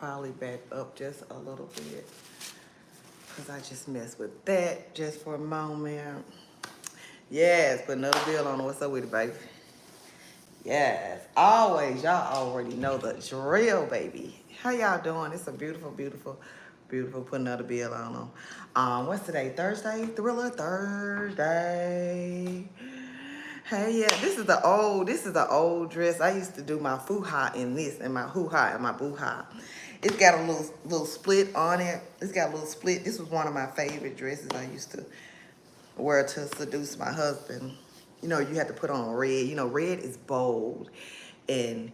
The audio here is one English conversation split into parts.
probably back up just a little bit because I just messed with that just for a moment. Yes, put another bill on. What's up with it, baby? Yes, always. Y'all already know the drill, baby. How y'all doing? It's a beautiful, beautiful, beautiful. Put another bill on them. What's today? Thursday? Thriller Thursday. Hey, yeah, this is the old dress. I used to do my foo-ha in this, and my hoo-ha and my boo-ha. It's got a little split on it. It's got a little split. This was one of my favorite dresses I used to wear to seduce my husband. You know, you have to put on red. You know, red is bold and,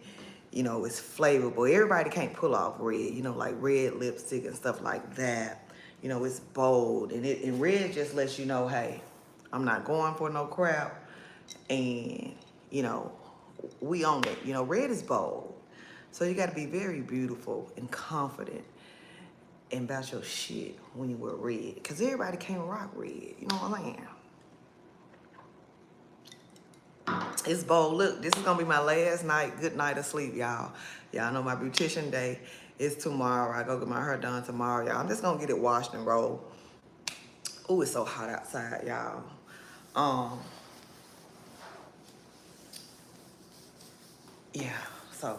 you know, it's flavorful. Everybody can't pull off red, you know, like red lipstick and stuff like that. You know, it's bold. And red just lets you know, hey, I'm not going for no crap. And, you know, we own it. You know, red is bold. So you got to be very beautiful and confident and about your shit when you wear red. Because everybody can't rock red. You know what I'm saying? It's bold. Look, this is going to be my last night, good night of sleep, y'all. Y'all know my beautician day is tomorrow. I go get my hair done tomorrow, y'all. I'm just going to get it washed and rolled. Ooh, it's so hot outside, y'all. Yeah, so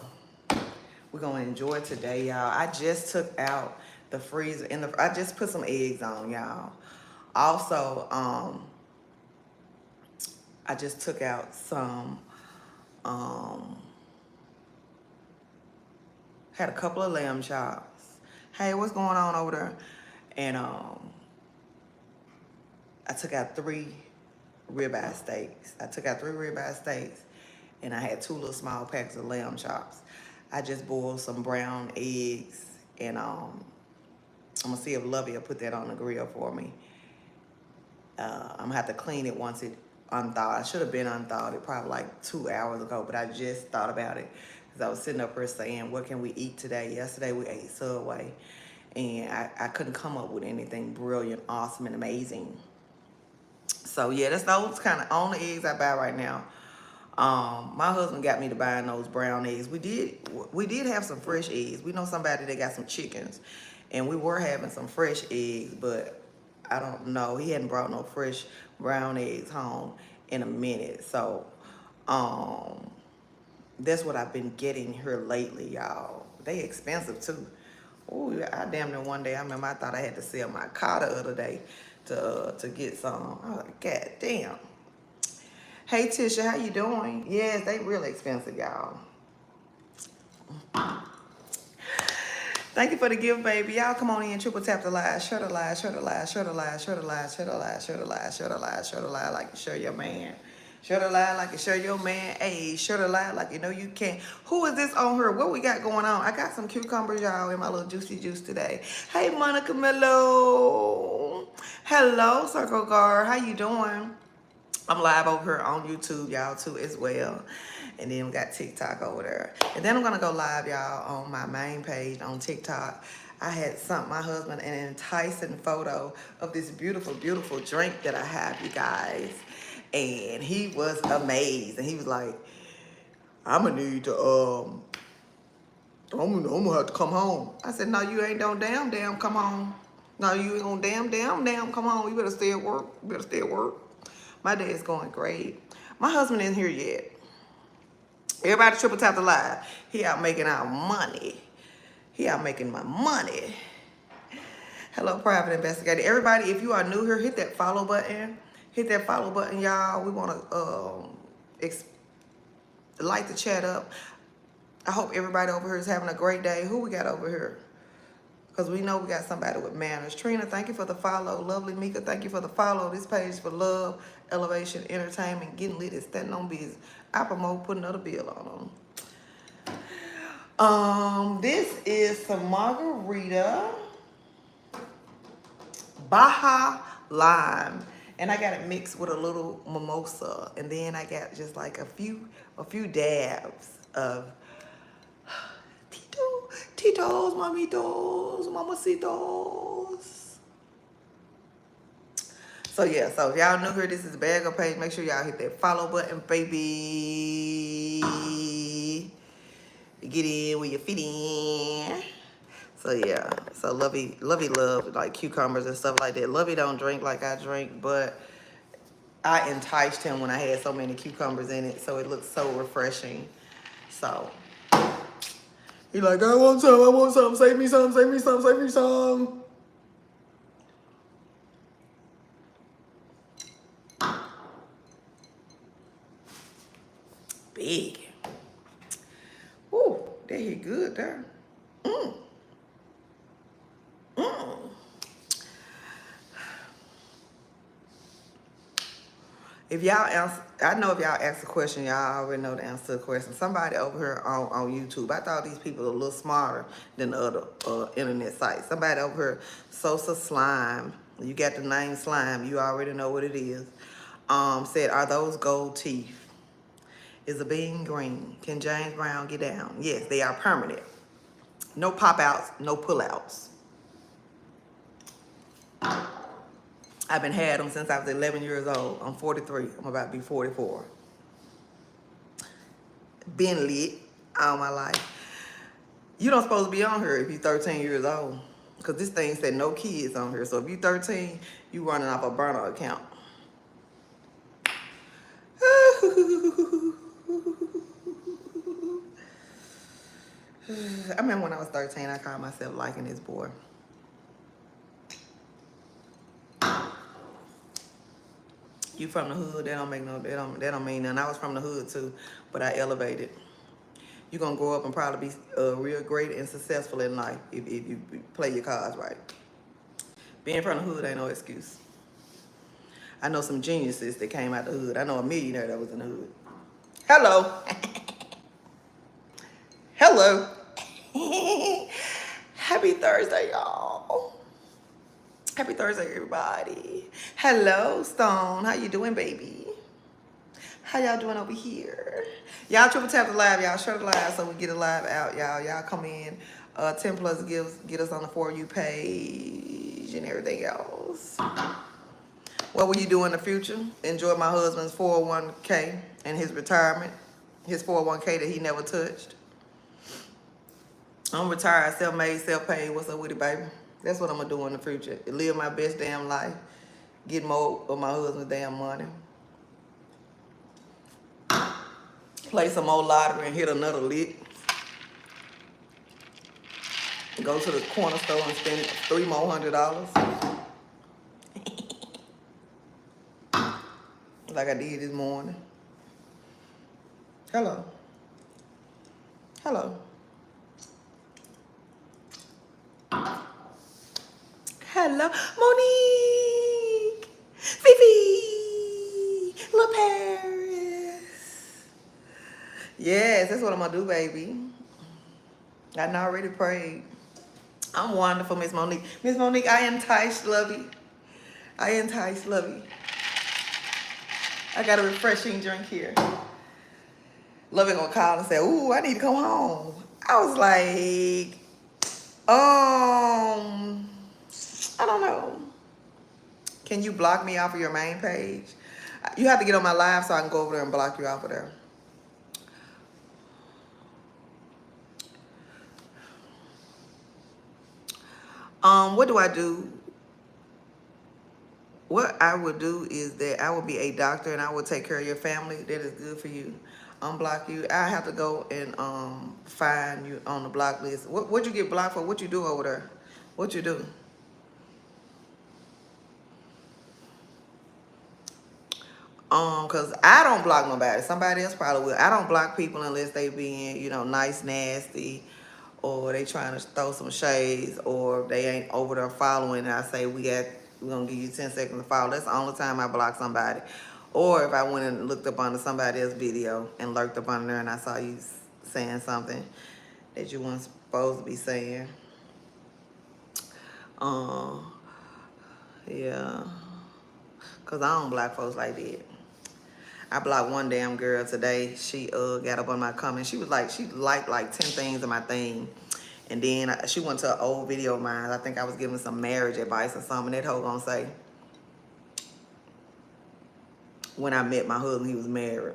we're going to enjoy today, y'all. I just took out the freezer. I just put some eggs on, y'all. Also, I just took out some, had a couple of lamb chops. Hey, what's going on over there? And I took out 3 ribeye steaks. And I had 2 little small packs of lamb chops. I just boiled some brown eggs, and I'm gonna see if Lovey will put that on the grill for me. I'm gonna have to clean it once it unthawed. I should have been unthawed it probably like 2 hours ago, but I just thought about it because I was sitting up here saying, what can we eat today? Yesterday we ate Subway, and I couldn't come up with anything brilliant, awesome, and amazing. So yeah, that's those kind of only eggs I buy right now. My husband got me to buying those brown eggs. We did have some fresh eggs. We know somebody that got some chickens, and we were having some fresh eggs, but I don't know. He hadn't brought no fresh brown eggs home in a minute. So, that's what I've been getting here lately, y'all. They expensive too. Ooh, I damn near one day, I remember I thought I had to sell my car the other day to get some. I was like, God damn. Hey, Tisha, how you doing? Yes, they really expensive, y'all. Thank you for the gift, baby. Y'all come on in, triple tap the live, share the live, share the live, share the live, share the live, share the live, share the live, share the live, share the live like you share your man. Share the live like you share your man. Hey, share the live like you know you can. Who is this on here? What we got going on? I got some cucumbers, y'all, in my little juicy juice today. Hey, Monica Mello. Hello, Circle Guard. How you doing? I'm live over here on YouTube, y'all, too, as well. And then we got TikTok over there. And then I'm going to go live, y'all, on my main page on TikTok. I had sent my husband an enticing photo of this beautiful, beautiful drink that I have, you guys. And he was amazed. And he was like, I'm going to need to, I'm gonna have to come home. I said, no, you ain't no damn come home. No, you ain't gonna damn come home. You better stay at work. My day is going great. My husband isn't here yet. Everybody triple tap the live. He out making our money. He out making my money. Hello, private investigator. Everybody, if you are new here, hit that follow button. Hit that follow button, y'all. We want to light the chat up. I hope everybody over here is having a great day. Who we got over here? Because we know we got somebody with manners. Trina, thank you for the follow. Lovely Mika, thank you for the follow. This page is for love, elevation, entertainment, getting lit, and standing on business. I promote putting another bill on them. This is some margarita Baja Lime. And I got it mixed with a little mimosa. And then I got just like a few dabs of Tito's, mamitos, mamacitos. So yeah, so if y'all new here, this is the Bag Up page. Make sure y'all hit that follow button, baby. Get in where you fit in. So yeah, so Lovey love like cucumbers and stuff like that. Lovey don't drink like I drink, but I enticed him when I had so many cucumbers in it, so it looks so refreshing. So he like, I want some, save me some, save me some, save me some. Big. Ooh, that hit good there. Mm. Mm. If y'all answer, I know if y'all ask a question, y'all already know the answer to the question. Somebody over here on YouTube, I thought these people are a little smarter than the other internet sites. Somebody over here, Sosa Slime, you got the name Slime, you already know what it is. Said, are those gold teeth? Is a bean green? Can James Brown get down? Yes, they are permanent. No pop outs, no pull outs. I've been had them since I was 11 years old. I'm 43. I'm about to be 44. Been lit all my life. You don't supposed to be on here if you're 13 years old. Because this thing said no kids on here. So if you're 13, you running off a burner account. I remember when I was 13, I called myself liking this boy. You from the hood, that don't make no, that don't mean nothing. I was from the hood too, but I elevated. You're gonna grow up and probably be real great and successful in life if you play your cards right. Being from the hood ain't no excuse. I know some geniuses that came out the hood. I know a millionaire that was in the hood. Hello. Hello. Happy Thursday, y'all. Happy Thursday, everybody. Hello, Stone. How you doing, baby? How y'all doing over here? Y'all triple tap the live, y'all. Share the live so we get a live out, y'all. Y'all come in. 10 plus get us on the For You page and everything else. What will you do in the future? Enjoy my husband's 401k and his retirement. His 401k that he never touched. I'm retired, self-made, self-paid. What's up with it, baby? That's what I'm going to do in the future. Live my best damn life. Get more of my husband's damn money. Play some more lottery and hit another lick. Go to the corner store and spend $300 more. Like I did this morning. Hello. Hello. Hello, Monique, Fifi, La Paris. Yes, that's what I'm gonna do, baby. I done already prayed. I'm wonderful, Miss Monique. Miss Monique, I enticed Lovey. I enticed Lovey. I got a refreshing drink here. Lovey gonna call and say, ooh, I need to come home. I was like, I don't know. Can you block me off of your main page? You have to get on my live so I can go over there and block you off of there. What do I do? What I would do is that I would be a doctor and I would take care of your family. That is good for you. Unblock you. I have to go and find you on the block list. What'd you get blocked for? What you do over there? What you do? Cause I don't block nobody. Somebody else probably will. I don't block people unless they being, you know, nice, nasty, or they trying to throw some shades, or they ain't over there following. And I say we're gonna give you 10 seconds to follow. That's the only time I block somebody. Or if I went and looked up under somebody else's video and lurked up under there and I saw you saying something that you weren't supposed to be saying. Yeah. Cause I don't block folks like that. I blocked one damn girl today. She got up on my comment. She was like, she liked like 10 things in my thing. And then she went to an old video of mine. I think I was giving some marriage advice or something. That hoe gonna say, when I met my husband, he was married.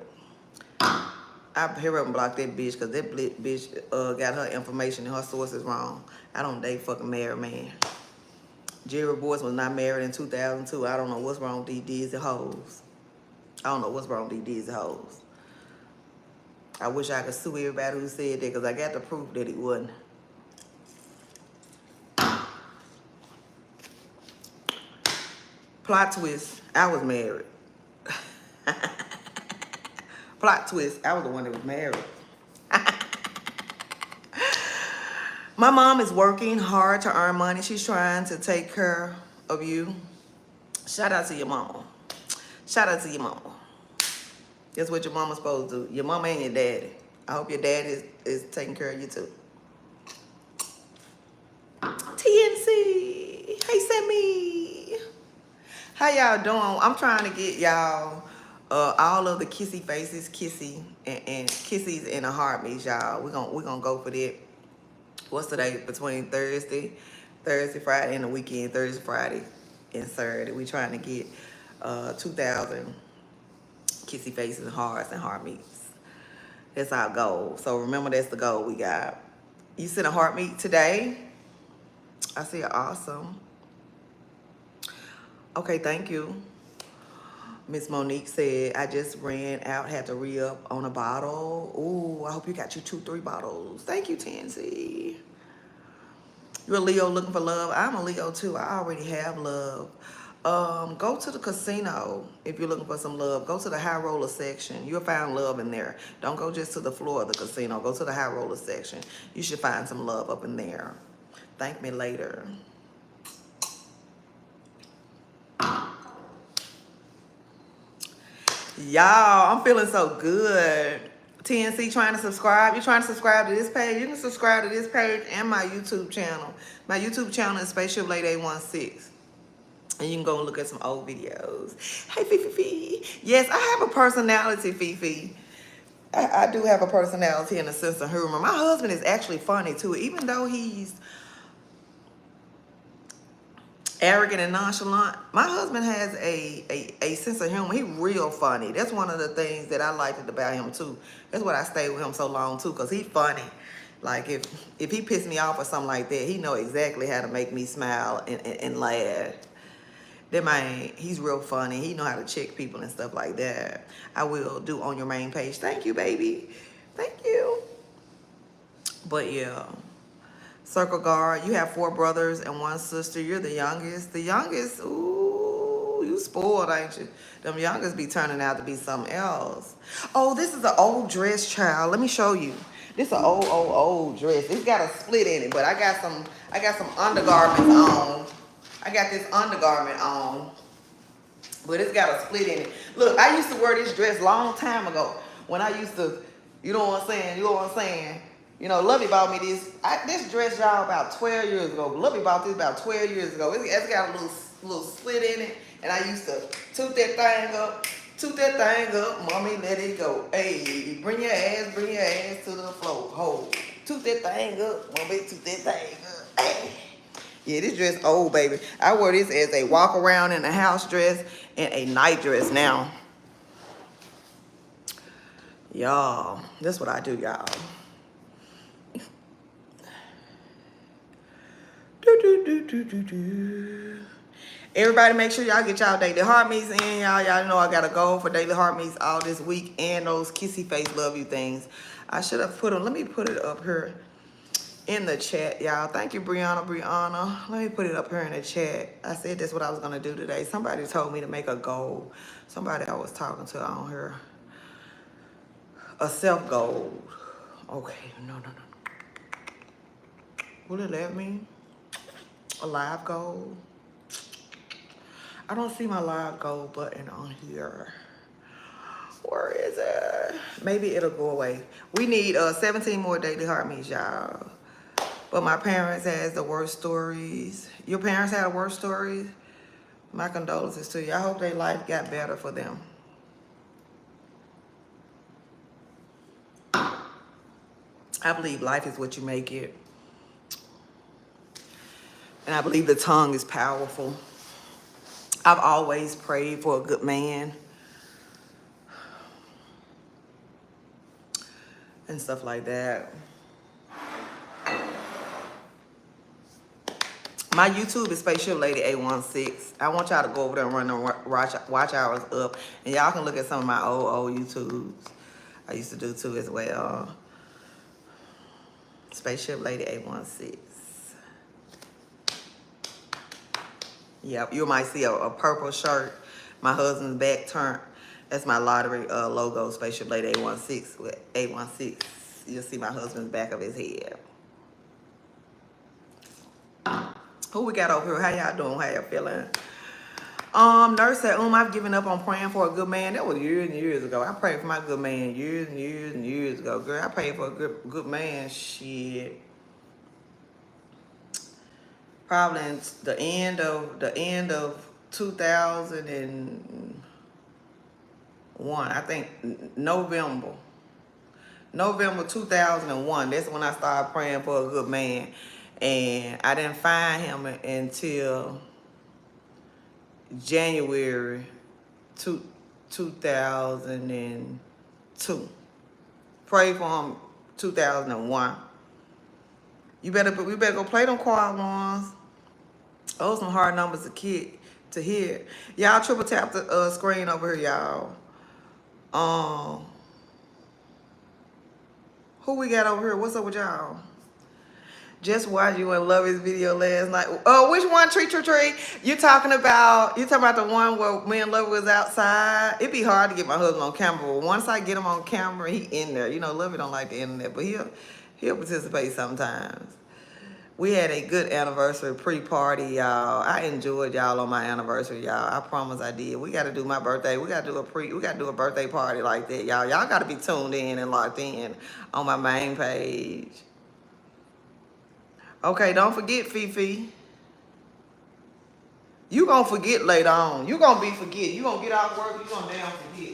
I I hurry up and block that bitch because that bitch got her information and her sources wrong. I don't date fucking married man. Jerry Boyce was not married in 2002. I don't know what's wrong with these D's and hoes. I don't know what's wrong with these D's and hoes. I wish I could sue everybody who said that because I got the proof that it wasn't. Plot twist, I was married. Plot twist, I was the one that was married. My mom is working hard to earn money. She's trying to take care of you. Shout out to your mama. Shout out to your mama. That's what your mama's supposed to do. Your mama and your daddy. I hope your dad is taking care of you too. TNC. Hey, Sammy. How y'all doing? I'm trying to get y'all all of the kissy faces, kissy and kissies in a heartbeat, y'all. We're gonna go for that. What's today? Between Thursday, Friday, and the weekend. Thursday, Friday, and Saturday. We trying to get 2,000 kissy faces and hearts and heartbeats. That's our goal. So remember, that's the goal we got. You sent a heartbeat today. I see it. Awesome. Okay, thank you. Miss Monique said, I just ran out, had to re-up on a bottle. Ooh, I hope you got you 2-3 bottles. Thank you, Tansy. You're a Leo looking for love. I'm a Leo too. I already have love. Go to the casino if you're looking for some love. Go to the high roller section. You'll find love in there. Don't go just to the floor of the casino. Go to the high roller section. You should find some love up in there. Thank me later. Y'all, I'm feeling so good. TNC trying to subscribe. You trying to subscribe to this page? You can subscribe to this page and my YouTube channel. My YouTube channel is Spaceship Lady 816. And you can go and look at some old videos. Hey, Fifi. Yes, I have a personality, Fifi. I do have a personality and a sense of humor. My husband is actually funny, too. Even though he's arrogant and nonchalant, my husband has a sense of humor. He real funny. That's one of the things that I liked about him too. That's why I stayed with him so long too, because he's funny. Like if he pissed me off or something like that, he know exactly how to make me smile and laugh. That man, he's real funny. He know how to check people and stuff like that. I will do on your main page. Thank you, baby. Thank you. But yeah. Circle guard, you have 4 brothers and 1 sister. You're the youngest. The youngest, ooh, you spoiled, ain't you? Them youngest be turning out to be something else. Oh, this is an old dress, child. Let me show you. This is an old dress. It's got a split in it, but I got some undergarments on. I got this undergarment on, but it's got a split in it. Look, I used to wear this dress long time ago when I used to, you know what I'm saying? You know what I'm saying? You know, Lovey bought me this. This dress, y'all, about 12 years ago. Lovey bought this about 12 years ago. It's got a little slit in it, and I used to toot that thing up. Mommy, let it go. Hey, bring your ass to the floor. Hold. Toot that thing up. Mommy, toot that thing up. Hey. Yeah, this dress old, baby. I wear this as a walk around in the house dress and a night dress now. Y'all, that's what I do, y'all. Everybody make sure y'all get y'all daily heart meets in, y'all. Y'all know I got a goal for daily heart meets all this week and those kissy face love you things. I should have put them. Let me put it up here in the chat, y'all. Thank you, Brianna. Let me put it up here in the chat. I said that's what I was gonna do today. Somebody told me to make a goal. Somebody I was talking to on here. A self goal. Okay, no. What did that mean? A live goal? I don't see my live goal button on here. Where is it? Maybe it'll go away. We need 17 more daily heart meets, y'all. But my parents has the worst stories. Your parents had worse stories? My condolences to you. I hope their life got better for them. I believe life is what you make it. And I believe the tongue is powerful. I've always prayed for a good man. and stuff like that. My YouTube is Spaceship Lady 816. I want y'all to go over there and run the watch hours up. And y'all can look at some of my old YouTubes. I used to do too as well. Spaceship Lady 816. Yep, you might see a purple shirt. My husband's back turned. That's my lottery logo, Spaceship Lady 816 with 816. You'll see my husband's back of his head. Who we got over here? How y'all doing? How y'all feeling? Nurse said, I've given up on praying for a good man. That was years and years ago. I prayed for my good man years and years and years ago. Girl, I prayed for a good man. Shit. Probably in the end of 2001. I think November 2001. That's when I started praying for a good man. And I didn't find him until January 2002. Pray for him 2001. We better go play them quiet ones. Those some hard numbers to hear. Y'all triple tap the screen over here, y'all. Who we got over here? What's up with y'all? Just watched you and Lovey's video last night. Oh, which one? Treat. You talking about the one where me and Lovey was outside? It'd be hard to get my husband on camera, but once I get him on camera, he in there. You know, Lovey don't like the internet, but he'll participate sometimes. We had a good anniversary pre-party, y'all. I enjoyed y'all on my anniversary, y'all. I promise I did. We got to do my birthday. We got to do a birthday party like that, y'all. Y'all got to be tuned in and locked in on my main page. Okay, don't forget, Fifi. You gonna forget later on. You gonna be forget. You gonna get out of work. You gonna damn forget.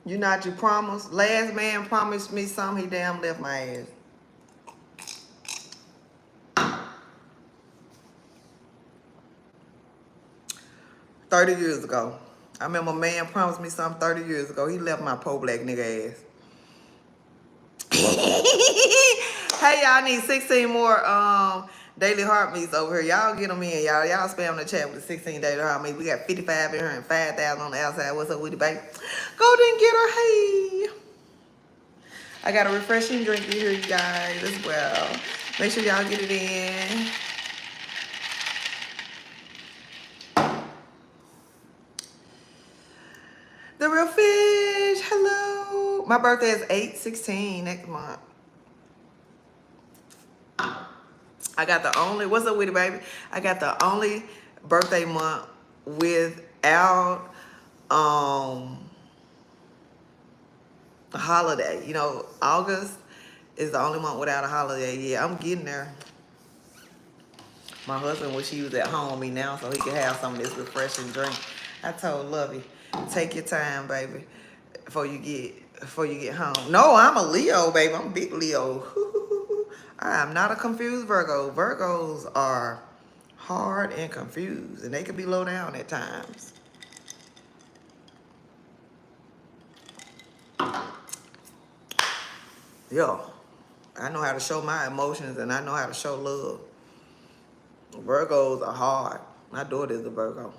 You not your promise. Last man promised me something. He damn left my ass. 30 years ago. I remember a man promised me something 30 years ago. He left my poor black nigga ass. Hey, y'all need 16 more daily heart meets over here. Y'all get them in, y'all. Y'all spam the chat with the 16 daily heart meets. We got 55 in here and 5,000 on the outside. What's up with the baby? Go then get her. Hey. I got a refreshing drink to hear you guys as well. Make sure y'all get it in. The real fish. Hello. My birthday is 8/16 next month. I got the only, what's up with it, baby? I got the only birthday month without a holiday. You know, August is the only month without a holiday. Yeah, I'm getting there. My husband wish he was at home with me now so he could have some of this refreshing drink. I told Lovey, take your time, baby, before you get home. No, I'm a Leo, baby. I'm a big Leo. I am not a confused Virgo. Virgos are hard and confused, and they can be low down at times. Yo, I know how to show my emotions, and I know how to show love. Virgos are hard. My daughter is a Virgo.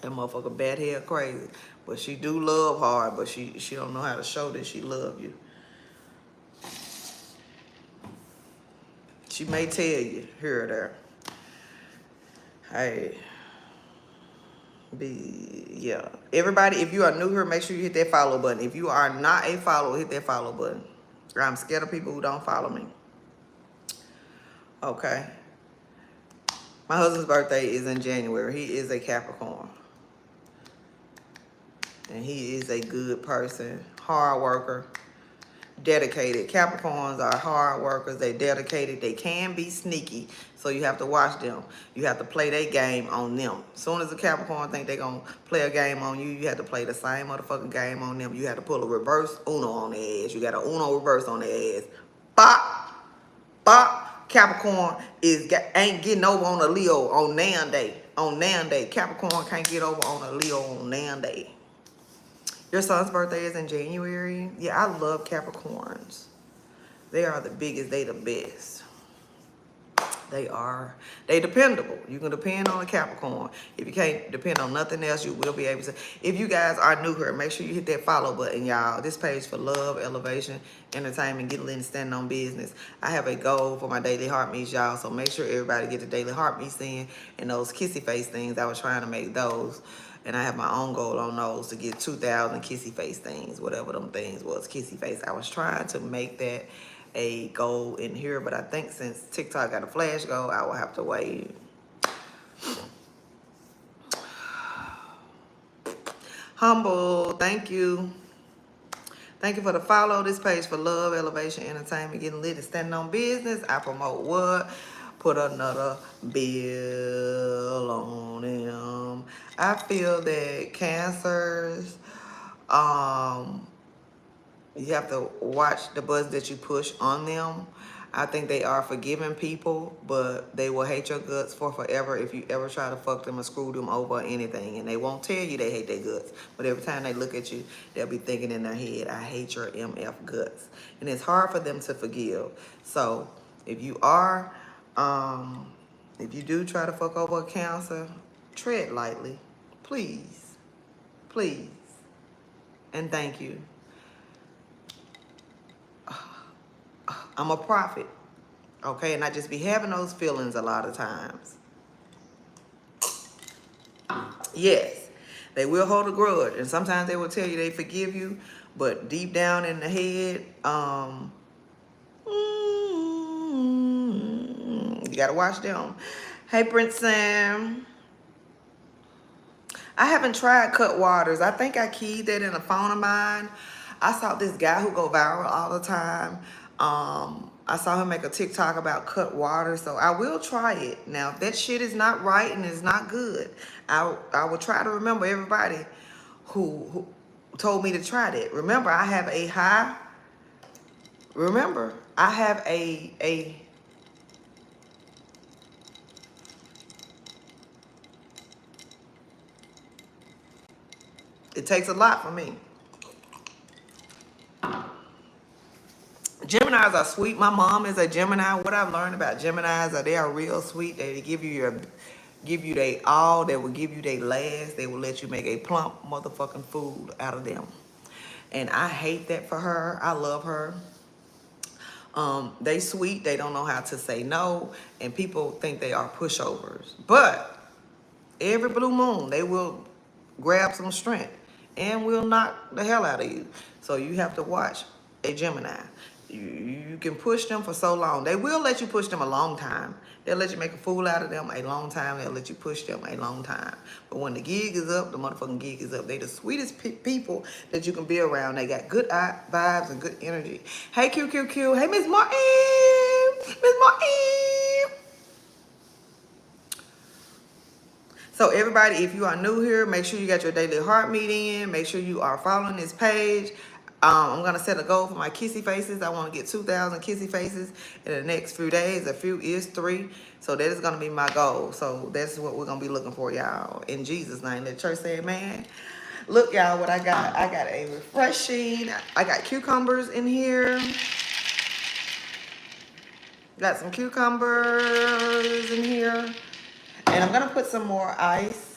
That motherfucker bad hair crazy, but she do love hard, but she don't know how to show that she love you. She may tell you here or there. Hey, yeah. Everybody, if you are new here, make sure you hit that follow button. If you are not a follower, hit that follow button. I'm scared of people who don't follow me. Okay. My husband's birthday is in January. He is a Capricorn. And he is a good person, hard worker, dedicated. Capricorns are hard workers. They dedicated. They can be sneaky. So you have to watch them. You have to play their game on them. As soon as a Capricorn think they're going to play a game on you, you have to play the same motherfucking game on them. You have to pull a reverse Uno on their ass. You got a Uno reverse on their ass. Bop! Bop! Capricorn ain't getting over on a Leo on nan day. On nan day. Capricorn can't get over on a Leo on nan day. Your son's birthday is in January. Yeah, I love Capricorns. They are the biggest. They the best. They are. They dependable. You can depend on a Capricorn. If you can't depend on nothing else, you will be able to. If you guys are new here, make sure you hit that follow button, y'all. This page for love, elevation, entertainment, getting lit and standing on business. I have a goal for my daily heart meets, y'all. So make sure everybody get the daily heart meets in. And those kissy face things, I was trying to make those. And I have my own goal on those to get 2,000 kissy face things, whatever them things was, kissy face. I was trying to make that a goal in here, but I think since TikTok got a flash goal, I will have to wait. Humble, thank you. Thank you for the follow. This page for love, elevation, entertainment, getting lit and standing on business. I promote what? Put another bill on them. I feel that cancers, you have to watch the buttons that you push on them. I think they are forgiving people, but they will hate your guts for forever if you ever try to fuck them or screw them over or anything. And they won't tell you they hate their guts. But every time they look at you, they'll be thinking in their head, I hate your MF guts. And it's hard for them to forgive. So if you are, if you do try to fuck over a Cancer, tread lightly. Please. Please. And thank you. I'm a prophet, okay? And I just be having those feelings a lot of times. Yes, they will hold a grudge. And sometimes they will tell you they forgive you. But deep down in the head, you got to watch them. Hey, Prince Sam. I haven't tried Cut Waters. I think I keyed that in a phone of mine. I saw this guy who go viral all the time. I saw him make a TikTok about cut water, so I will try it. Now, if that shit is not right and is not good, I will try to remember everybody who told me to try that. Remember, I have a high. Remember, I have a. It takes a lot for me. Geminis are sweet. My mom is a Gemini. What I've learned about Geminis are they are real sweet. They give you they all. They will give you they last. They will let you make a plump motherfucking food out of them. And I hate that for her. I love her. They sweet. They don't know how to say no. And people think they are pushovers. But every blue moon, they will grab some strength and will knock the hell out of you. So you have to watch a Gemini. You can push them for so long. They will let you push them a long time. They'll let you make a fool out of them a long time. They'll let you push them a long time. But when the gig is up, the motherfucking gig is up. They the sweetest people that you can be around. They got good vibes and good energy. Hey, QQQ. Hey, Miss Martin. Miss Martin. So everybody, if you are new here, make sure you got your daily heart meeting in. Make sure you are following this page. I'm going to set a goal for my kissy faces. I want to get 2,000 kissy faces in the next few days. A few is 3. So that is going to be my goal. So that's what we're going to be looking for, y'all. In Jesus' name. Let the church say amen. Look, y'all, what I got. I got a refreshing. I got cucumbers in here. Got some cucumbers in here. And I'm going to put some more ice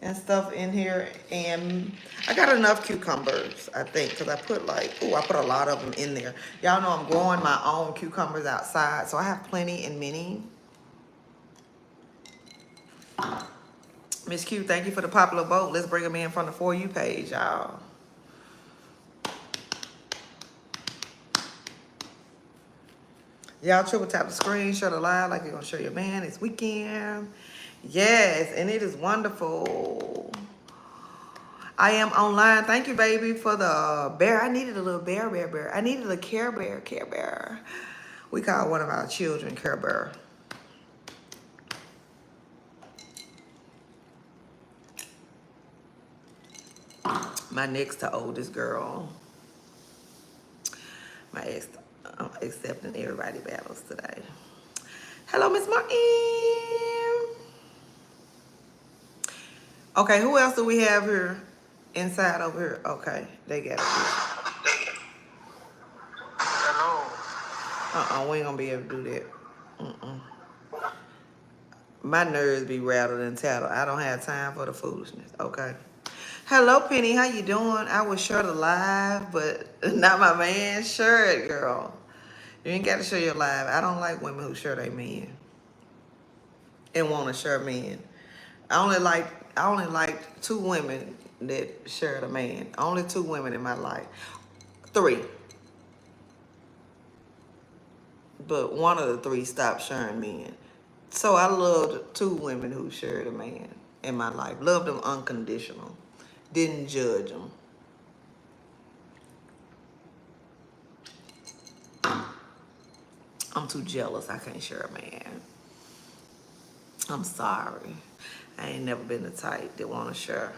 and stuff in here. And I got enough cucumbers, I think, because I put I put a lot of them in there. Y'all know I'm growing my own cucumbers outside, so I have plenty and many. Miss Q, thank you for the popular vote. Let's bring them in from the For You page, y'all. Y'all triple tap the screen, share the live like you're going to show your man. It's weekend. Yes, and it is wonderful. I am online. Thank you, baby, for the bear. I needed a little bear. I needed a Care Bear. We call one of our children Care Bear. My next to oldest girl. My ex, I'm accepting everybody battles today. Hello, Miss Martin. Okay, who else do we have here? Inside over here. Okay, they got it. Hello. We ain't gonna be able to do that. My nerves be rattled and tattled. I don't have time for the foolishness. Okay. Hello, Penny. How you doing? I was sure to live, but not my man. Sure it, girl. You ain't got to show your live. I don't like women who share their men and want to share men. I only like 2 women that shared a man. Only 2 women in my life. 3. But one of the 3 stopped sharing men. So I loved 2 women who shared a man in my life. Loved them unconditional. Didn't judge them. I'm too jealous. I can't share a man. I'm sorry. I ain't never been the type that want to share.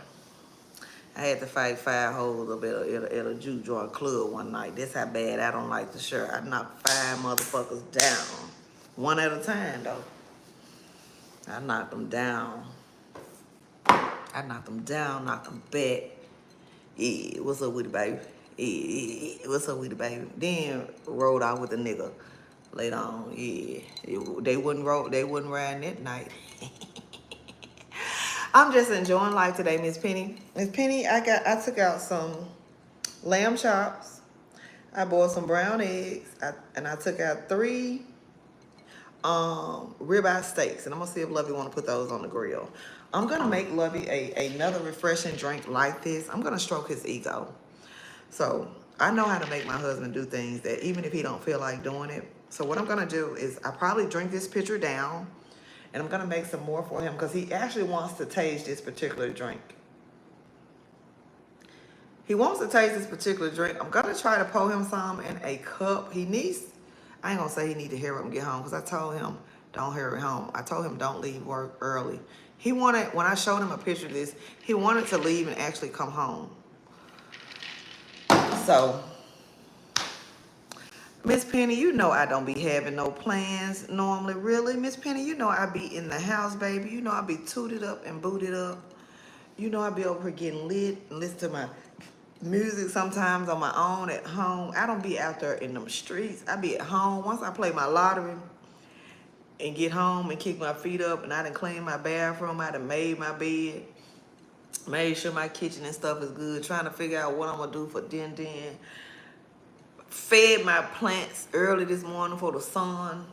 I had to fight 5 hoes up at a juke joint club one night. That's how bad I don't like to share. I knocked 5 motherfuckers down. One at a time, though. I knocked them down. Knocked them back. Yeah, what's up with it, baby? Yeah, what's up with it, baby? Then rode out with the nigga later on. Yeah, they wouldn't ride that night. I'm just enjoying life today, Miss Penny. Miss Penny, I took out some lamb chops. I boiled some brown eggs. And I took out 3 ribeye steaks, and I'm gonna see if Lovey want to put those on the grill. I'm gonna make Lovey another refreshing drink like this. I'm gonna stroke his ego. So I know how to make my husband do things that even if he don't feel like doing it. So what I'm gonna do is I probably drink this pitcher down, and I'm gonna make some more for him because he actually wants to taste this particular drink. He wants to taste this particular drink. I'm gonna try to pour him some in a cup. He needs, I ain't gonna say he need to hurry up and get home because I told him don't hurry home. I told him don't leave work early. He wanted, when I showed him a picture of this, he wanted to leave and actually come home. So, Miss Penny, you know I don't be having no plans normally, really. Miss Penny, you know I be in the house, baby. You know I be tooted up and booted up. You know I be over here getting lit and listen to my music sometimes on my own at home. I don't be out there in them streets. I be at home. Once I play my lottery and get home and kick my feet up and I done clean my bathroom, I done made my bed, made sure my kitchen and stuff is good, trying to figure out what I'm gonna do for Den. Fed my plants early this morning before the sun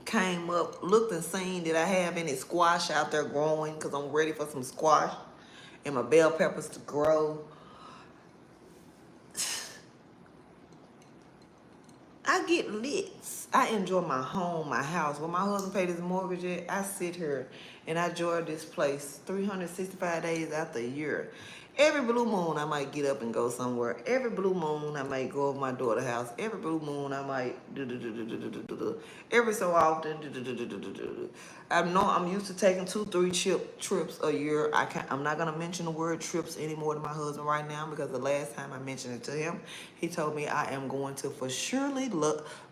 came up. Looked and seen did I have any squash out there growing because I'm ready for some squash and my bell peppers to grow. I get lit. I enjoy my home, my house. When my husband paid his mortgage yet, I sit here and I enjoy this place 365 days out the year. Every blue moon, I might get up and go somewhere. Every blue moon, I might go over my daughter's house. Every blue moon, I might do. Every so often, I'm used to taking 2-3 trips a year. I'm not gonna mention the word trips anymore to my husband right now because the last time I mentioned it to him, he told me I am going to for surely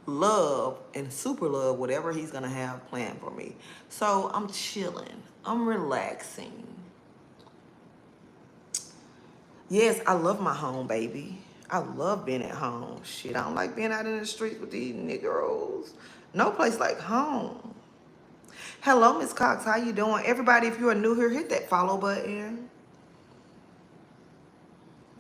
love and super love whatever he's gonna have planned for me. So I'm chilling. I'm relaxing. Yes, I love my home, baby. I love being at home. Shit, I don't like being out in the streets with these niggeros. No place like home. Hello, Miss Cox. How you doing? Everybody, if you are new here, hit that follow button.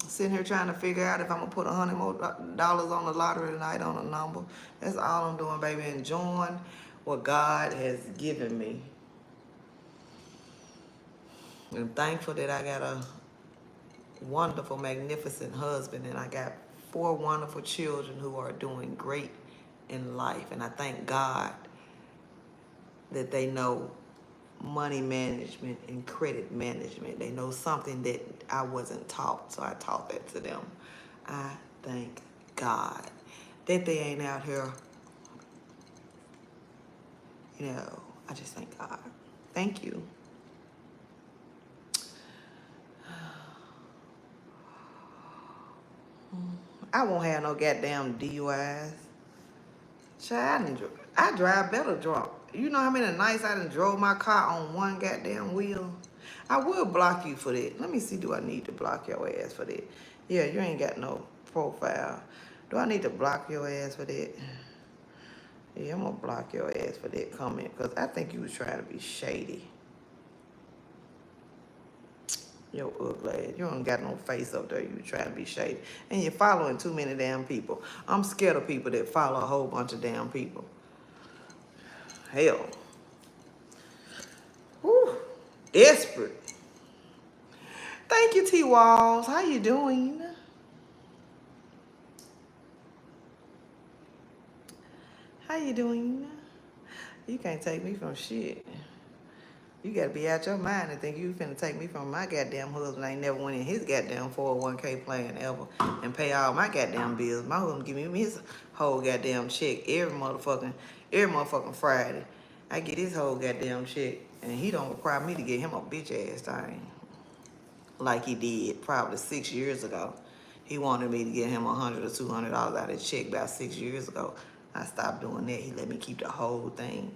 Sitting here trying to figure out if I'm going to put $100 more on the lottery tonight on a number. That's all I'm doing, baby. Enjoying what God has given me. I'm thankful that I got a wonderful, magnificent husband, and I got 4 wonderful children who are doing great in life. And I thank God that they know money management and credit management. They know something that I wasn't taught, so I taught that to them. I thank God that they ain't out here, you know, I just thank God. Thank you. I won't have no goddamn DUIs. Child, I drive better drunk. You know how many nights I done drove my car on one goddamn wheel? I will block you for that. Let me see, do I need to block your ass for that? Yeah, you ain't got no profile. Do I need to block your ass for that? Yeah, I'm gonna block your ass for that comment because I think you was trying to be shady. Yo, ugly ass. You don't got no face up there. You trying to be shady. And you're following too many damn people. I'm scared of people that follow a whole bunch of damn people. Hell. Whew. Desperate. Thank you, T-Walls. How you doing? How you doing? You can't take me from shit. You gotta be out your mind and think you finna take me from my goddamn husband. I ain't never went in his goddamn 401k plan ever and pay all my goddamn bills. My husband give me his whole goddamn check every motherfucking Friday. I get his whole goddamn check and he don't require me to get him a bitch ass thing like he did probably 6 years ago. He wanted me to get him $100 or $200 out of his check about 6 years ago. I stopped doing that. He let me keep the whole thing.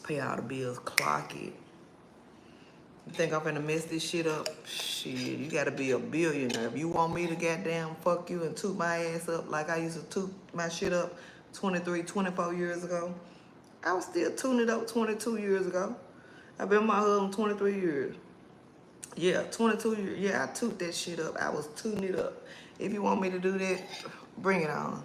Pay all the bills, clock it. You think I'm finna mess this shit up? Shit, you gotta be a billionaire. If you want me to goddamn fuck you and toot my ass up like I used to toot my shit up 23, 24 years ago, I was still tuning it up 22 years ago. I've been with my husband 23 years. Yeah, 22 years. Yeah, I toot that shit up. I was tooting it up. If you want me to do that, bring it on.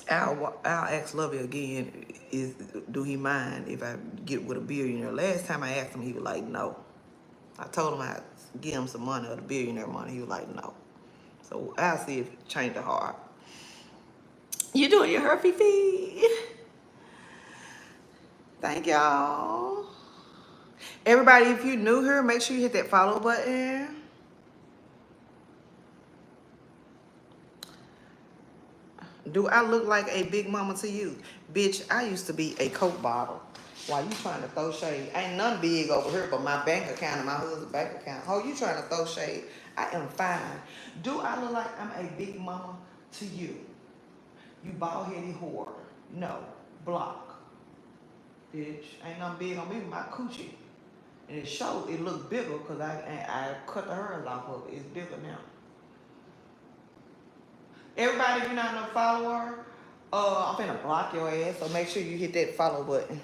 I'll ask Lovey again, do he mind if I get with a billionaire? Last time I asked him, he was like, no. I told him I'd give him some money, or the billionaire money. He was like, no. So I'll see if it changed the heart. You doing your herpy feed? Thank y'all. Everybody, if you're new here, make sure you hit that follow button. Do I look like a big mama to you? Bitch, I used to be a Coke bottle. Why you trying to throw shade? Ain't none big over here but my bank account and my husband's bank account. Oh, you trying to throw shade? I am fine. Do I look like I'm a big mama to you? You bald-headed whore. No. Block. Bitch, ain't nothing big on me with my coochie. And it showed, it looked bigger because I cut the hairs off of it. It's bigger now. Everybody, if you're not no follower, I'm finna block your ass, so make sure you hit that follow button.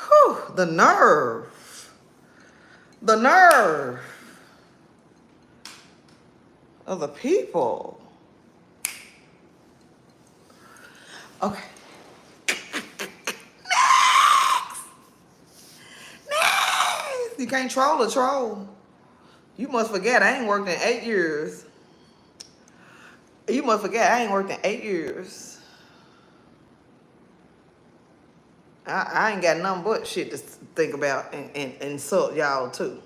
Whew, the nerve. The nerve of the people. Okay. Next. You can't troll a troll. You must forget I ain't worked in 8 years. You must forget I ain't worked in 8 years. I ain't got nothing but shit to think about and insult y'all too.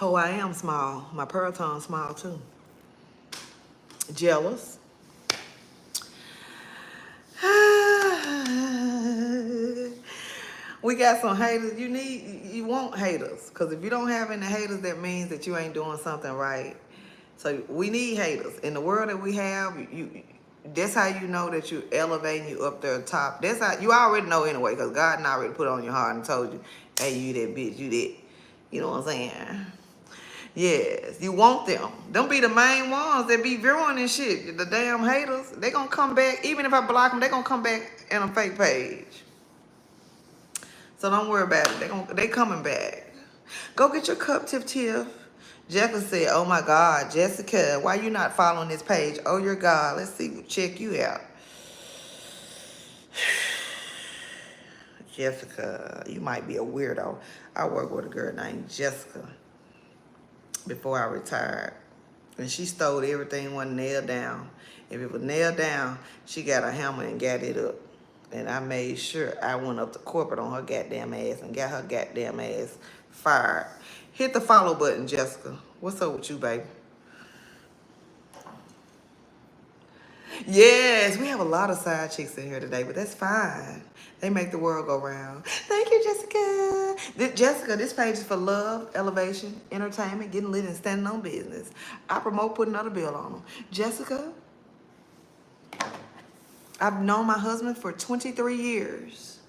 Oh, I am small. My pearl tongue small too. Jealous. We got some haters. You want haters. Because if you don't have any haters, that means that you ain't doing something right. So we need haters. In the world that we have, that's how you know that you're elevating, you up there top. That's how you already know anyway, because God already put it on your heart and told you, hey, you that bitch, you that. You know what I'm saying? Yes, you want them. Them be the main ones that be viewing and shit. The damn haters, they gonna come back. Even if I block them, they gonna come back in a fake page. So don't worry about it. They coming back. Go get your cup, Tiff. Jessica said, oh my God, Jessica, why you not following this page? Oh, your God. Let's see. Check you out. Jessica, you might be a weirdo. I work with a girl named Jessica before I retired. And she stole everything wasn't nailed down. If it was nailed down, she got a hammer and got it up. And I made sure I went up to corporate on her goddamn ass and got her goddamn ass fired. Hit the follow button, Jessica. What's up with you, baby? Yes, we have a lot of side chicks in here today, but that's fine. They make the world go round. Thank you, Jessica. Jessica, this page is for love, elevation, entertainment, getting lit and standing on business. I promote putting another bill on them. Jessica, I've known my husband for 23 years.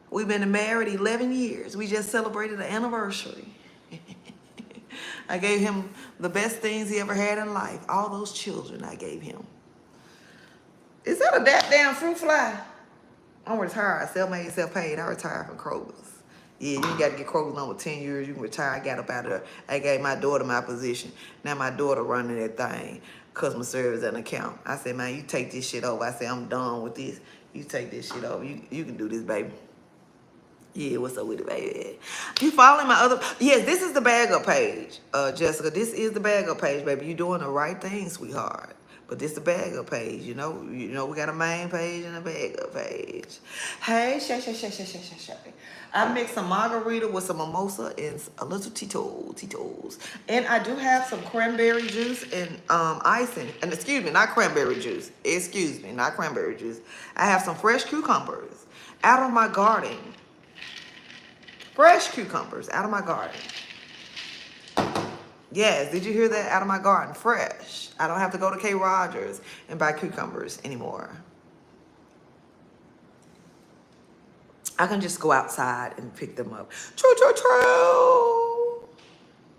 We've been married 11 years. We just celebrated an anniversary. I gave him the best things he ever had in life. All those children I gave him. Is that a damn fruit fly? I'm retired. Self-made, self-paid. I retired from Kroger's. Yeah, you ain't got to get Kroger's number 10 years. You can retire. I got up out of there. I gave my daughter my position. Now my daughter running that thing. Customer service and account. I said, man, you take this shit over. I said, I'm done with this. You take this shit over. You can do this, baby. Yeah, what's up with it, baby? You following my other... Yes, this is the bag up page, Jessica. This is the bag up page, baby. You doing the right thing, sweetheart. But this the bag up page, you know. We got a main page and a bag up page. Hey, shay. I mixed some margarita with some mimosa and a little Tito's. And I do have some cranberry juice and icing. And excuse me, not cranberry juice. Excuse me, not cranberry juice. I have some fresh cucumbers out of my garden. Fresh cucumbers out of my garden. Yes, did you hear that? Out of my garden, fresh. I don't have to go to K. Rogers and buy cucumbers anymore. I can just go outside and pick them up. True.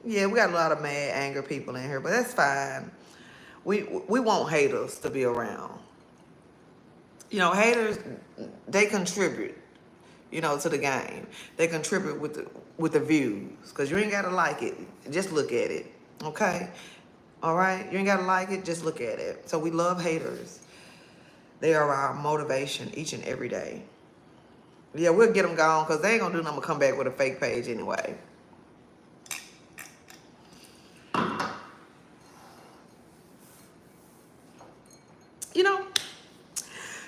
Yeah, we got a lot of mad, angry people in here, but that's fine. We want haters to be around. You know, haters, they contribute. To the game. They contribute with the views. Because you ain't got to like it. Just look at it. Okay? All right? You ain't got to like it. Just look at it. So we love haters. They are our motivation each and every day. Yeah, we'll get them gone because they ain't going to do nothing but come back with a fake page anyway.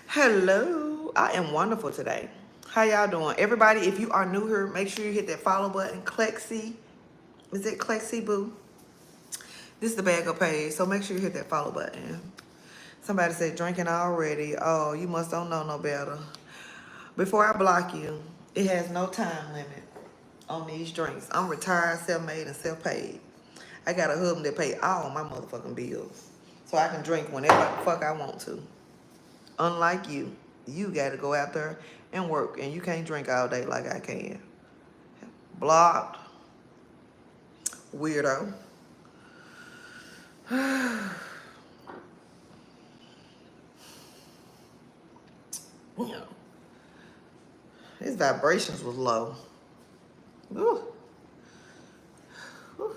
Hello. I am wonderful today. How y'all doing? Everybody, if you are new here, make sure you hit that follow button. Clexi. Is it Clexi, boo? This is the bag up page, so make sure you hit that follow button. Somebody said drinking already. Oh, you must don't know no better. Before I block you, it has no time limit on these drinks. I'm retired, self-made, and self-paid. I got a husband that pay all my motherfucking bills. So I can drink whenever the fuck I want to. Unlike you. You got to go out there and work, and you can't drink all day like I can. Blocked. Weirdo. His vibrations was low. Ooh. Ooh.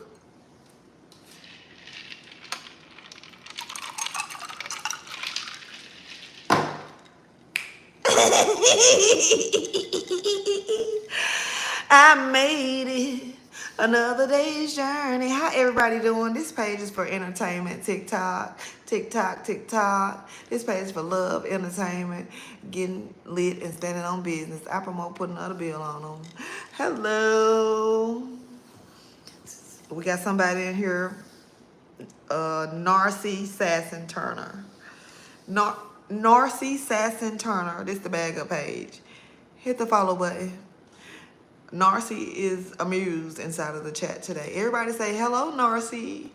I made it. Another day's journey. How everybody doing? This page is for entertainment. TikTok. This page is for love, entertainment, getting lit and standing on business. I promote putting another bill on them. Hello. We got somebody in here. Narcy Sasson Turner. Narcy Sasson Turner. This is the bag up page. Hit the follow button. Narcy is amused inside of the chat today. Everybody say hello, Narcy.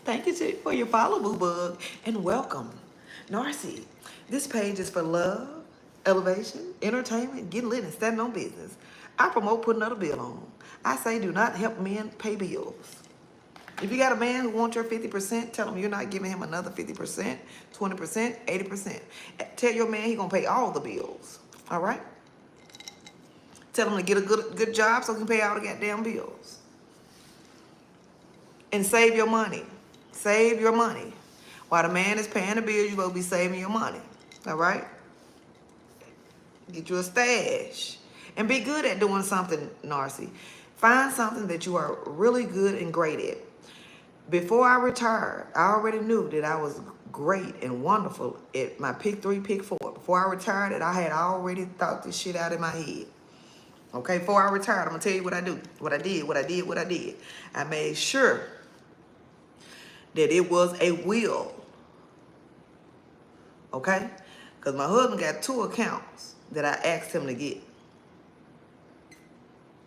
Thank you for your follow, boo bug, and welcome, Narcy. This page is for love, elevation, entertainment, getting lit and standing on business. I promote putting another bill on them. I say do not help men pay bills. If you got a man who wants your 50%, tell him you're not giving him another 50%, 20%, 80%. Tell your man he's gonna pay all the bills. All right? Tell him to get a good job so he can pay all the goddamn bills. And save your money. Save your money. While the man is paying the bills, you're supposed to be saving your money. All right? Get you a stash. And be good at doing something, Narcy. Find something that you are really good and great at. Before I retired, I already knew that I was great and wonderful at my pick 3, pick 4. Before I retired, I had already thought this shit out in my head. Okay, before I retired, I'm gonna tell you what I do, what I did. I made sure that it was a will. Okay? Because my husband got 2 accounts that I asked him to get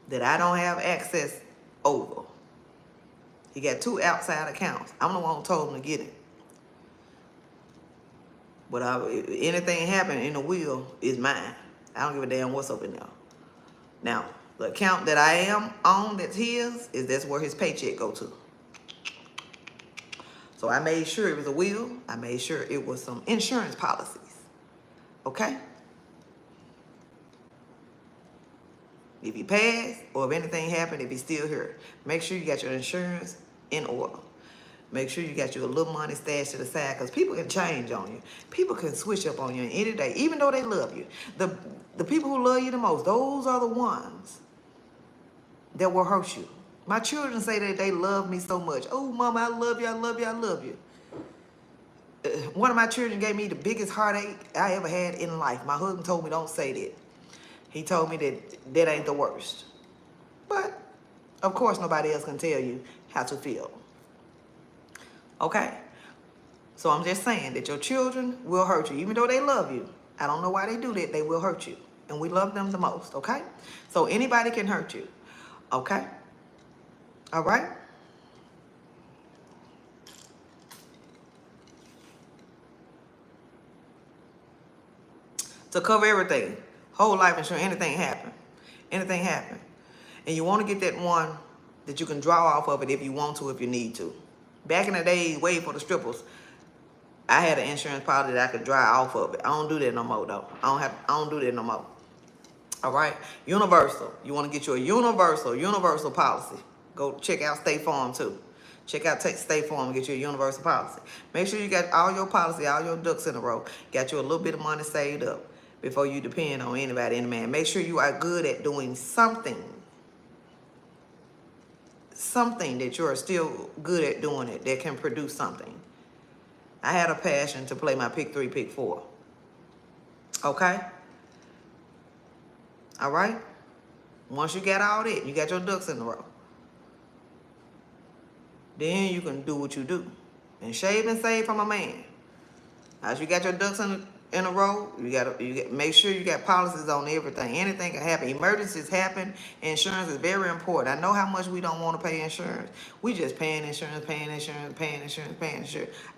that I don't have access over. He got 2 outside accounts. I'm the one who told him to get it. But if anything happen in the will is mine. I don't give a damn what's up in there. Now, the account that I am on that's his, that's where his paycheck go to. So I made sure it was a will. I made sure it was some insurance policies. Okay? If he passed or if anything happened, if he's still here, make sure you got your insurance in order. Make sure you got your little money stashed to the side, because people can change on you. People can switch up on you any day, even though they love you. The people who love you the most, those are the ones that will hurt you. My children say that they love me so much. Oh, Mama, I love you, I love you, I love you. One of my children gave me the biggest heartache I ever had in life. My husband told me, don't say that. He told me that that ain't the worst. But, of course, nobody else can tell you how to feel. Okay? So I'm just saying that your children will hurt you. Even though they love you, I don't know why they do that. They will hurt you. And we love them the most, okay? So anybody can hurt you, okay? All right? To cover everything, whole life insurance, anything happen. Anything happen. And you want to get that one that you can draw off of it if you want to, if you need to. Back in the day, way for the strippers, I had an insurance policy that I could draw off of it. I don't do that no more, though. I don't do that no more. All right? Universal. You want to get you a universal policy. Go check out State Farm, too. Check out State Farm and get you a universal policy. Make sure you got all your policy, all your ducks in a row. Got you a little bit of money saved up before you depend on anybody, any man. Make sure you are good at doing something. Something that you are still good at doing it that can produce something. I had a passion to play my pick 3, pick 4. Okay? All right? Once you got all that, you got your ducks in a row, then you can do what you do. And shave and save from a man. As you got your ducks in a row, you got make sure you got policies on everything. Anything can happen. Emergencies happen. Insurance is very important. I know how much we don't want to pay insurance. We just paying insurance.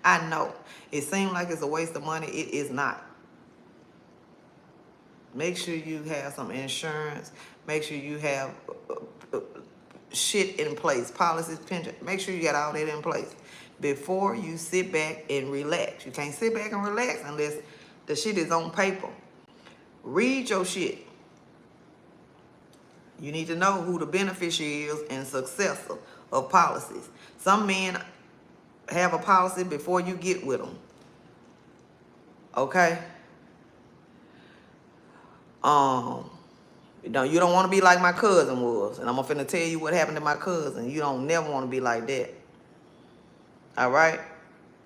I know. It seems like it's a waste of money. It is not. Make sure you have some insurance. Make sure you have shit in place. Policies, pension. Make sure you got all that in place before you sit back and relax. You can't sit back and relax unless the shit is on paper. Read your shit. You need to know who the beneficiary is and successor of policies. Some men have a policy before you get with them. Okay? You know, you don't want to be like my cousin was. And I'm finna tell you what happened to my cousin. You don't never want to be like that. All right?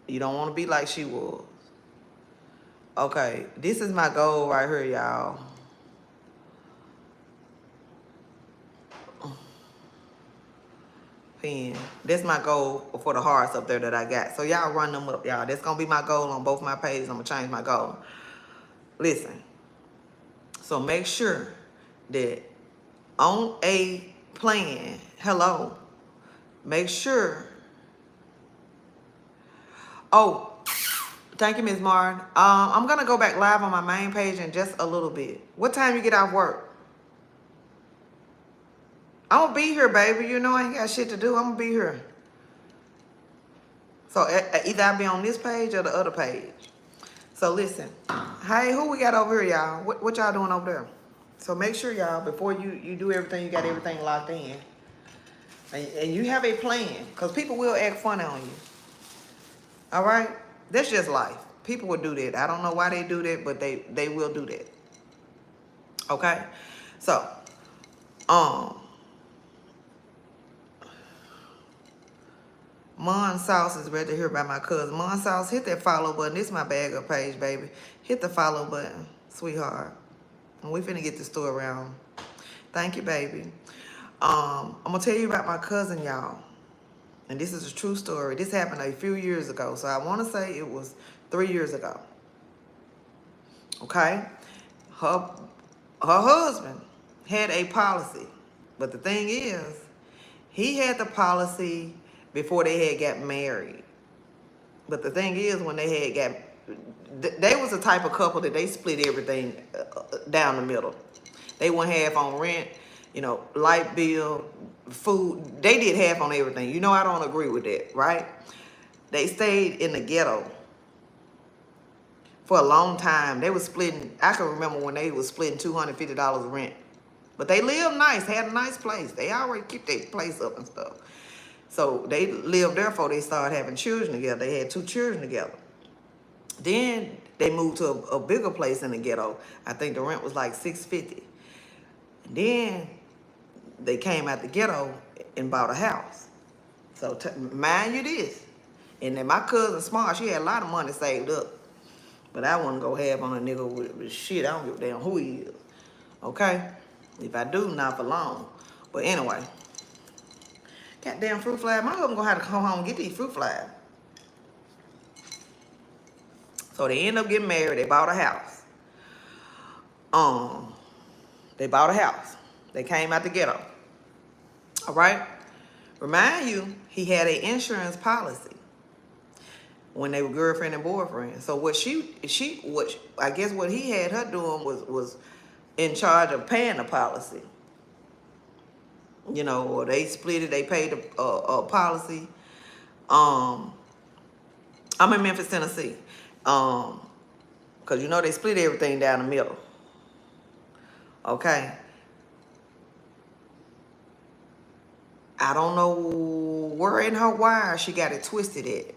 You don't want to be like she was. Okay, this is my goal right here, y'all. Pen. That's my goal for the hearts up there that I got. So y'all run them up, y'all. That's going to be my goal on both my pages. I'm going to change my goal. Listen. So make sure that on a plan, hello, make sure. Oh, thank you, Ms. Martin. I'm going to go back live on my main page in just a little bit. What time you get off work? I'm going to be here, baby. You know I ain't got shit to do. I'm going to be here. So either I'll be on this page or the other page. So listen. Hey, who we got over here, y'all? What y'all doing over there? So make sure, y'all, before you do everything, you got everything locked in. And you have a plan. Because people will act funny on you. All right? That's just life. People would do that. I don't know why they do that, but they will do that. Okay? So, Mon Sauce is ready to hear about my cousin. Mon Sauce, hit that follow button. This is my bag up page, baby. Hit the follow button, sweetheart. And we finna get the store around. Thank you, baby. I'm gonna tell you about my cousin, y'all. And this is a true story. This happened a few years ago. So I want to say it was 3 years ago. Okay? Her husband had a policy. But the thing is, he had the policy before they had got married. But the thing is, when they had they was the type of couple that they split everything down the middle. They went half on rent, you know, light bill, food. They did half on everything. You know, I don't agree with that, right? They stayed in the ghetto for a long time. They was splitting, I can remember when they was splitting $250 rent. But they lived nice, had a nice place. They already kept their place up and stuff. So they lived there before they started having children together. They had 2 children together. Then they moved to a bigger place in the ghetto. I think the rent was like $650. Then they came out the ghetto and bought a house. So mind you this. And then my cousin Smart, she had a lot of money saved up. But I wouldn't go half on a nigga with shit. I don't give a damn who he is. Okay? If I do, not for long. But anyway. Goddamn fruit fly. My husband gonna have to come home and get these fruit flies. So they end up getting married. They bought a house. They bought a house. They came out the ghetto. All right? Remind you, he had an insurance policy when they were girlfriend and boyfriend. So what I guess what he had her doing was in charge of paying the policy. You know, or they split it, they paid a policy. I'm in Memphis, Tennessee. Because you know they split everything down the middle. Okay. I don't know where in her wire she got it twisted at.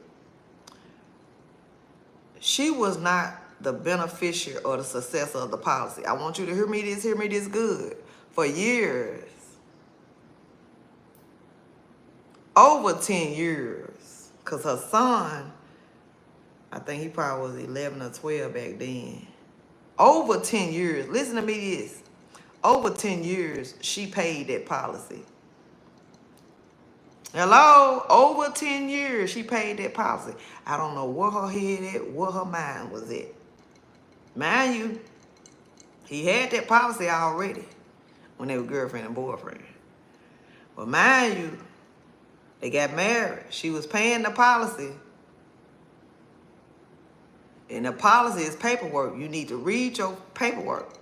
She was not the beneficiary or the successor of the policy. I want you to hear me this good. For years, over 10 years, because her son, I think he probably was 11 or 12 back then. Over 10 years, listen to me this. Over 10 years, she paid that policy. Hello? Over 10 years, she paid that policy. I don't know where her head at, where her mind was at. Mind you, he had that policy already when they were girlfriend and boyfriend. But mind you, they got married. She was paying the policy. And the policy is paperwork. You need to read your paperwork.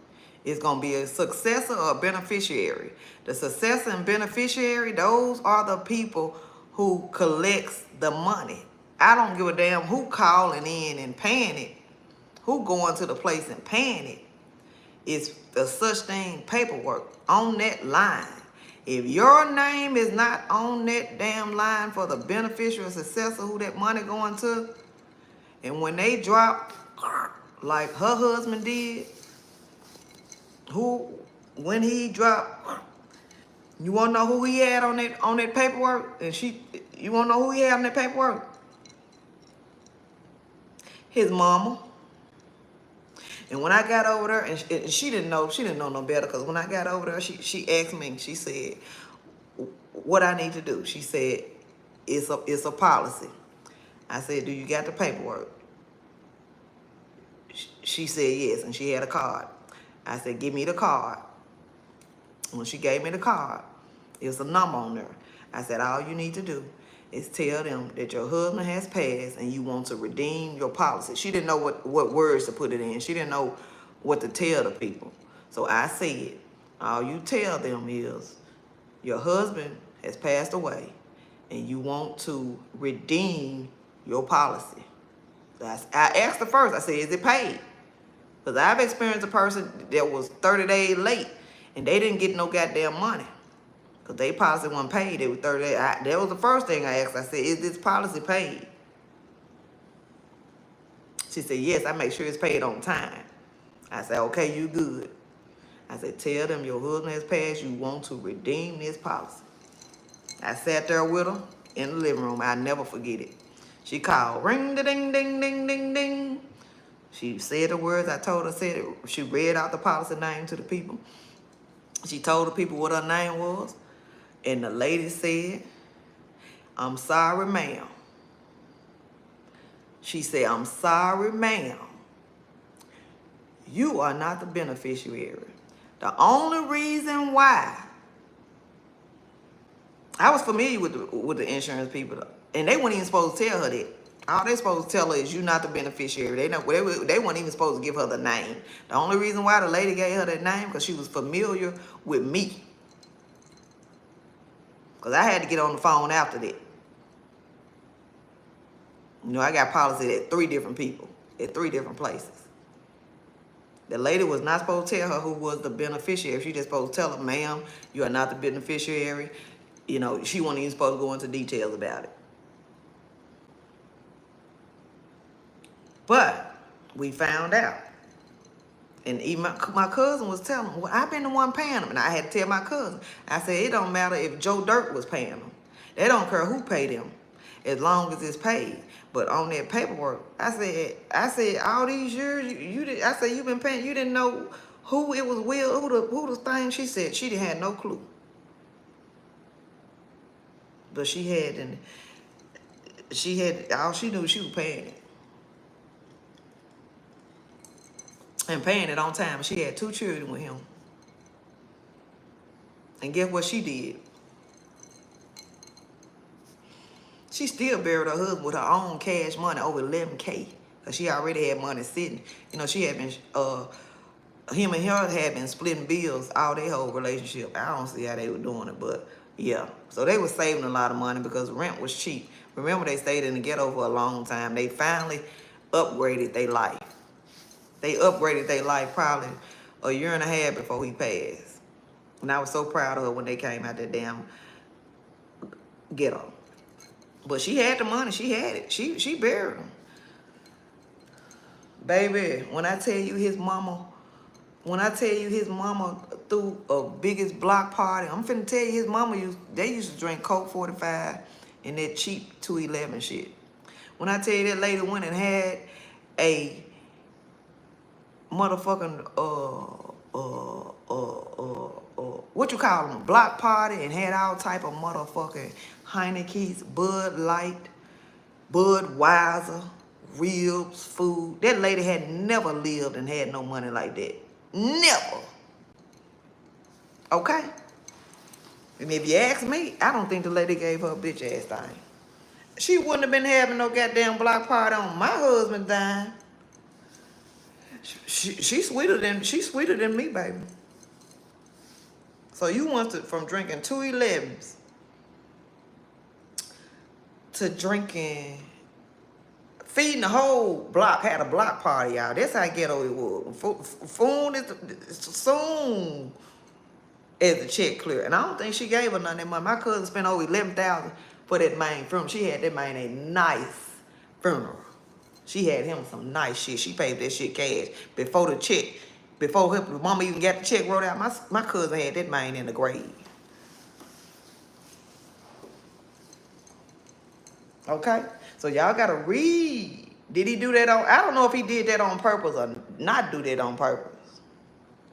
It's going to be a successor or a beneficiary. The successor and beneficiary, those are the people who collects the money. I don't give a damn who calling in and paying it. Who going to the place and paying it. It's the such thing paperwork on that line. If your name is not on that damn line for the beneficiary or successor who that money going to, and when they drop, like her husband did, when he dropped, you want to know who he had on that paperwork? And you want to know who he had on that paperwork? His mama. And when I got over there, and she didn't know no better, because when I got over there, she asked me, she said, what I need to do? She said, it's a policy. I said, do you got the paperwork? She said yes, and she had a card. I said, give me the card. When she gave me the card, it was a number on there. I said, all you need to do is tell them that your husband has passed and you want to redeem your policy. She didn't know what words to put it in. She didn't know what to tell the people. So I said, all you tell them is your husband has passed away and you want to redeem your policy. So I asked her first, I said, is it paid? Because I've experienced a person that was 30 days late and they didn't get no goddamn money. Because they policy wasn't paid. They were 30 days. That was the first thing I asked. I said, is this policy paid? She said, yes, I make sure it's paid on time. I said, okay, you good. I said, tell them your husband has passed. You want to redeem this policy. I sat there with her in the living room. I'll never forget it. She called, ring, da, ding, ding, ding, ding, ding. She said the words I told her, said it. She read out the policy name to the people. She told the people what her name was. And the lady said, I'm sorry, ma'am. She said, I'm sorry, ma'am. You are not the beneficiary. The only reason why, I was familiar with the insurance people, and they weren't even supposed to tell her that. All they supposed to tell her is you're not the beneficiary. They weren't even supposed to give her the name. The only reason why the lady gave her that name because she was familiar with me. Because I had to get on the phone after that. You know, I got policy at 3 different people, at 3 different places. The lady was not supposed to tell her who was the beneficiary. She just supposed to tell her, ma'am, you are not the beneficiary. You know, she wasn't even supposed to go into details about it. But we found out. And even my cousin was telling me, well, I've been the one paying them. And I had to tell my cousin. I said, it don't matter if Joe Dirt was paying them. They don't care who paid them, as long as it's paid. But on that paperwork, I said, all these years, I said, you've been paying, you didn't know who it was with, who the thing. She said she didn't have no clue. But she had, all she knew she was paying it. And paying it on time. She had 2 children with him. And guess what she did? She still buried her husband with her own cash money, over $11K. Because she already had money sitting. You know, she had been, him and her had been splitting bills all their whole relationship. I don't see how they were doing it, but yeah. So they were saving a lot of money because rent was cheap. Remember, they stayed in the ghetto for a long time. They finally upgraded their life. They upgraded their life probably a year and a half before he passed. And I was so proud of her when they came out that damn ghetto. But she had the money. She had it. She buried him. Baby, when I tell you his mama threw a biggest block party, I'm finna tell you his mama they used to drink Coke 45 and that cheap 211 shit. When I tell you that lady went and had a motherfucking what you call them, block party, and had all type of motherfucking Heineken's, Bud Light, Budweiser, ribs, food. That lady had never lived and had no money like that. Never. Okay? And if you ask me, I don't think the lady gave her a bitch ass thing. She wouldn't have been having no goddamn block party on my husband's dime. She's sweeter than me, baby. So you went from drinking 211s to drinking, feeding the whole block, had a block party, y'all. That's how ghetto it was. Food is soon as the check clear. And I don't think she gave her none of that money. My cousin spent over $11,000 for that main funeral. She had that man a nice funeral. She had him some nice shit. She paid that shit cash before the check. Before her mama even got the check wrote out, my cousin had that man in the grave. Okay? So y'all gotta read. Did he do that on, I don't know if he did that on purpose or not do that on purpose.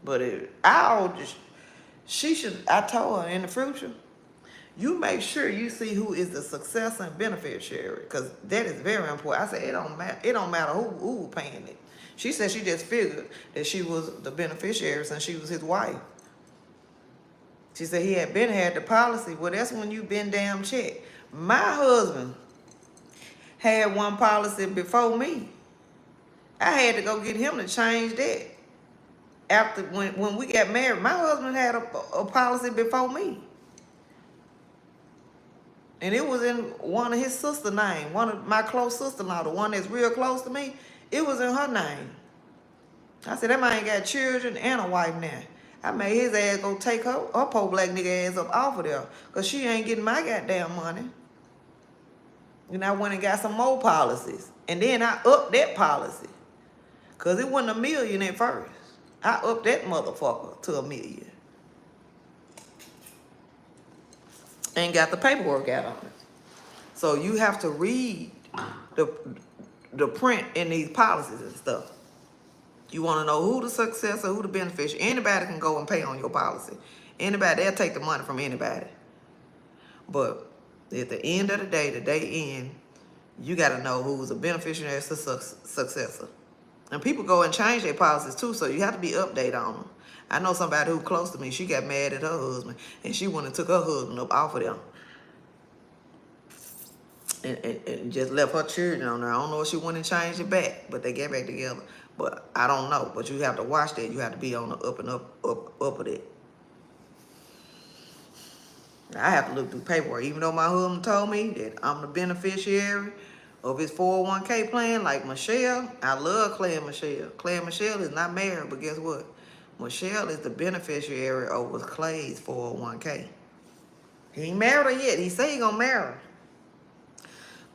But I told her in the future, you make sure you see who is the successor and beneficiary, because that is very important. I said, it don't matter who paying it. She said she just figured that she was the beneficiary since she was his wife. She said he had the policy. Well, that's when you been damn checked. My husband had one policy before me. I had to go get him to change that. After when we got married, my husband had a policy before me. And it was in one of his sister's name, one of my close sister-in-law, the one that's real close to me. It was in her name. I said, that man got children and a wife now. I made his ass go take her poor black nigga ass up off of there, because she ain't getting my goddamn money. And I went and got some more policies. And then I upped that policy. Because it wasn't $1 million at first. I upped that motherfucker to $1 million. And got the paperwork out on it. So you have to read the print in these policies and stuff. You want to know who the successor, who the beneficiary. Anybody can go and pay on your policy. Anybody, they'll take the money from anybody. But at the end of the day end, you got to know who's a beneficiary and a successor. And people go and change their policies too, so you have to be updated on them. I know somebody who close to me, she got mad at her husband, and she went and took her husband up off of them. And just left her children on there. I don't know if she went and changed it back, but they get back together. But I don't know. But you have to watch that. You have to be on the up and up of it. I have to look through paperwork. Even though my husband told me that I'm the beneficiary of his 401k plan, like Michelle. I love Claire and Michelle. Claire and Michelle is not married, but guess what? Michelle is the beneficiary over Clay's 401k. He ain't married her yet. He say he gonna marry her.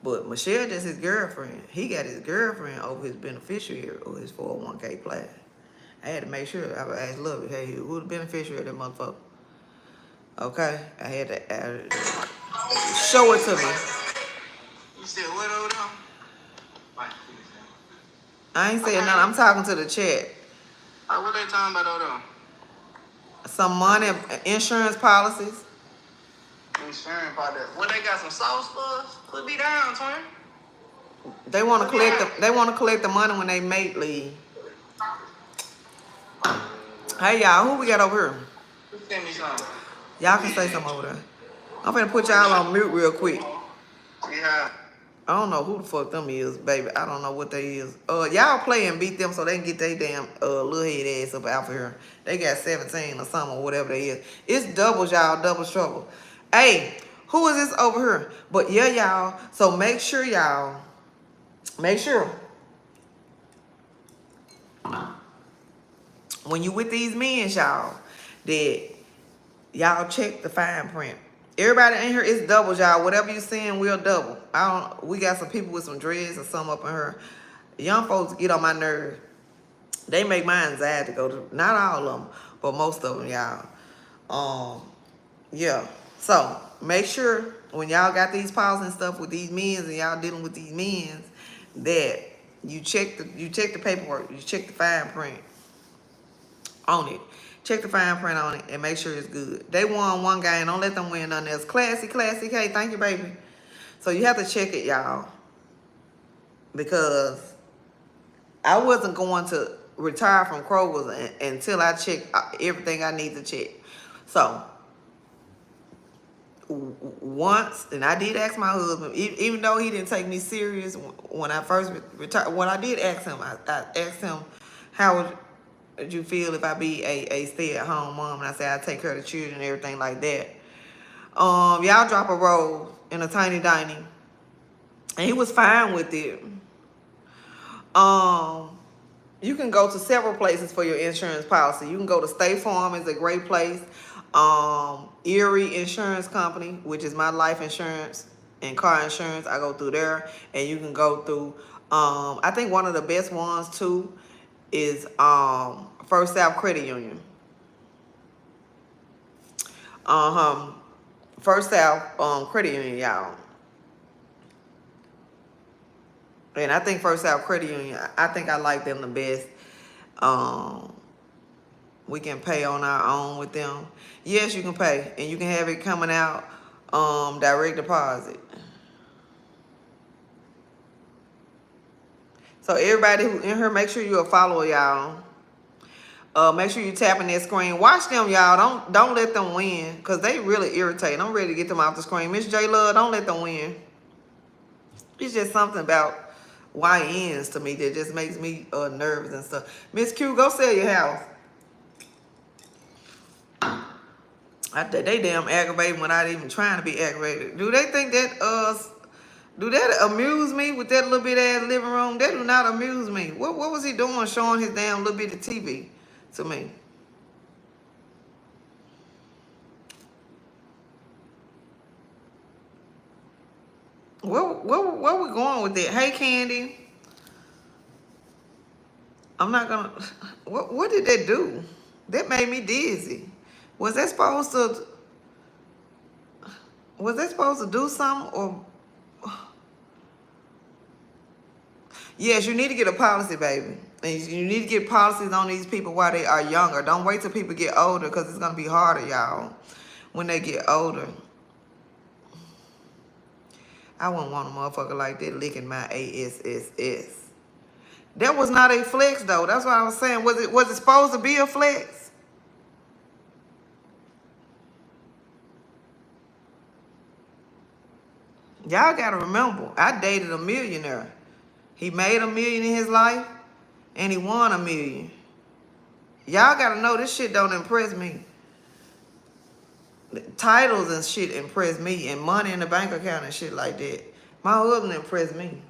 But Michelle just his girlfriend. He got his girlfriend over his beneficiary of his 401k plan. I had to make sure. I asked Lovey, hey, who the beneficiary of that motherfucker? Okay? I had to show it to me. You said what over there? I ain't saying nothing. I'm talking to the chat. What they talking about over there? Some money, insurance policies. Insurance policy. What, they got some sauce for us? Put me down, twin. They want to collect the money when they mate leave. Hey y'all, who we got over here? Send me something. Y'all can say something over there. I'm finna put y'all on mute real quick. Yeah. I don't know who the fuck them is, baby. I don't know what they is. Y'all play and beat them so they can get their damn little head ass up out of here. They got 17 or something or whatever they is. It's doubles, y'all, double trouble. Hey, who is this over here? But yeah, y'all. So make sure y'all, when you with these men, y'all, that y'all check the fine print. Everybody in here is doubles, y'all. Whatever you seeing, we'll double. We got some people with some dreads or something up in here. Young folks get on my nerves. They make my anxiety go to, not all of them, but most of them, y'all. Yeah. So make sure when y'all got these policies and stuff with these men and y'all dealing with these men that you check the paperwork, you check the fine print on it. Check the fine print on it and make sure it's good. They won one game. Don't let them win nothing else. Classy. Hey, thank you, baby. So you have to check it, y'all. Because I wasn't going to retire from Kroger's until I checked everything I need to check. So once, and I did ask my husband, even though he didn't take me serious when I first retired, when I did ask him, I asked him, how would you feel if I be a stay-at-home mom? And I said I take care of the children and everything like that. Y'all drop a roll in a tiny dining, and he was fine with it. You can go to several places for your insurance policy. You can go to State Farm, is a great place. Erie Insurance Company, which is my life insurance and car insurance, I go through there. And you can go through, I think one of the best ones too is First South Credit Union. First South Credit Union, y'all. And I think First South Credit Union, I think I like them the best. We can pay on our own with them. Yes, you can pay. And you can have it coming out direct deposit. So everybody who in here, make sure you're a follower, y'all. Make sure you tapping that screen. Watch them, y'all. Don't let them win, because they really irritate. I'm ready to get them off the screen. Miss J Love, don't let them win. It's just something about YNs to me that just makes me nervous and stuff. Miss Q, go sell your house. They damn aggravating without even trying to be aggravated. Do they think that do that amuse me with that little bit ass living room? That do not amuse me. What was he doing showing his damn little bit of TV to me? Where we going with that? Hey, Candy. I'm not gonna. What did that do? That made me dizzy. Was that supposed to? Was that supposed to do something or? Yes, you need to get a policy, baby. And you need to get policies on these people while they are younger. Don't wait till people get older because it's gonna be harder, y'all, when they get older. I wouldn't want a motherfucker like that licking my ASSS. That was not a flex though. That's what I was saying. Was it supposed to be a flex? Y'all gotta remember, I dated a millionaire. He made $1 million in his life and he won $1 million. Y'all gotta know this shit don't impress me. Titles and shit impress me, and money in the bank account and shit like that. My husband impressed me.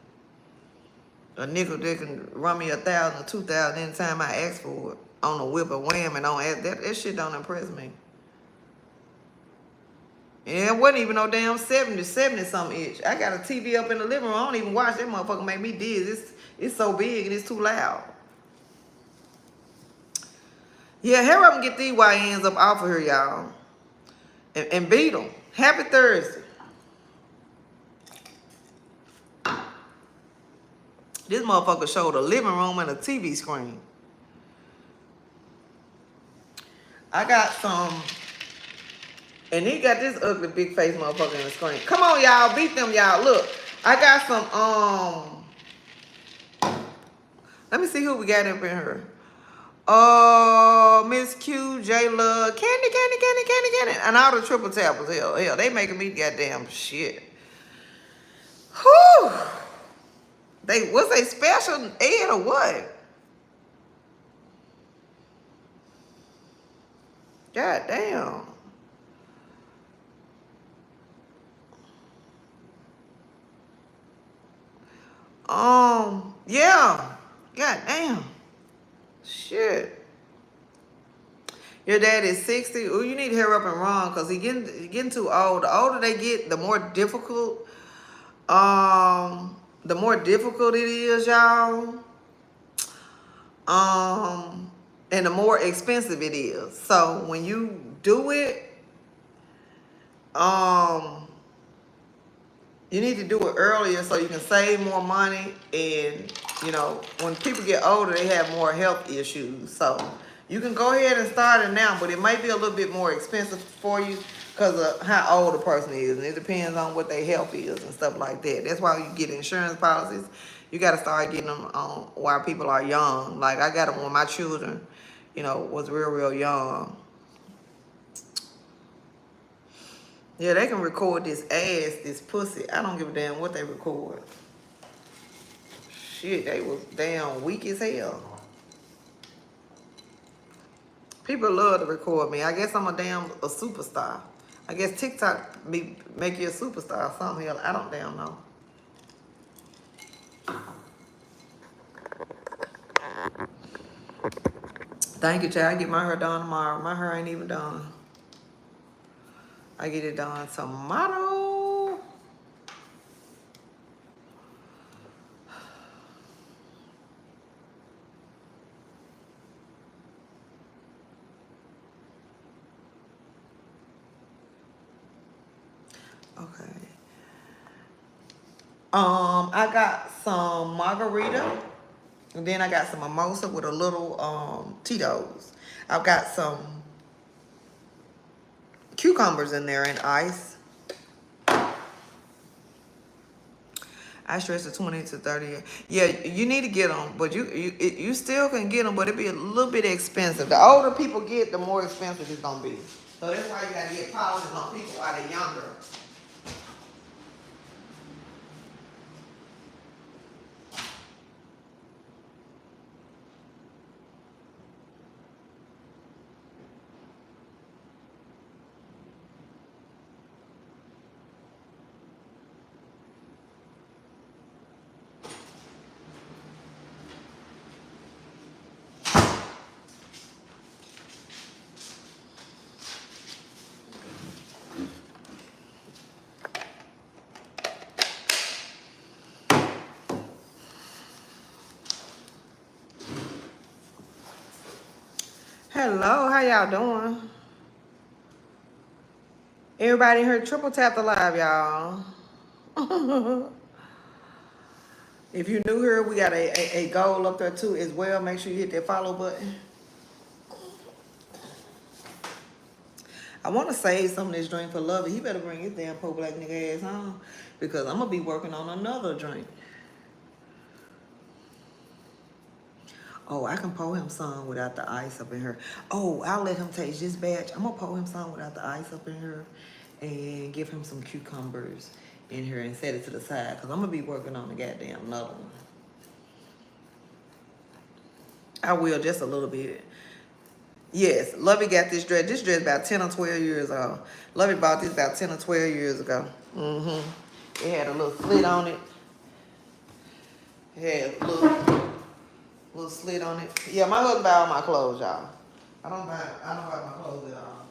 A nickel that can run me 1,000 or 2,000 anytime I ask for it on a whip or wham and don't ask that shit don't impress me. And it wasn't even no damn 70 something inch. I got a TV up in the living room. I don't even watch that motherfucker make me dizzy. It's so big and it's too loud. Yeah, hurry up and get these YNs up off of here, y'all. And beat them. Happy Thursday. This motherfucker showed a living room and a TV screen. I got some, and he got this ugly big face motherfucker in the screen. Come on, y'all, beat them, y'all. Look, I got some, let me see who we got up in here. Miss Q, J Love, Candy, and all the triple tappers. Hell, they making me goddamn shit. Whew. What's they special ed or what? God damn. Yeah. God damn. Shit. Your dad is 60. Oh, you need to hurry up and run because he's getting too old. The older they get, the more difficult. The more difficult it is, y'all. And the more expensive it is. So when you do it, you need to do it earlier so you can save more money. And you know, when people get older, they have more health issues. So you can go ahead and start it now, but it might be a little bit more expensive for you because of how old the person is. And it depends on what their health is and stuff like that. That's why you get insurance policies. You got to start getting them while people are young. Like I got them when my children, you know, was real young. Yeah, they can record this ass, this pussy. I don't give a damn what they record. Shit, they was damn weak as hell. People love to record me. I guess I'm a superstar. I guess TikTok make you a superstar or something. Hell, I don't damn know. Thank you, child. I get my hair done tomorrow. My hair ain't even done. I get it done tomorrow. Okay. I got some margarita, and then I got some mimosa with a little Tito's. I've got some cucumbers in there and ice. I stretch to 20 to 30. Yeah, you need to get them, but you still can get them, but it'd be a little bit expensive. The older people get, the more expensive it's gonna be. So that's why you gotta get policies on people while they're younger. How y'all doing? Everybody in here, triple tap the live, y'all. If you're new here, we got a goal up there too as well. Make sure you hit that follow button. I want to save some of this drink for Lovey. He better bring his damn poor black nigga ass home because I'm going to be working on another drink. Oh, I can pour him some without the ice up in here. Oh, I'll let him taste this batch. I'm going to pour him some without the ice up in here and give him some cucumbers in here and set it to the side because I'm going to be working on the goddamn another one. I will just a little bit. Yes, Lovey got this dress. This dress about 10 or 12 years old. Lovey bought this about 10 or 12 years ago. It had a little slit on it. It had a little slit on it. Yeah, my husband buy all my clothes, y'all. I don't buy my clothes at all.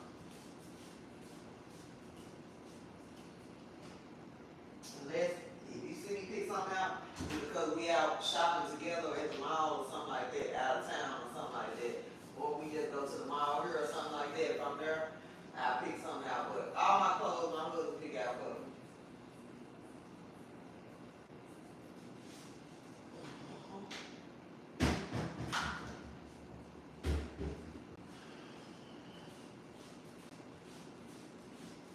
Unless if you see me pick something out, because we out shopping together at the mall or something like that, out of town or something like that. Or we just go to the mall here or something like that. If I'm there, I'll pick something out. But all my clothes, my husband pick out for me.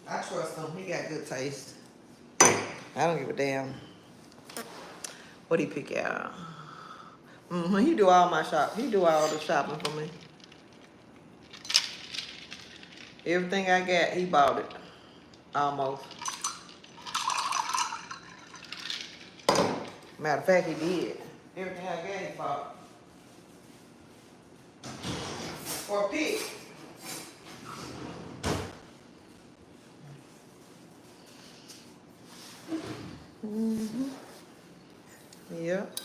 I trust him. He got good taste. I don't give a damn what he pick out. He do all my shop. He do all the shopping for me. Everything I got, he bought it. Almost. Matter of fact, he did. Everything I got, he bought. For a pig. Yep.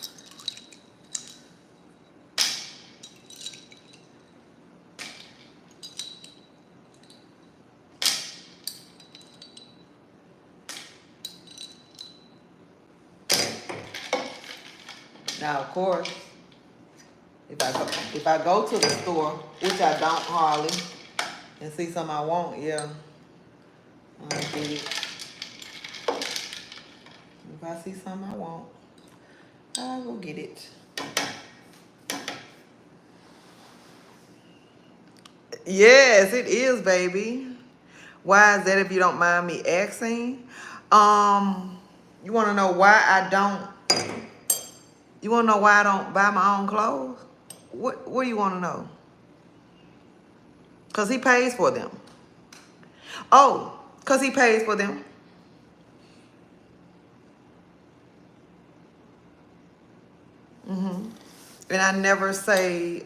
Now, of course, if I go to the store, which I don't hardly, and see something I want, yeah, I'll get it. If I see something I want, I'll go get it. Yes, it is, baby. Why is that, if you don't mind me asking? You want to know why I don't? You want to know why I don't buy my own clothes? What do you want to know? Because he pays for them. Oh, because he pays for them. And I never say,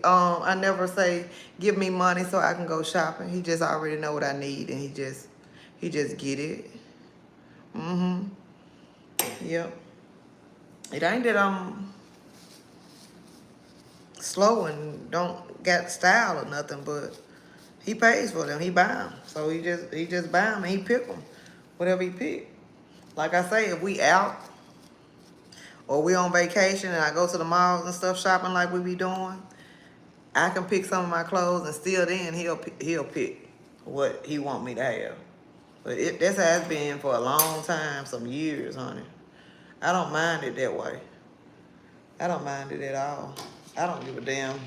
give me money so I can go shopping. He just already know what I need, and he just get it. Yep. It ain't that I'm slow and don't got style or nothing, but he pays for them. He buy them, so he just buy them and he pick them, whatever he pick. Like I say, if we out or we on vacation and I go to the malls and stuff shopping like we be doing, I can pick some of my clothes and still then he'll pick what he want me to have. But that's how it's been for a long time, some years, honey. I don't mind it that way. I don't mind it at all. I don't give a damn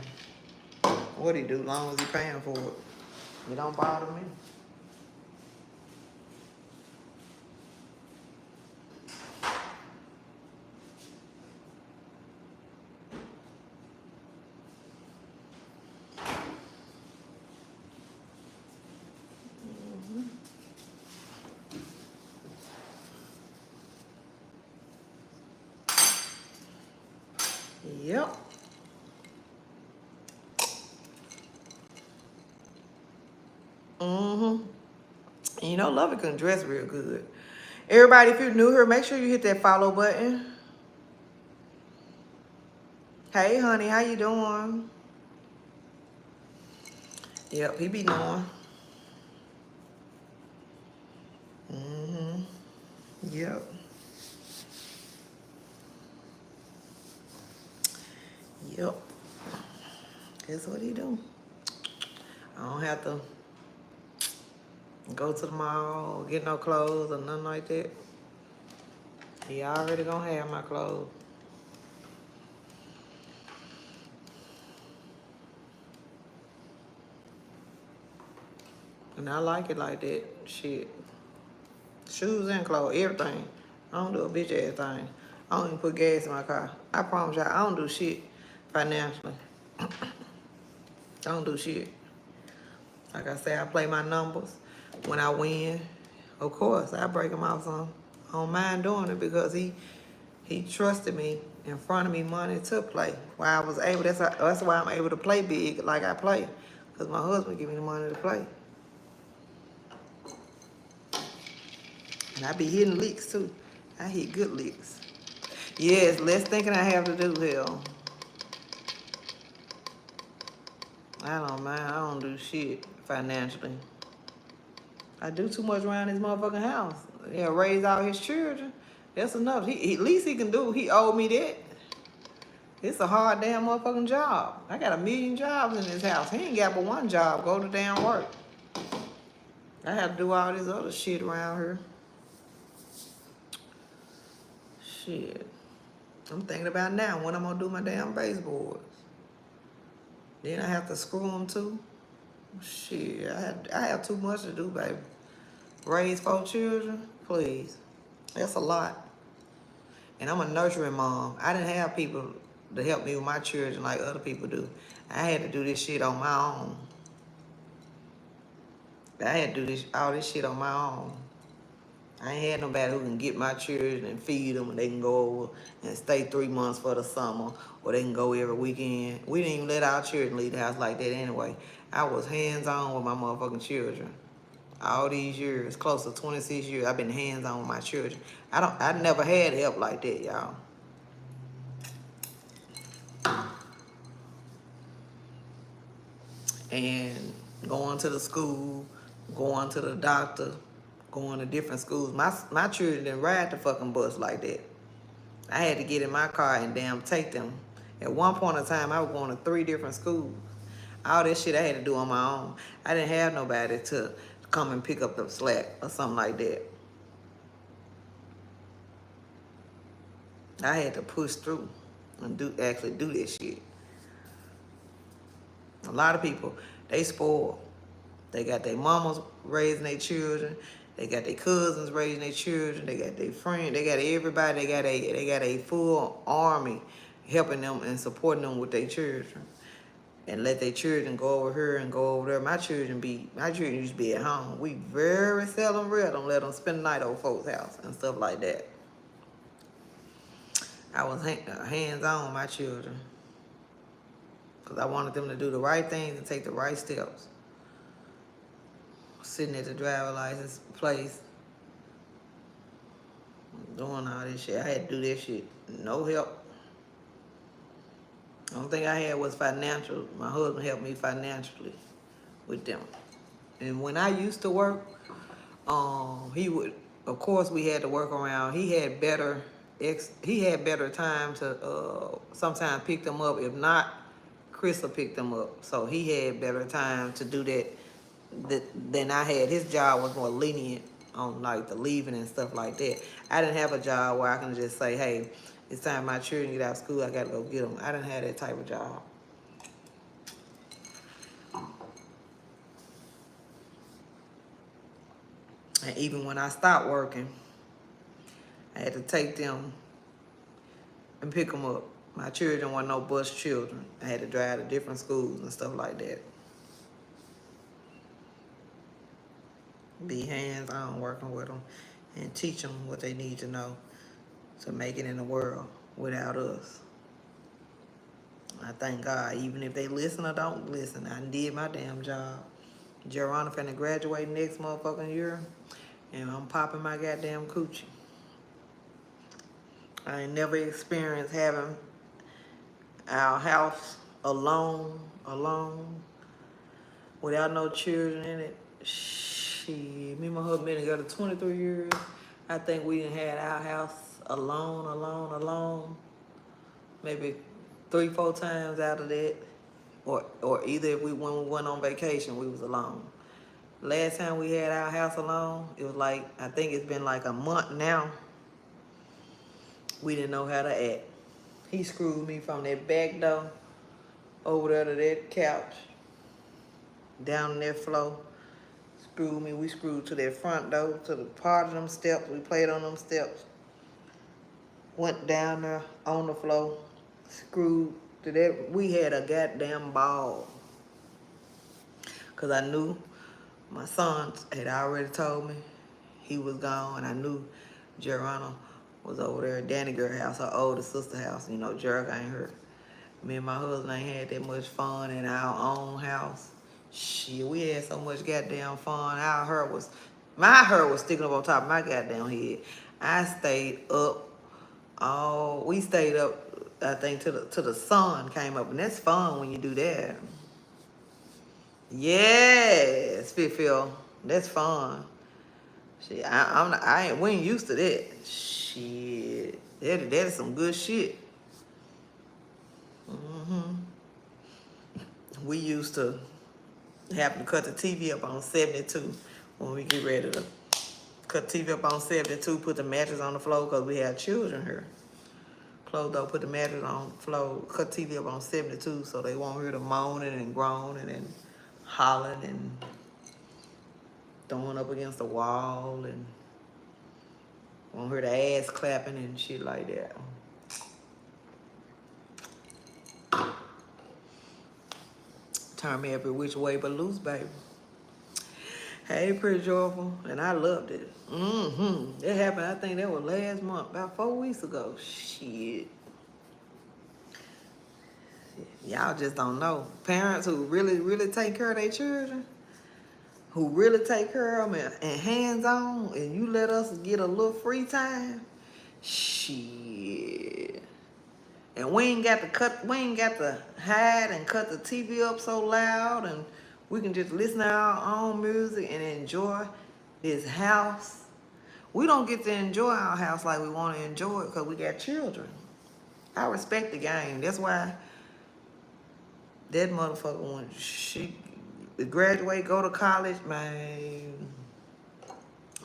what he do, as long as he paying for it. It don't bother me. Yep. And you know, Lovey can dress real good. Everybody, if you're new here, make sure you hit that follow button. Hey, honey, how you doing? Yep, he be knowing. Yep. Yep. That's what he do. I don't have to go to the mall or get no clothes or nothing like that. He already gonna have my clothes. And I like it like that. Shit. Shoes and clothes, everything. I don't do a bitch ass thing. I don't even put gas in my car. I promise y'all, I don't do shit financially. I don't do shit. Like I say, I play my numbers. When I win, of course, I break them off some. I don't mind doing it because he trusted me and fronted me money to play. Why I was able, that's why I'm able to play big like I play. Because my husband give me the money to play. And I be hitting licks too. I hit good licks. Yes, less thinking I have to do, hell. I don't mind. I don't do shit financially. I do too much around this motherfucking house. Yeah, raise all his children. That's enough. He at least he can do. He owed me that. It's a hard damn motherfucking job. I got 1 million jobs in this house. He ain't got but one job. Go to damn work. I have to do all this other shit around here. Shit. I'm thinking about now when I'm gonna do my damn baseboards. Then I have to screw them too. Shit, I have too much to do, baby. Raise 4 children, please. That's a lot. And I'm a nurturing mom. I didn't have people to help me with my children like other people do. I had to do this shit on my own. I had to do all this shit on my own. I ain't had nobody who can get my children and feed them and they can go over and stay 3 months for the summer or they can go every weekend. We didn't even let our children leave the house like that anyway. I was hands-on with my motherfucking children. All these years, close to 26 years, I've been hands-on with my children. I never had help like that, y'all. And going to the school, going to the doctor, going to different schools. My children didn't ride the fucking bus like that. I had to get in my car and damn take them. At one point in time, I was going to 3 different schools. All this shit I had to do on my own. I didn't have nobody to come and pick up the slack or something like that. I had to push through and actually do this shit. A lot of people, they spoiled. They got their mamas raising their children. They got their cousins raising their children. They got their friends. They got everybody. They got a full army helping them and supporting them with their children. And let their children go over here and go over there. My children used to be at home. We very seldom don't let them spend the night over folks' house and stuff like that. I was hands-on with my children. Because I wanted them to do the right things and take the right steps. Sitting at the driver's license place, doing all this shit. I had to do this shit. No help. The only thing I had was financial. My husband helped me financially with them. And when I used to work, he would, of course, we had to work around. He had better time to sometimes pick them up. If not, Chris will pick them up. So he had better time to do that than I had. His job was more lenient on like the leaving and stuff like that. I didn't have a job where I can just say, hey, it's time my children get out of school, I gotta go get them. I didn't have that type of job. And even when I stopped working, I had to take them and pick them up. My children weren't no bus children. I had to drive to different schools and stuff like that. Be hands-on working with them and teach them what they need to know to make it in the world without us. I thank God, even if they listen or don't listen, I did my damn job. Jerona finna graduate next motherfucking year, and I'm popping my goddamn coochie. I ain't never experienced having our house alone, without no children in it. Shit, me and my husband been together 23 years. I think we done had our house alone. Maybe 3-4 times out of that. or either if when we went on vacation, we was alone. Last time we had our house alone, it was like, I think it's been like a month now. We didn't know how to act. He screwed me from that back door over there to that couch, down on that floor. Screwed me. We screwed to that front door, to the part of them steps. We played on them steps. Went down there on the floor, screwed to that. We had a goddamn ball. Because I knew my son had already told me he was gone. I knew Geronimo was over there at Danny Girl house, her older sister house. You know, Jericho ain't her. Me and my husband ain't had that much fun in our own house. Shit, we had so much goddamn fun. My hair was sticking up on top of my goddamn head. I stayed up we stayed up, I think, till the sun came up. And that's fun when you do that. Yes, Fitfield. That's fun. Shit, we ain't used to that. Shit, that is some good shit. We used to have to cut the TV up on 72 when we get ready to cut TV up on 72, put the mattress on the floor because we had children here. Close door, put the mattress on the floor, cut TV up on 72 so they won't hear the moaning and groaning and hollering and throwing up against the wall and won't hear the ass clapping and shit like that. Turn me every which way but loose, baby. Hey, pretty joyful, and I loved it. It happened, I think that was last month, about 4 weeks ago. Shit. Y'all just don't know. Parents who really, really take care of their children, who really take care of them and hands-on, and you let us get a little free time, shit. And we ain't got to hide and cut the TV up so loud, and we can just listen to our own music and enjoy this house. We don't get to enjoy our house like we want to enjoy it because we got children. I respect the game. That's why that motherfucker, when she graduate, go to college, man,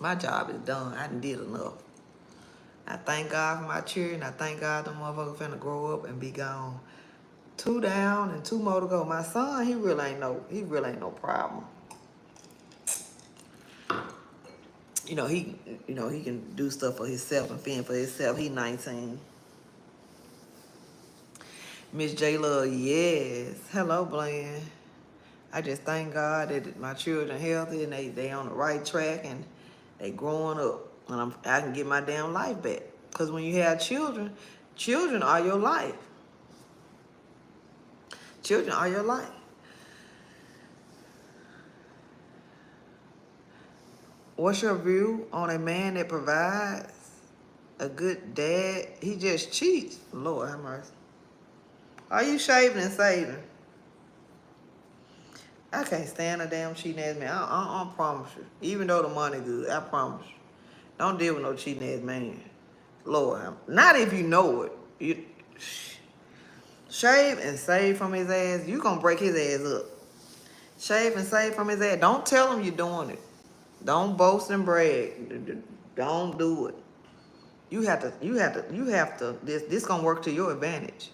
my job is done. I done did enough. I thank God for my children. I thank God them motherfuckers finna grow up and be gone. 2 down and 2 more to go. My son, he really ain't no problem. He can do stuff for himself and fend for himself. He 19. Miss J Love, yes. Hello, Bland. I just thank God that my children healthy and they on the right track and they growing up. And I can get my damn life back. Because when you have children, children are your life. Children are your life. What's your view on a man that provides, a good dad? He just cheats. Lord have mercy. Are you shaving and saving? I can't stand a damn cheating ass man. I promise you. Even though the money good, I promise you. Don't deal with no cheating ass man. Lord, not if you know it. You shave and save from his ass. You gonna break his ass up. Shave and save from his ass. Don't tell him you're doing it. Don't boast and brag. Don't do it. You have to. This gonna work to your advantage.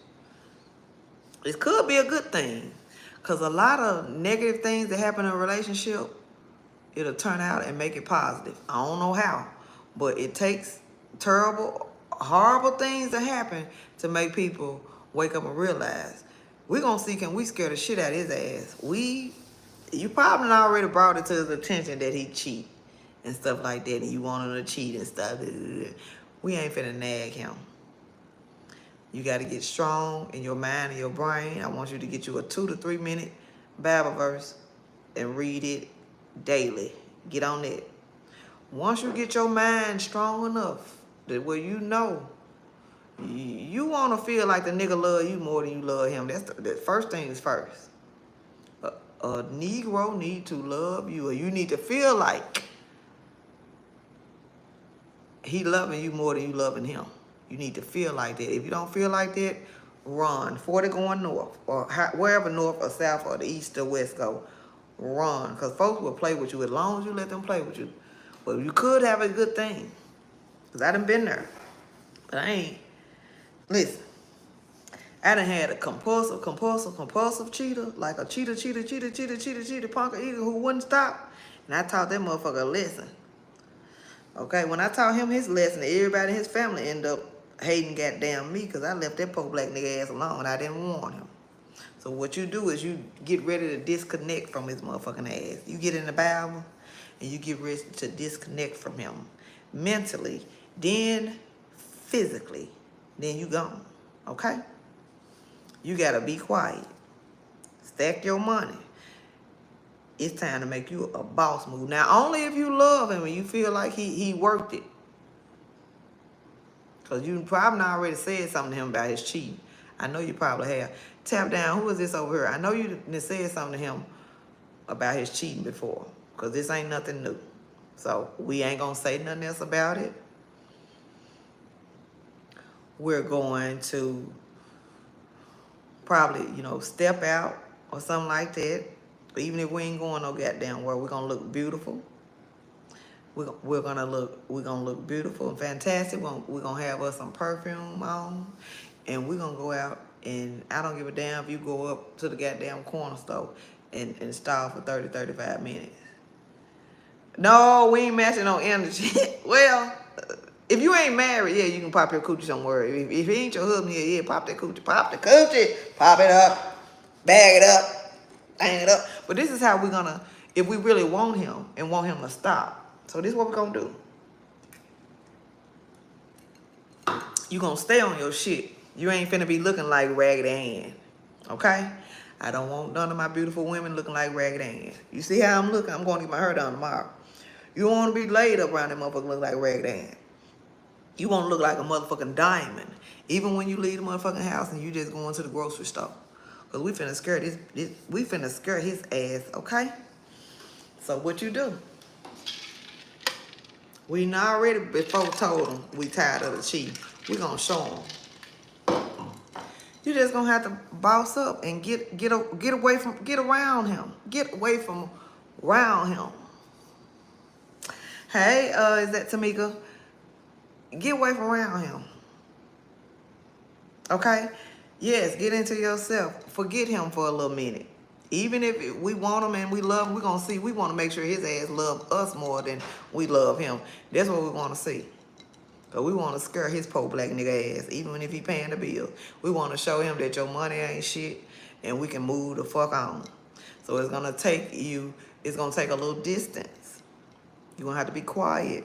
It could be a good thing. Because a lot of negative things that happen in a relationship, it'll turn out and make it positive. I don't know how. But it takes terrible, horrible things to happen to make people wake up and realize. We're going to see, can we scare the shit out of his ass? You probably already brought it to his attention that he cheat and stuff like that, and you want him to cheat and stuff. We ain't finna nag him. You got to get strong in your mind and your brain. I want you to get you a 2 to 3 minute Bible verse and read it daily. Get on that. Once you get your mind strong enough that where you know you want to feel like the nigga love you more than you love him. That's the first thing is first. A Negro need to love you, or you need to feel like he loving you more than you loving him. You need to feel like that. If you don't feel like that, run. 40 going north, or wherever north or south or the east or west go, run. Because folks will play with you as long as you let them play with you. But you could have a good thing. Because I done been there. But I ain't. Listen. I done had a compulsive cheater, like a cheater, punker eater who wouldn't stop. And I taught that motherfucker a lesson. Okay, when I taught him his lesson, everybody in his family ended up hating goddamn me because I left that poor black nigga ass alone and I didn't warn him. So what you do is you get ready to disconnect from his motherfucking ass. You get in the Bible and you get ready to disconnect from him mentally, then physically, then you gone. Okay? You gotta be quiet. Stack your money. It's time to make you a boss move. Now, only if you love him and you feel like he worked it. Because you probably already said something to him about his cheating. I know you probably have. Tap down, who is this over here? I know you said something to him about his cheating before. Because this ain't nothing new. So, we ain't going to say nothing else about it. We're going to probably, step out or something like that. But even if we ain't going no goddamn where, we're gonna look beautiful. We're gonna look beautiful and fantastic. We're gonna have us some perfume on, and we're gonna go out. And I don't give a damn if you go up to the goddamn corner store and stall for 30-35 minutes. No, we ain't matching no energy. Well, if you ain't married, yeah, you can pop your coochie somewhere. If he ain't your husband, yeah, pop that coochie. Pop the coochie. Pop it up. Bag it up. Hang it up. But this is how we're gonna, if we really want him and want him to stop. So this is what we're gonna do. You gonna stay on your shit. You ain't finna be looking like Raggedy Ann. Okay? I don't want none of my beautiful women looking like Raggedy Ann. You see how I'm looking? I'm gonna get my hair done tomorrow. You don't wanna be laid up around that motherfucker look like Raggedy Ann. You wanna look like a motherfucking diamond. Even when you leave the motherfucking house and you just going to the grocery store. Because we finna scare we finna scare his ass, okay? So what you do? We not already before told him we tired of the cheating. We gonna show him. You just gonna have to boss up and get around him. Get away from around him. Hey, is that Tamika? Get away from around him. Okay? Yes, get into yourself. Forget him for a little minute. Even if we want him and we love him, we're going to see. We want to make sure his ass love us more than we love him. That's what we want to see. Because we want to scare his poor black nigga ass, even if he paying the bill. We want to show him that your money ain't shit and we can move the fuck on. So it's going to take you, it's going to take a little distance. You're going to have to be quiet.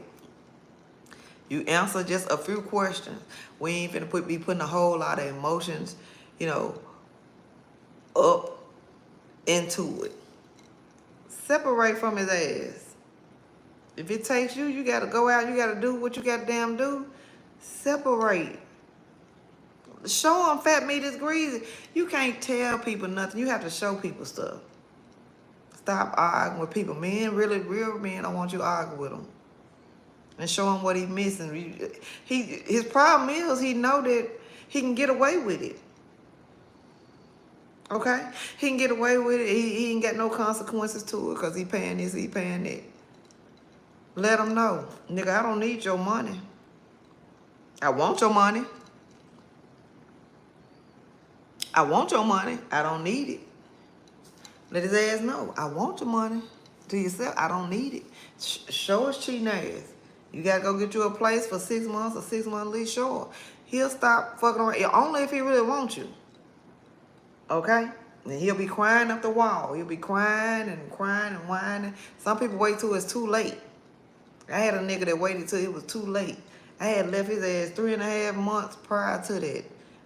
You answer just a few questions. We ain't finna be putting a whole lot of emotions, up into it. Separate from his ass. If it takes you, you gotta go out, you gotta do what you gotta damn do. Separate. Show them fat meat is greasy. You can't tell people nothing. You have to show people stuff. Stop arguing with people. Men, really, real men, don't want you to argue with them. And show him what he's missing. His problem is he know that he can get away with it. Okay? He can get away with it. He ain't got no consequences to it because he paying this, he paying that. Let him know. Nigga, I don't need your money. I want your money. I want your money. I don't need it. Let his ass know. I want your money. To yourself, I don't need it. Show his cheating ass. You gotta go get you a place for 6 months or 6 month lease, sure. He'll stop fucking around. Only if he really wants you. Okay? And he'll be crying up the wall. He'll be crying and whining. Some people wait till it's too late. I had a nigga that waited till it was too late. I had left his ass 3.5 months prior to that.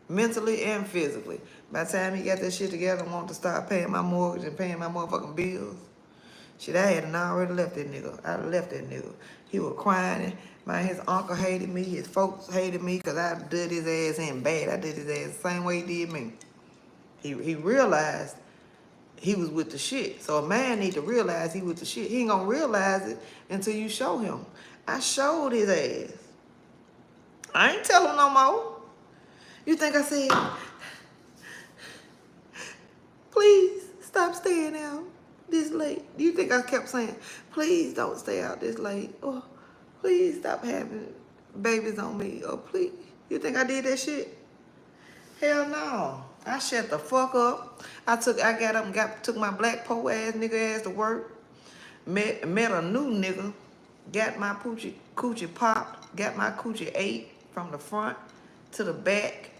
Mentally and physically. By the time he got that shit together and wanted to start paying my mortgage and paying my motherfucking bills. Shit, I had already left that nigga. I left that nigga. He was crying. Man, his uncle hated me. His folks hated me because I did his ass in bad. I did his ass the same way he did me. He realized he was with the shit. So a man need to realize he with the shit. He ain't gonna realize it until you show him. I showed his ass. I ain't tell him no more. You think I said, please stop staying out this late. Do you think I kept saying, please don't stay out this late? Or please stop having babies on me? Or please, you think I did that shit? Hell no. I shut the fuck up. I got up and took my black po ass nigga ass to work. Met a new nigga. Got my coochie popped. Got my coochie ate from the front to the back.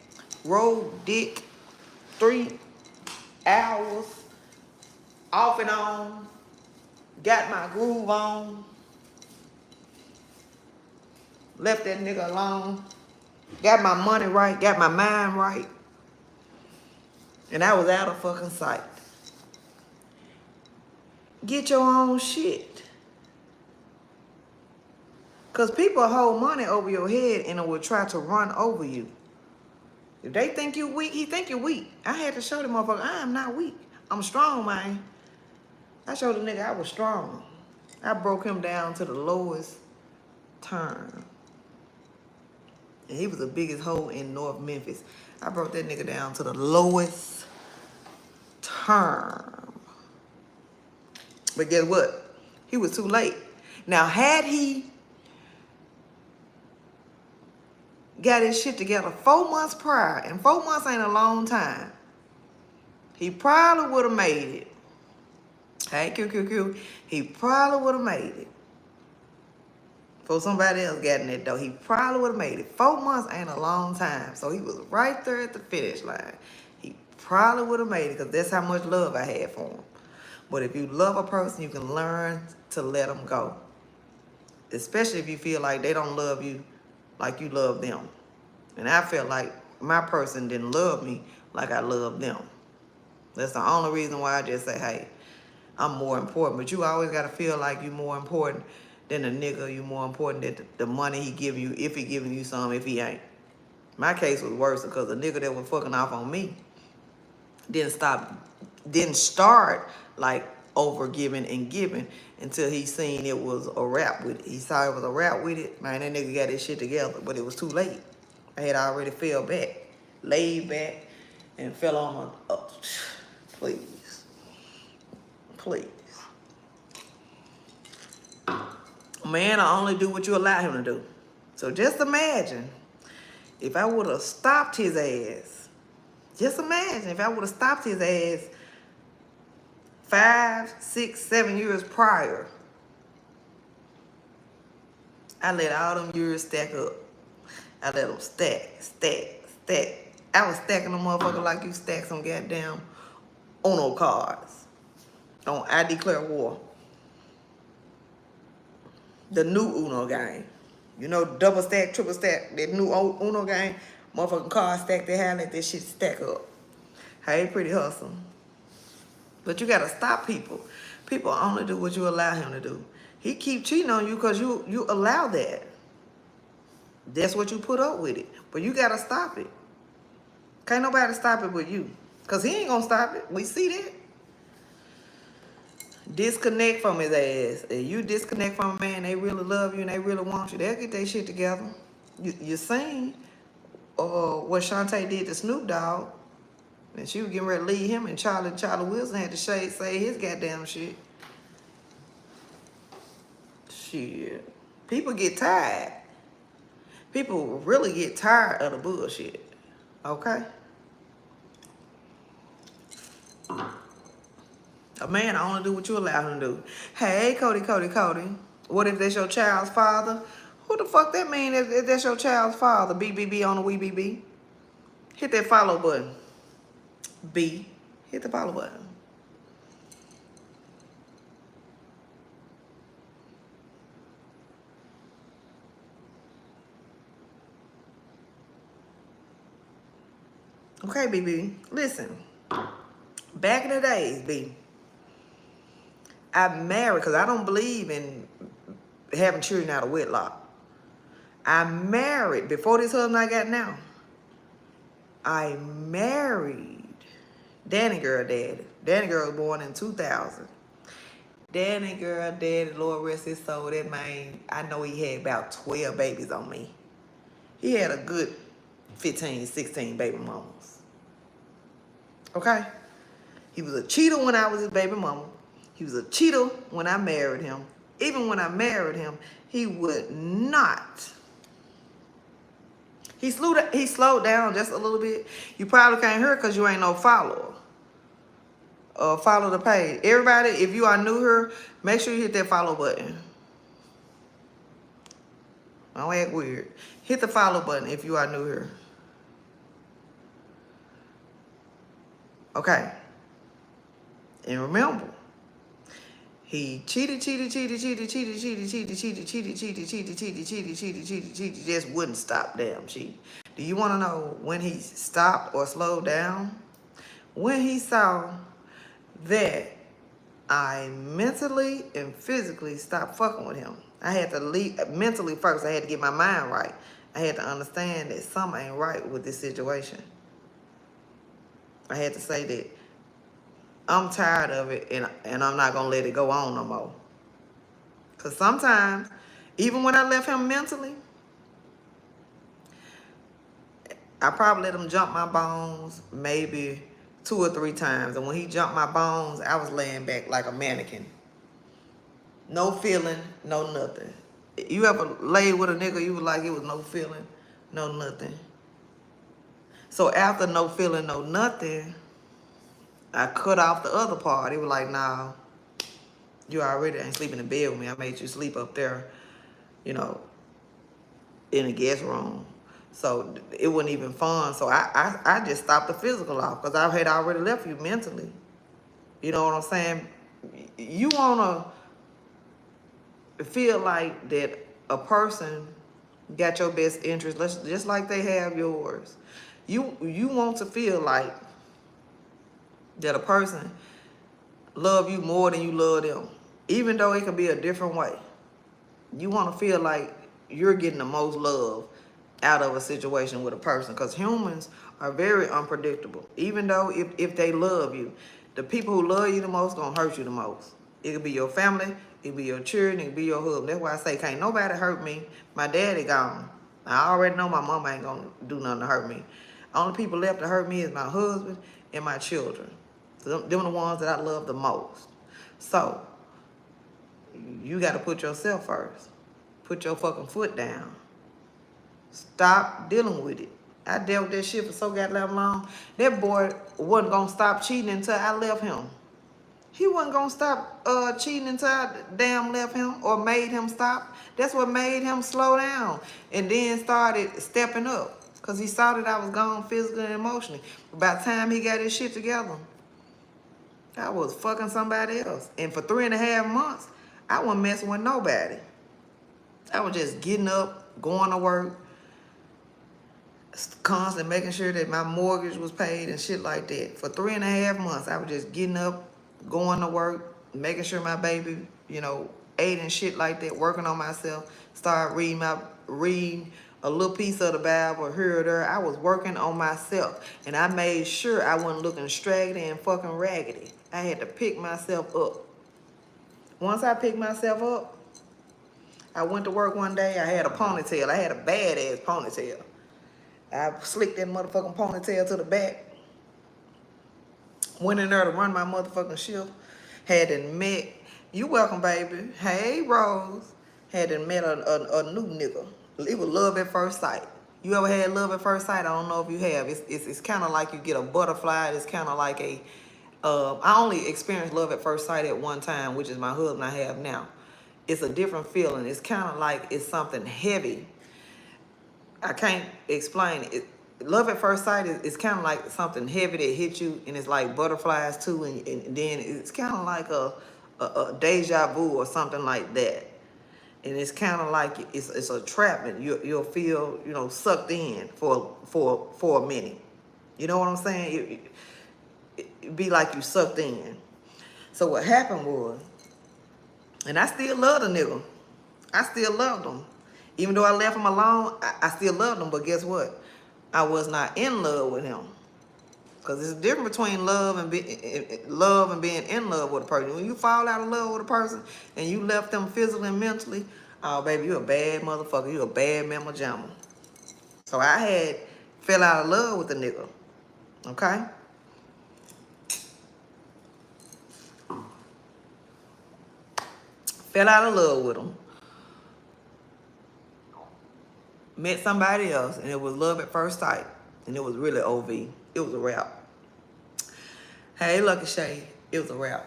Rode dick 3 hours off and on. Got my groove on. Left that nigga alone. Got my money right. Got my mind right. And I was out of fucking sight. Get your own shit. Because people hold money over your head and it will try to run over you. If they think you weak, he think you weak. I had to show the motherfucker, I am not weak. I'm strong, man. I showed the nigga I was strong. I broke him down to the lowest term. And he was the biggest hoe in North Memphis. I broke that nigga down to the lowest term. But guess what? He was too late. Now, had he got his shit together 4 months prior, and 4 months ain't a long time, he probably would have made it. Hey, QQQ, he probably would have made it. For somebody else getting it, though, he probably would have made it. 4 months ain't a long time, so he was right there at the finish line. He probably would have made it because that's how much love I had for him. But if you love a person, you can learn to let them go. Especially if you feel like they don't love you like you love them. And I felt like my person didn't love me like I loved them. That's the only reason why I just say, hey, I'm more important. But you always got to feel like you're more important than the nigga. You're more important than the money he give you, if he giving you some, if he ain't. My case was worse because the nigga that was fucking off on me didn't start like over giving and giving until he seen it was a rap with it. He saw it was a rap with it. Man, that nigga got his shit together, but it was too late. I had already fell back, laid back, and fell on my, please. Please. Man, I only do what you allow him to do. So just imagine if I would have stopped his ass. Just imagine if I would have stopped his ass 5, 6, 7 years prior. I let all them years stack up. I let them stack. I was stacking them motherfuckers like you stack some goddamn Uno cards on I Declare War. The new Uno game. You know, double stack, triple stack, that new Uno game. Motherfucking cards stack, they have let this shit stack up. Hey, pretty hustle. But you gotta stop people. People only do what you allow him to do. He keep cheating on you because you allow that. That's what you put up with it. But you gotta stop it. Can't nobody stop it but you. Because he ain't gonna stop it. We see that. Disconnect from his ass. If you disconnect from a man, they really love you and they really want you, they'll get their shit together. You seen what Shantae did to Snoop Dogg. And she was getting ready to leave him, and Charlie Wilson had to say his goddamn shit. Shit. People get tired. People really get tired of the bullshit. Okay? A man only do what you allow him to do. Hey, Cody. What if that's your child's father? Who the fuck that mean if that's your child's father? BBB on the WeBB. Hit that follow button. B. Hit the follow button. Okay, BB. Listen. Back in the days, B. I married, because I don't believe in having children out of wedlock. I married, before this husband I got now, I married Danny Girl Daddy. Danny Girl was born in 2000. Danny Girl Daddy, Lord rest his soul, that man, I know he had about 12 babies on me. He had a good 15, 16 baby mamas. Okay? He was a cheater when I was his baby mama. He was a cheater when I married him. Even when I married him, he would not. He slowed down just a little bit. You probably can't hear it because you ain't no follower. Follow the page. Everybody, if you are new here, make sure you hit that follow button. Don't act weird. Hit the follow button if you are new here. Okay. And remember, he cheated, just wouldn't stop damn cheating. Do you want to know when he stopped or slowed down? When he saw that I mentally and physically stopped fucking with him. I had to leave mentally first. I had to get my mind right. I had to understand that something ain't right with this situation. I had to say that I'm tired of it and I'm not gonna let it go on no more. Cause sometimes, even when I left him mentally, I probably let him jump my bones maybe 2 or 3 times. And when he jumped my bones, I was laying back like a mannequin. No feeling, no nothing. You ever lay with a nigga, you was like it was no feeling, no nothing. So after no feeling, no nothing, I cut off the other part. He was like, nah, you already ain't sleeping in bed with me. I made you sleep up there, you know, in the guest room. So it wasn't even fun. So I just stopped the physical off because I had already left you mentally. You know what I'm saying? You want to feel like that a person got your best interest, just like they have yours. You want to feel like that a person love you more than you love them, even though it can be a different way. You want to feel like you're getting the most love out of a situation with a person, because humans are very unpredictable. Even though if they love you, the people who love you the most gonna hurt you the most. It could be your family, it could be your children, it could be your husband. That's why I say can't nobody hurt me. My daddy gone. I already know my mama ain't gonna do nothing to hurt me. Only people left to hurt me is my husband and my children. So them are the ones that I love the most. So you got to put yourself first. Put your fucking foot down. Stop dealing with it. I dealt with that shit for so goddamn long. That boy wasn't gonna stop cheating until I left him. He wasn't gonna stop cheating until I damn left him or made him stop. That's what made him slow down and then started stepping up, because he saw that I was gone physically and emotionally. By the time he got his shit together, I was fucking somebody else. And for 3.5 months, I wasn't messing with nobody. I was just getting up, going to work, constantly making sure that my mortgage was paid and shit like that. For 3.5 months, I was just getting up, going to work, making sure my baby, you know, ate and shit like that, working on myself, started reading a little piece of the Bible here or there. I was working on myself, and I made sure I wasn't looking straggly and fucking raggedy. I had to pick myself up. Once I picked myself up, I went to work one day. I had a ponytail. I had a badass ponytail. I slicked that motherfucking ponytail to the back. Went in there to run my motherfucking shift. Hadn't met, you welcome, baby. Hey, Rose. Hadn't met a new nigga. It was love at first sight. You ever had love at first sight? I don't know if you have. It's kind of like you get a butterfly. It's kind of like a, I only experienced love at first sight at one time, which is my husband I have now. It's a different feeling. It's kind of like it's something heavy. I can't explain it. Love at first sight is kind of like something heavy that hits you, and it's like butterflies too, and then it's kind of like a deja vu or something like that. And it's kind of like it's a trap, and you'll feel, you know, sucked in for a minute. You know what I'm saying? It'd be like you sucked in. So what happened was, and I still love the nigga. I still loved him. Even though I left him alone, I still loved him. But guess what? I was not in love with him. Because there's a difference between love and being in love with a person. When you fall out of love with a person and you left them physically and mentally, oh, baby, you a bad motherfucker. You a bad mamma jamma. So I fell out of love with the nigga. Okay? Fell out of love with him. Met somebody else, and it was love at first sight. And it was really OV. It was a wrap. Hey, Lucky Shay, it was a wrap.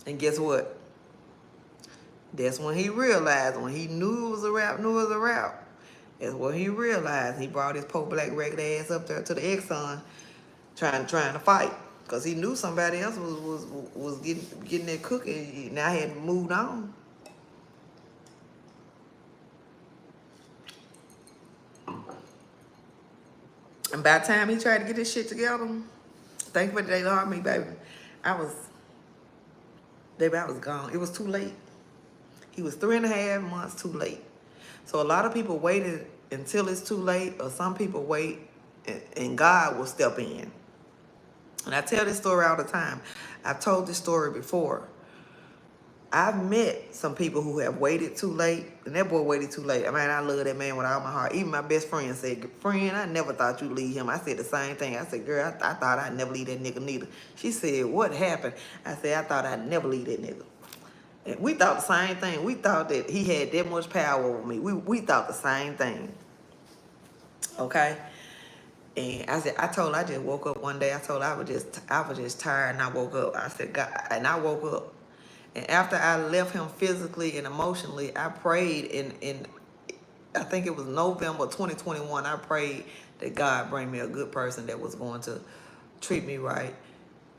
And guess what? That's when he realized, when he knew it was a wrap, that's what he realized. He brought his poor black ragged ass up there to the Exxon trying to fight. Because he knew somebody else was getting that cookie. Now he had moved on. And by the time he tried to get this shit together, thank you for the day, Lord, me, baby. I was gone. It was too late. He was 3.5 months too late. So a lot of people waited until it's too late, or some people wait and God will step in. And I tell this story all the time. I've told this story before. I've met some people who have waited too late, and that boy waited too late. I mean, I love that man with all my heart. Even my best friend said, friend, I never thought you'd leave him. I said the same thing. I said, girl, I thought I'd never leave that nigga neither. She said, what happened? I said, I thought I'd never leave that nigga. And we thought the same thing. We thought that he had that much power over me. We thought the same thing. Okay? And I told her I just woke up one day. I told her I was just tired, and I woke up. I said, God, and I woke up. And after I left him physically and emotionally, I prayed in I think it was November 2021, I prayed that God bring me a good person that was going to treat me right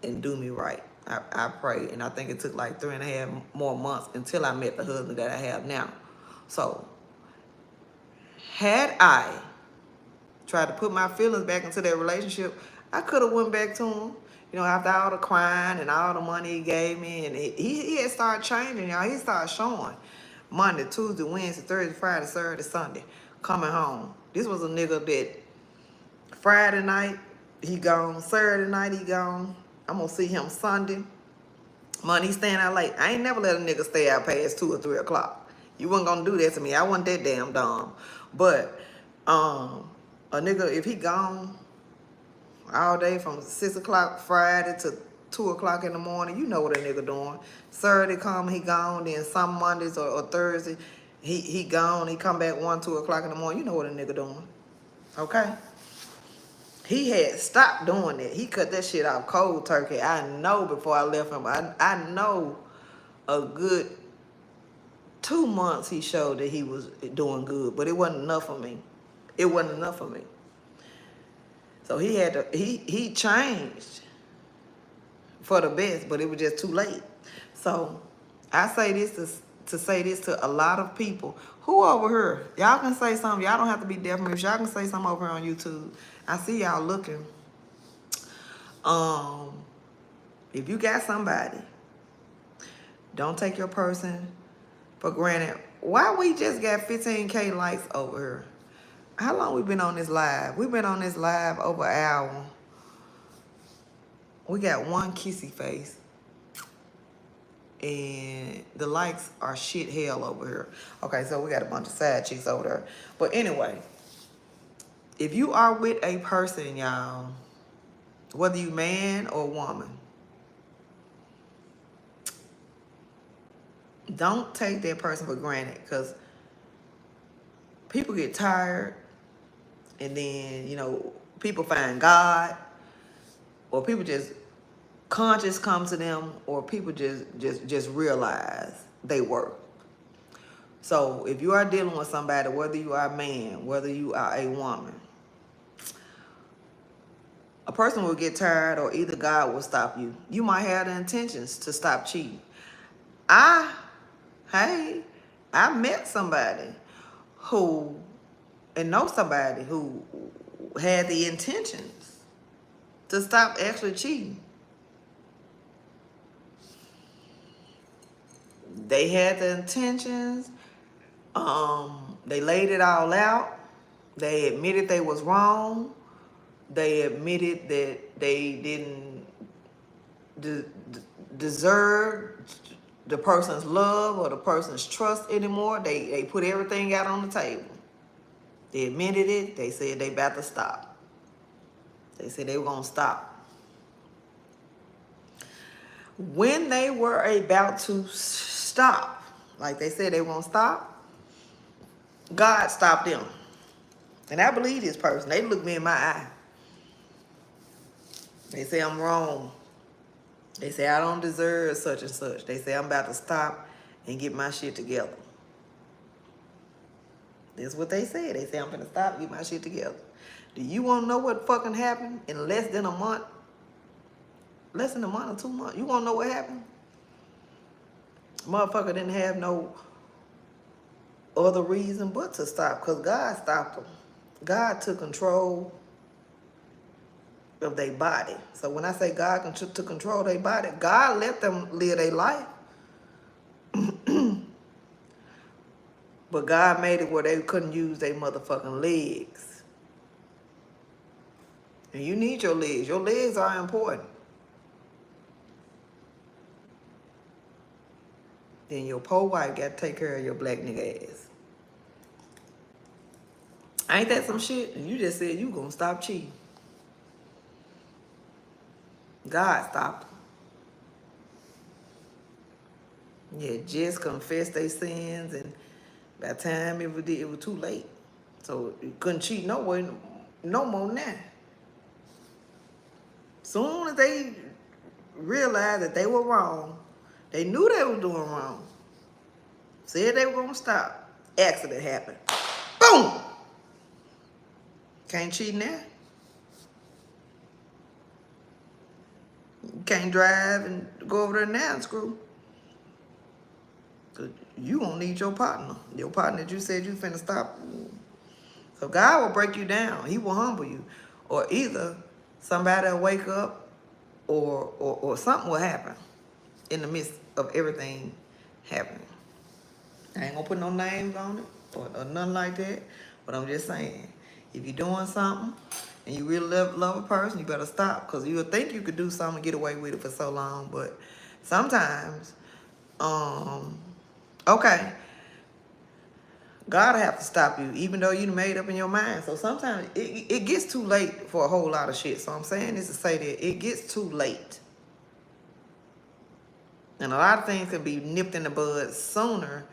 and do me right. I prayed, and I think it took like 3.5 more months until I met the husband that I have now. So, had I tried to put my feelings back into that relationship, I could have went back to him. You know, after all the crying and all the money he gave me, and he had started changing, y'all. He started showing Monday, Tuesday, Wednesday, Thursday, Friday, Saturday, Sunday, coming home. This was a nigga that Friday night, he gone. Saturday night, he gone. I'm going to see him Sunday. Monday, he staying out late. I ain't never let a nigga stay out past 2 or 3 o'clock. You wasn't going to do that to me. I wasn't that damn dumb. But a nigga, if he gone all day from 6 o'clock Friday to 2 o'clock in the morning, you know what a nigga doing. Saturday come, he gone. Then some Mondays or Thursday, he gone. He come back 1, 2 o'clock in the morning. You know what a nigga doing. Okay? He had stopped doing that. He cut that shit off cold turkey. I know before I left him. I know a good 2 months he showed that he was doing good, but it wasn't enough for me. It wasn't enough for me. So he had to, he changed for the best, but it was just too late. So I say this to say this to a lot of people. Who over here? Y'all can say something. Y'all don't have to be deaf mute. Y'all can say something over here on YouTube. I see y'all looking. If you got somebody, don't take your person for granted. Why we just got 15K likes over here? How long we been on this live? We've been on this live over an hour. We got one kissy face. And the likes are shit hell over here. Okay, so we got a bunch of side chicks over there. But anyway, if you are with a person, y'all, whether you man or woman, don't take that person for granted, because people get tired, and then, you know, people find God, or people just conscious come to them, or people just realize they work. So if you are dealing with somebody, whether you are a man, whether you are a woman, a person will get tired, or either God will stop you. You might have the intentions to stop cheating. I met somebody who, and know somebody who had the intentions to stop actually cheating. They had the intentions. They laid it all out. They admitted they was wrong. They admitted that they didn't deserve the person's love or the person's trust anymore. They put everything out on the table. They admitted it. They said they about to stop. They said they were going to stop. When they were about to stop, like they said they won't stop, God stopped them. And I believe this person. They look me in my eye. They say I'm wrong. They say I don't deserve such and such. They say I'm about to stop and get my shit together. That's what they say. They say I'm gonna stop and get my shit together. Do you want to know what fucking happened in less than a month? Less than a month or 2 months. You want to know what happened? Motherfucker didn't have no other reason but to stop, because God stopped them. God took control of their body. So when I say God took control of their body, God let them live their life. But God made it where they couldn't use their motherfucking legs. And you need your legs. Your legs are important. Then your poor wife got to take care of your black nigga ass. Ain't that some shit? And you just said you gonna stop cheating. God stopped them. Yeah, just confessed their sins, and by the time it was too late. So you couldn't cheat no way, no more now. Soon as they realized that they were wrong, they knew they were doing wrong. Said they were gonna stop. Accident happened. Boom! Can't cheat now. You can't drive and go over there now and screw. You won't need your partner. Your partner that you said you finna stop. So God will break you down. He will humble you. Or either somebody will wake up or something will happen in the midst of everything happening. I ain't gonna put no names on it or nothing like that. But I'm just saying, if you're doing something and you really love a person, you better stop. Because you'll think you could do something and get away with it for so long. But sometimes, okay, God have to stop you, even though you made up in your mind. So sometimes it gets too late for a whole lot of shit. So I'm saying this to say that it gets too late. And a lot of things can be nipped in the bud sooner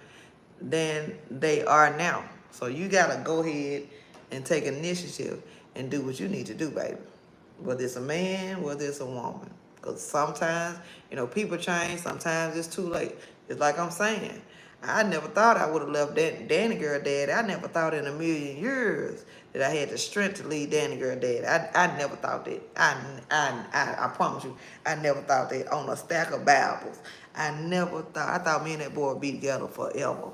than they are now. So you gotta go ahead and take initiative and do what you need to do, baby. Whether it's a man, whether it's a woman. Because sometimes, people change. Sometimes it's too late. It's like I'm saying. I never thought I would have left Danny Girl Dad. I never thought in a million years that I had the strength to leave Danny Girl Dad. I never thought that. I promise you, I never thought that on a stack of Bibles. I never thought. I thought me and that boy would be together forever.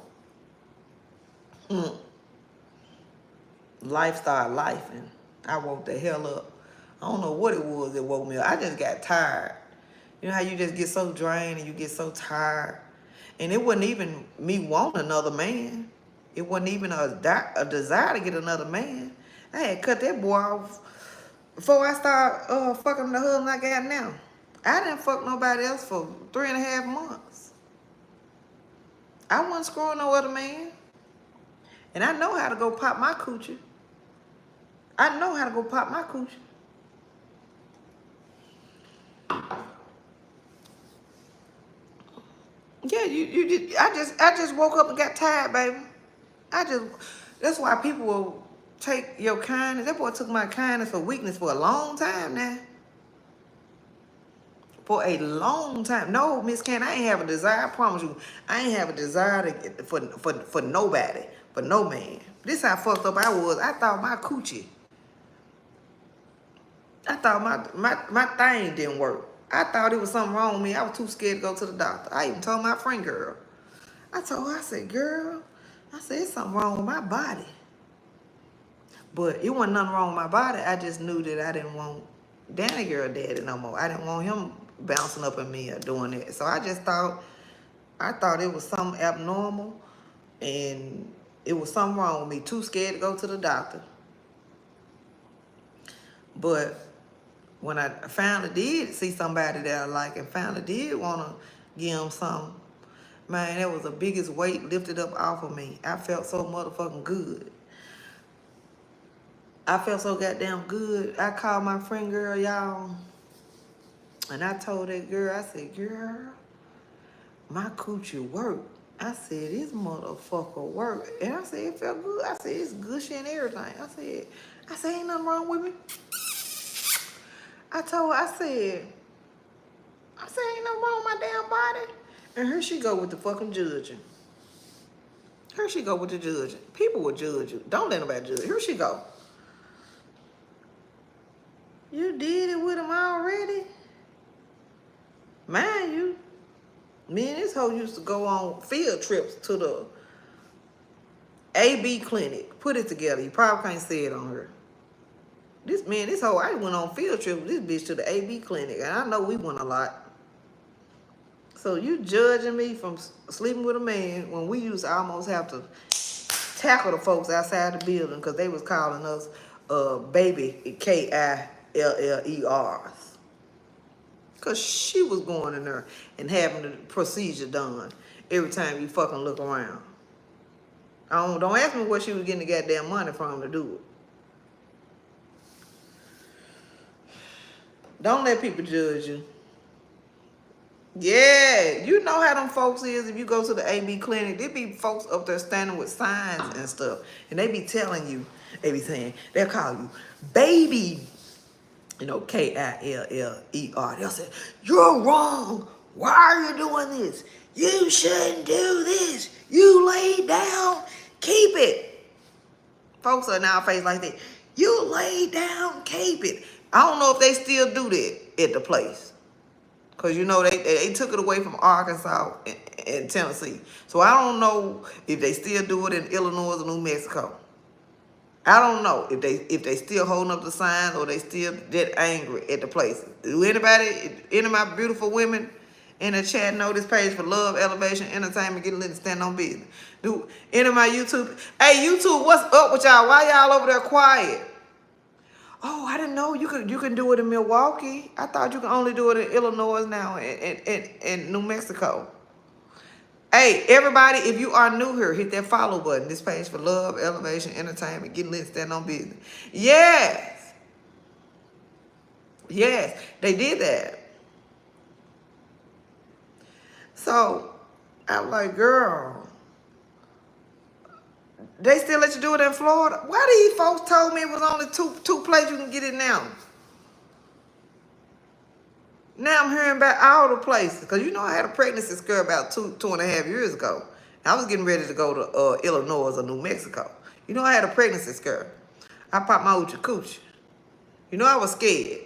Life started life, and I woke the hell up. I don't know what it was that woke me up. I just got tired. You know how you just get so drained and you get so tired? And it wasn't even me wanting another man. It wasn't even a desire to get another man. I had cut that boy off before I started fucking the husband I got now. I didn't fuck nobody else for 3.5 months. I wasn't screwing no other man. And I know how to go pop my coochie. I know how to go pop my coochie. Yeah, you did. I just woke up and got tired, baby. That's why people will take your kindness. That boy took my kindness for weakness for a long time now. For a long time. No, Miss Ken, I ain't have a desire. I promise you, I ain't have a desire for nobody, for no man. This how fucked up I was. I thought my coochie. I thought my thing didn't work. I thought it was something wrong with me. I was too scared to go to the doctor. I even told my friend girl. I told her, I said, girl, it's something wrong with my body. But it wasn't nothing wrong with my body. I just knew that I didn't want Danny Girl Daddy no more. I didn't want him bouncing up at me or doing it. So I thought it was something abnormal, and it was something wrong with me. Too scared to go to the doctor. But when I finally did see somebody that I like and finally did want to give him something, man, that was the biggest weight lifted up off of me. I felt so motherfucking good. I felt so goddamn good. I called my friend girl, y'all. And I told that girl, I said, girl, my coochie work. I said, this motherfucker work. And I said, it felt good. I said, it's gushy and everything. I said, ain't nothing wrong with me. I told her, I said, ain't nothing wrong with my damn body. And here she go with the fucking judging. Here she go with the judging. People will judge you. Don't let nobody judge. Here she go. You did it with him already? Mind you, me and this hoe used to go on field trips to the AB clinic. Put it together. You probably can't see it on her. This hoe, I went on field trip with this bitch to the AB clinic. And I know we went a lot. So you judging me from sleeping with a man when we used to almost have to tackle the folks outside the building because they was calling us baby KILLERs. Because she was going in there and having the procedure done every time you fucking look around. Don't ask me where she was getting the goddamn money from to do it. Don't let people judge you. Yeah, you know how them folks is if you go to the AB clinic. There be folks up there standing with signs and stuff. And they be telling you, they be saying, they'll call you baby, you know, KILLER. They'll say, you're wrong. Why are you doing this? You shouldn't do this. You lay down. Keep it. Folks are now face like that. You lay down, keep it. I don't know if they still do that at the place. Because, you know, they took it away from Arkansas and Tennessee. So I don't know if they still do it in Illinois or New Mexico. I don't know if they still holding up the signs or they still that angry at the places. Do any of my beautiful women in the chat know this page for love, elevation, entertainment, getting lit and stand on business? Do any of my YouTube? Hey, YouTube, what's up with y'all? Why y'all over there quiet? Oh, I didn't know you can do it in Milwaukee. I thought you can only do it in Illinois now and New Mexico. Hey, everybody, if you are new here, hit that follow button. This page for love, elevation, entertainment, getting lit, stand on business. Yes. Yes, they did that. So, I'm like, girl, they still let you do it in Florida? Why these folks told me it was only two places you can get it now? Now I'm hearing about all the places. Because you know I had a pregnancy scare about two and a half years ago. I was getting ready to go to Illinois or New Mexico. You know I had a pregnancy scare. I popped my oochie coochie. You know I was scared.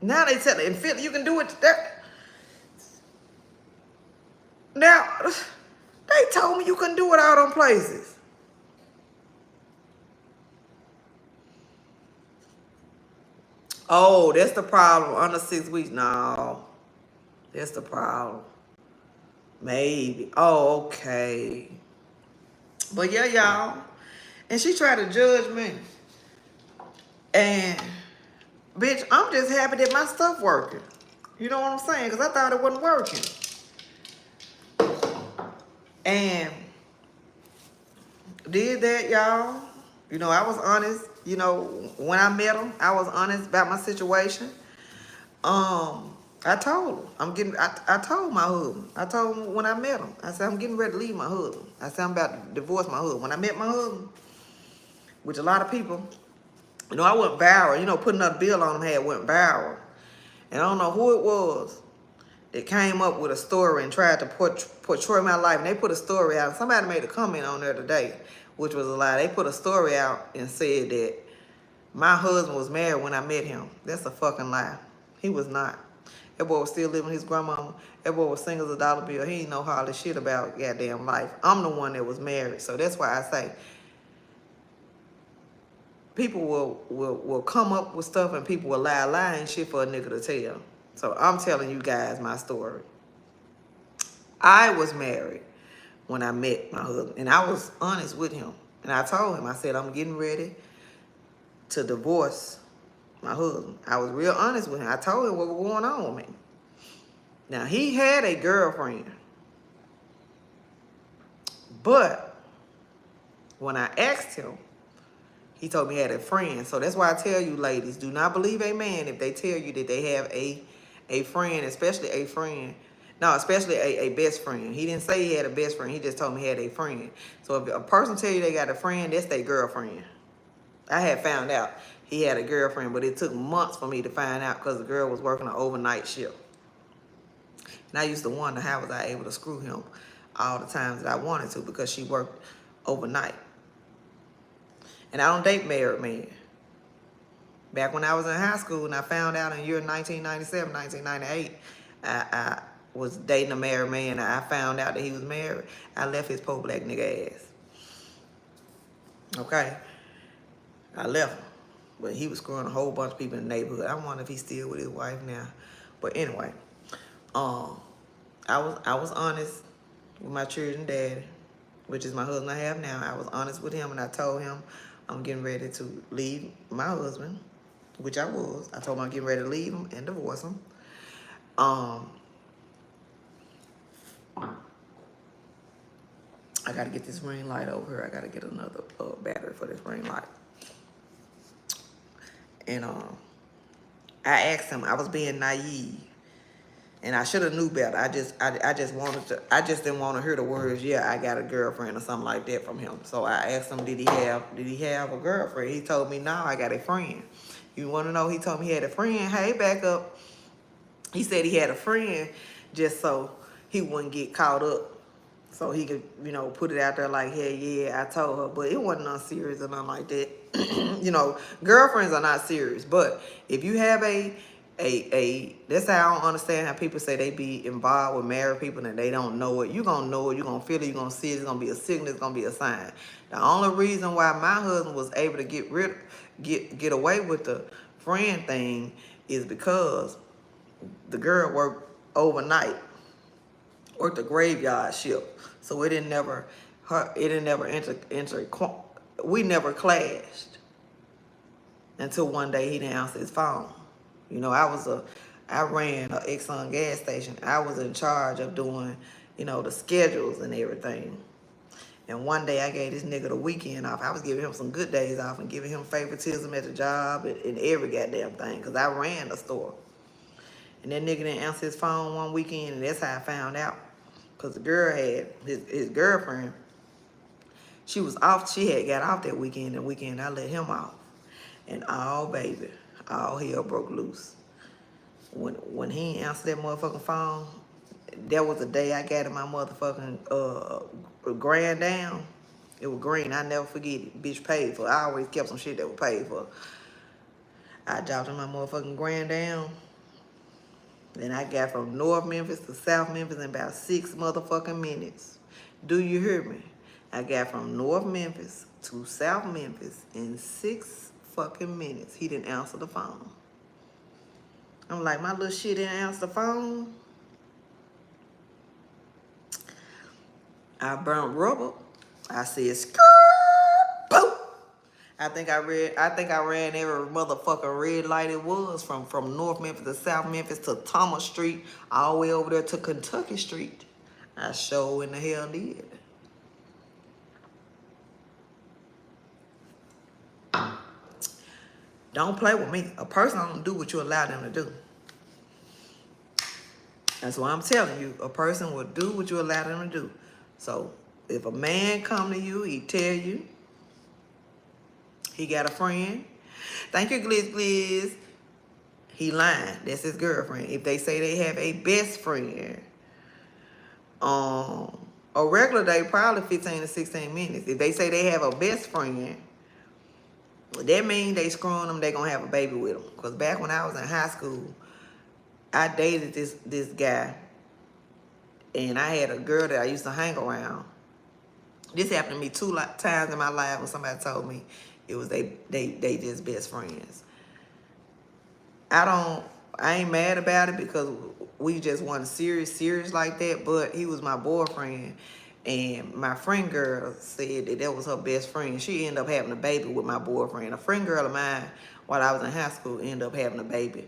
Now they tell in Philly you can do it there. Now, they told me you couldn't do it all them places. Oh, that's the problem. Under 6 weeks. No. That's the problem. Maybe. Oh, okay. But yeah, y'all. And she tried to judge me. And, bitch, I'm just happy that my stuff working. You know what I'm saying? Because I thought it wasn't working. And did that, y'all. You know, I was honest. You know, when I met him, I was honest about my situation. I told him, I told my husband. I told him when I met him. I said, I'm getting ready to leave my husband. I said, I'm about to divorce my husband. When I met my husband, which a lot of people, you know, I went viral. You know, putting another bill on him went viral. And I don't know who it was that came up with a story and tried to portray my life. And they put a story out. Somebody made a comment on there today, which was a lie. They put a story out and said that my husband was married when I met him. That's a fucking lie. He was not. That boy was still living with his grandmama. That boy was single as a dollar bill. He ain't know hardly shit about goddamn life. I'm the one that was married. So that's why I say people will come up with stuff and people will lie and shit for a nigga to tell. So I'm telling you guys my story. I was married when I met my husband. And I was honest with him. And I told him, I said, I'm getting ready to divorce my husband. I was real honest with him. I told him what was going on with me. Now, he had a girlfriend. But when I asked him, he told me he had a friend. So that's why I tell you, ladies, do not believe a man if they tell you that they have a friend, especially a friend. No, especially a best friend. He didn't say he had a best friend. He just told me he had a friend. So if a person tell you they got a friend, that's their girlfriend. I had found out he had a girlfriend, but it took months for me to find out because the girl was working an overnight shift. And I used to wonder how was I able to screw him all the times that I wanted to because she worked overnight. And I don't date married men. Back when I was in high school and I found out in year 1997, 1998, I was dating a married man and I found out that he was married. I left his poor black nigga ass. Okay? I left him. But he was screwing a whole bunch of people in the neighborhood. I wonder if he's still with his wife now. But anyway, I was honest with my children daddy, which is my husband I have now. I was honest with him and I told him I'm getting ready to leave my husband, which I was. I told him I'm getting ready to leave him and divorce him. I gotta get this ring light over here. I gotta get another battery for this ring light. And I asked him, I was being naive. And I should have knew better. I just didn't want to hear the words, yeah, I got a girlfriend or something like that from him. So I asked him, did he have a girlfriend? He told me, no, I got a friend. You want to know, he told me he had a friend. Hey, back up. He said he had a friend just so he wouldn't get caught up. So he could, put it out there like, hey, yeah, I told her. But it wasn't nothing serious or nothing like that. Girlfriends are not serious. But if you have that's how I don't understand how people say they be involved with married people and they don't know it. You're going to know it. You're going to feel it. You're going to see it. It's going to be a signal. It's going to be a sign. The only reason why my husband was able to get away with the friend thing is because the girl worked overnight, worked a graveyard shift. So we never clashed until one day he didn't answer his phone. I ran an Exxon gas station. I was in charge of doing, the schedules and everything. And one day I gave this nigga the weekend off. I was giving him some good days off and giving him favoritism at the job and every goddamn thing because I ran the store. And that nigga didn't answer his phone one weekend, and that's how I found out. Because the girl had, his girlfriend, she was off. She had got off that weekend. The weekend I let him off. And all hell broke loose. When he didn't answer that motherfucking phone, that was the day I got in my motherfucking grand down. It was green. I never forget it. Bitch paid for it. I always kept some shit that was paid for. I dropped in my motherfucking grand down. Then I got from North Memphis to South Memphis in about 6 motherfucking minutes. Do you hear me? I got from North Memphis to South Memphis in 6 fucking minutes. He didn't answer the phone. I'm like, my little shit didn't answer the phone. I burnt rubber. I said, skirt, boop. I think I ran every motherfucking red light it was from North Memphis to South Memphis to Thomas Street, all the way over there to Kentucky Street. I sure in the hell did. Don't play with me. A person don't do what you allow them to do. That's why I'm telling you. A person will do what you allow them to do. So if a man come to you, he tell you he got a friend. Thank you, Glizz Glizz. He lying. That's his girlfriend. If they say they have a best friend, a regular day probably 15 to 16 minutes. If they say they have a best friend, that means they screwing them, they gonna have a baby with them. Because back when I was in high school, I dated this guy, and I had a girl that I used to hang around. This happened to me 2 times in my life when somebody told me it was they just best friends. I ain't mad about it because we just wasn't serious like that, but he was my boyfriend. And my friend girl said that was her best friend. She ended up having a baby with my boyfriend. A friend girl of mine, while I was in high school, ended up having a baby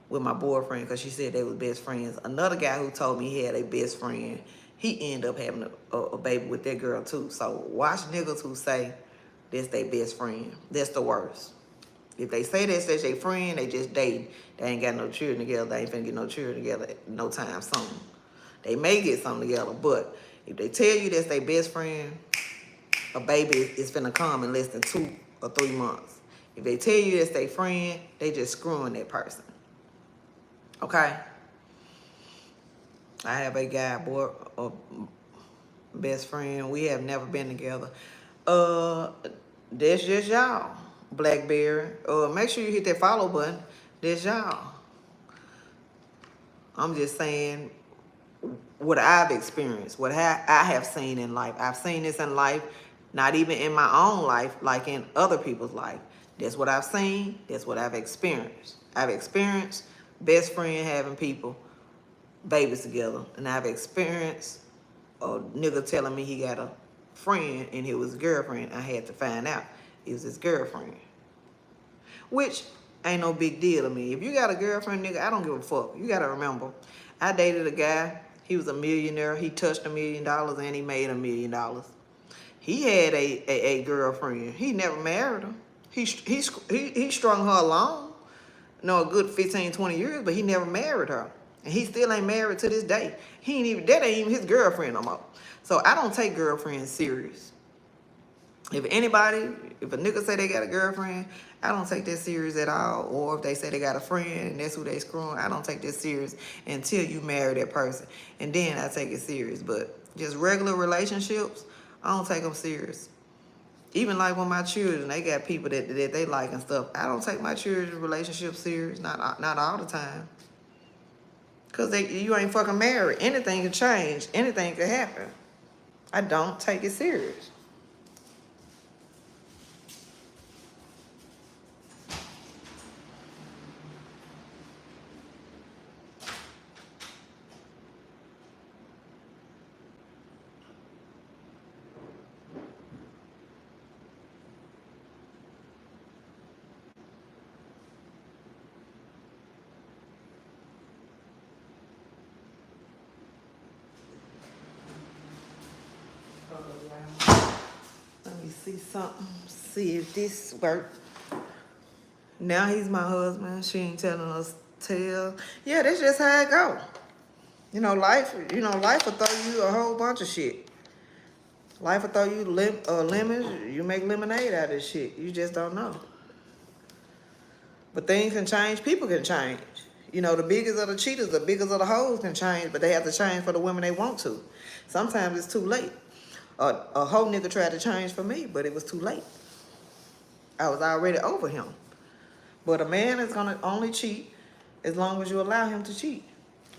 with my boyfriend because she said they was best friends. Another guy who told me he had a best friend, he ended up having a baby with that girl too. So watch niggas who say that's their best friend. That's the worst. If they say that's their friend, they just dating. They ain't got no children together. They ain't finna get no children together no time soon. They may get something together, but if they tell you that's their best friend, a baby is finna come in less than 2 or 3 months. If they tell you that's their friend, they just screwing that person. Okay? I have a guy, boy, a best friend. We have never been together. That's just y'all. Blackberry. Make sure you hit that follow button. That's y'all. I'm just saying what I've experienced, what I have seen in life. I've seen this in life, not even in my own life, like in other people's life. That's what I've seen. That's what I've experienced. I've experienced best friend having people, babies together. And I've experienced a nigga telling me he got a friend and it was his girlfriend. I had to find out it was his girlfriend. Which ain't no big deal to me. If you got a girlfriend, nigga, I don't give a fuck. You gotta remember, I dated a guy. He was a millionaire. He touched $1 million and he made $1 million. He had a girlfriend. He never married her. He strung her along, a good 15, 20 years, but he never married her. And he still ain't married to this day. That ain't even his girlfriend no more. So I don't take girlfriends serious. If a nigga say they got a girlfriend, I don't take that serious at all. Or if they say they got a friend and that's who they screwing, I don't take that serious until you marry that person. And then I take it serious. But just regular relationships, I don't take them serious. Even like with my children, they got people that they like and stuff. I don't take my children's relationships serious, not all the time. Because you ain't fucking married. Anything can change. Anything can happen. I don't take it serious. Let me see something. See if this works. Now he's my husband. She ain't telling us tell. Yeah, that's just how it go. Life will throw you a whole bunch of shit. Life will throw you lemons. You make lemonade out of this shit. You just don't know. But things can change. People can change. The biggest of the cheaters, the biggest of the hoes can change, but they have to change for the women they want to. Sometimes it's too late. A whole nigga tried to change for me, but it was too late. I was already over him. But a man is going to only cheat as long as you allow him to cheat.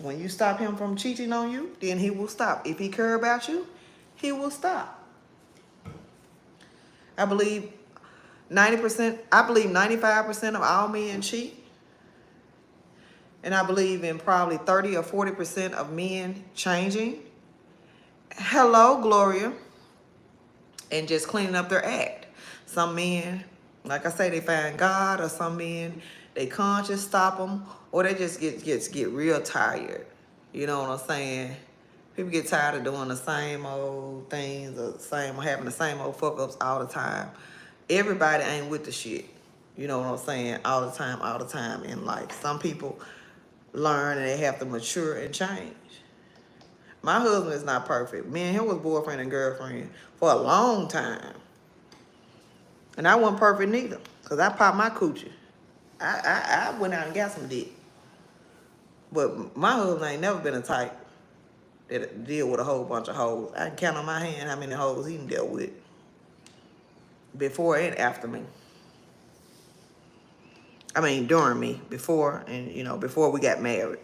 When you stop him from cheating on you, then he will stop. If he care about you, he will stop. I believe 95% of all men cheat. And I believe in probably 30 or 40% of men changing. Hello, Gloria. And just cleaning up their act. Some men, like I say, they find God, or some men, they conscious stop them, or they just get real tired. You know what I'm saying? People get tired of doing the same old things, or having the same old fuck ups all the time. Everybody ain't with the shit. You know what I'm saying? All the time in life. Some people learn and they have to mature and change. My husband is not perfect. Me and him was boyfriend and girlfriend for a long time. And I wasn't perfect neither. Because I popped my coochie. I went out and got some dick. But my husband ain't never been a type that deal with a whole bunch of hoes. I can count on my hand how many hoes he done dealt with. Before and after me. I mean, during me. Before we got married.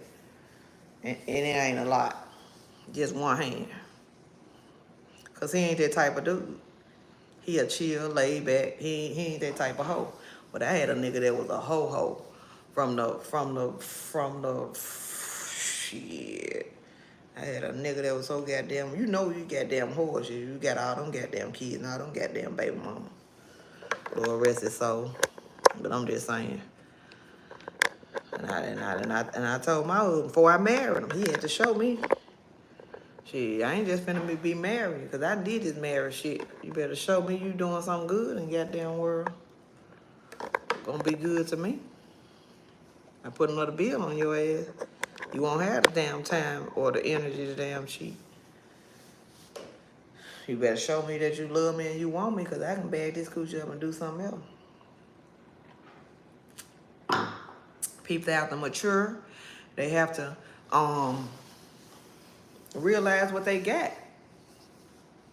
And it ain't a lot. Just one hand. Because he ain't that type of dude. He a chill, laid back. He ain't that type of hoe. But I had a nigga that was a hoe. From the shit. I had a nigga that was so goddamn, you goddamn horses. You got all them goddamn kids and all them goddamn baby mama. Lord rest his soul. But I'm just saying. And I told my husband before I married him, he had to show me. Shit, I ain't just finna be married, because I did this marriage shit. You better show me you doing something good in goddamn world. gonna be good to me. I put another bill on your ass. You won't have the damn time or the energy to damn cheat. You better show me that you love me and you want me, because I can bag this coochie up and do something else. People have to mature. They have to realize what they got.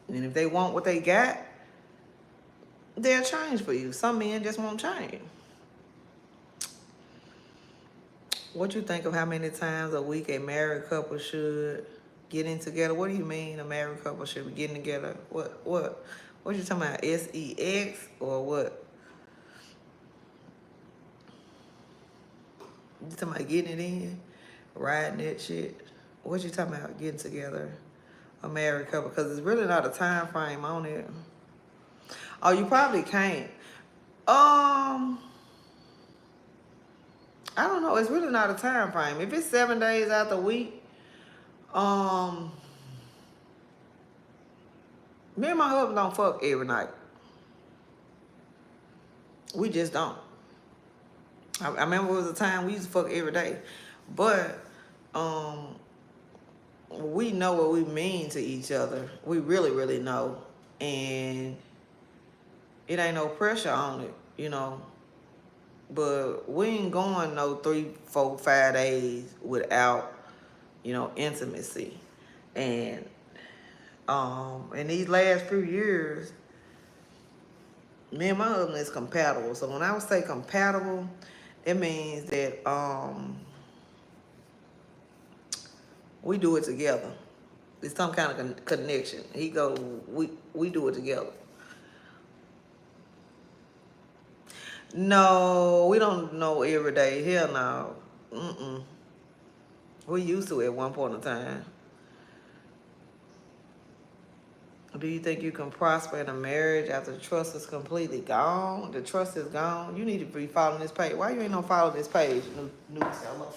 And if they want what they got, they'll change for you. Some men just won't change. What you think of how many times a week a married couple should get in together? What do you mean a married couple should be getting together? What you talking about? SEX or what? You talking about getting it in? Riding that shit? What you talking about getting together? A married couple? Because it's really not a time frame on it. Oh, you probably can't. I don't know. It's really not a time frame. If it's 7 days out the week, me and my husband don't fuck every night. We just don't. I remember it was a time we used to fuck every day. But we know what we mean to each other. We really, really know. And it ain't no pressure on it, you know. But we ain't going no 3, 4, 5 days without, you know, intimacy. And in these last few years, me and my husband is compatible. So when I would say compatible, it means that we do it together. It's some kind of connection. He go, we do it together. No, we don't know every day. Hell no. We used to at one point in time. Do you think you can prosper in a marriage after the trust is completely gone? The trust is gone. You need to be following this page. Why you ain't no follow this page, new seller?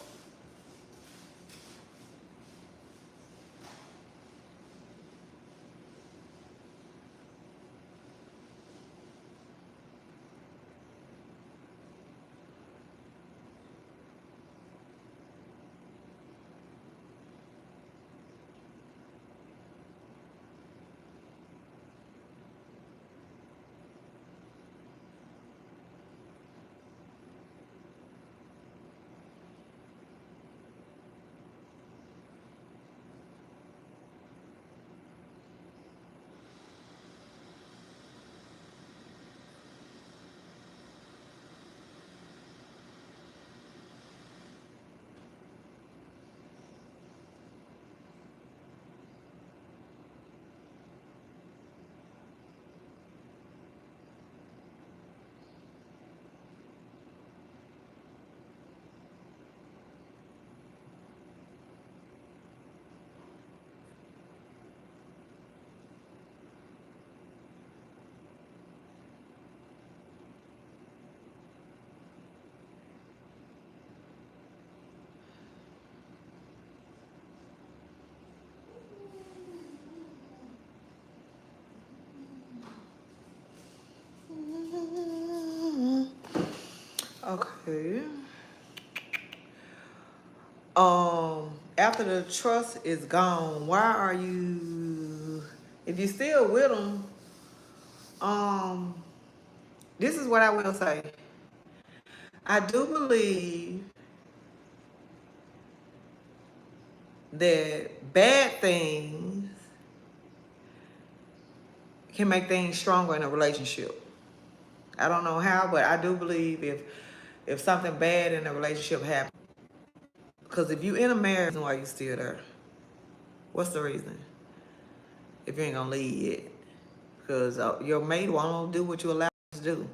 Okay. After the trust is gone, why are you, if you're still with them, this is what I will say. I do believe that bad things can make things stronger in a relationship. I don't know how, but I do believe if something bad in a relationship happens, because if you in a marriage, why you still there? What's the reason? If you ain't gonna leave yet, because your mate won't do what you allow him to do.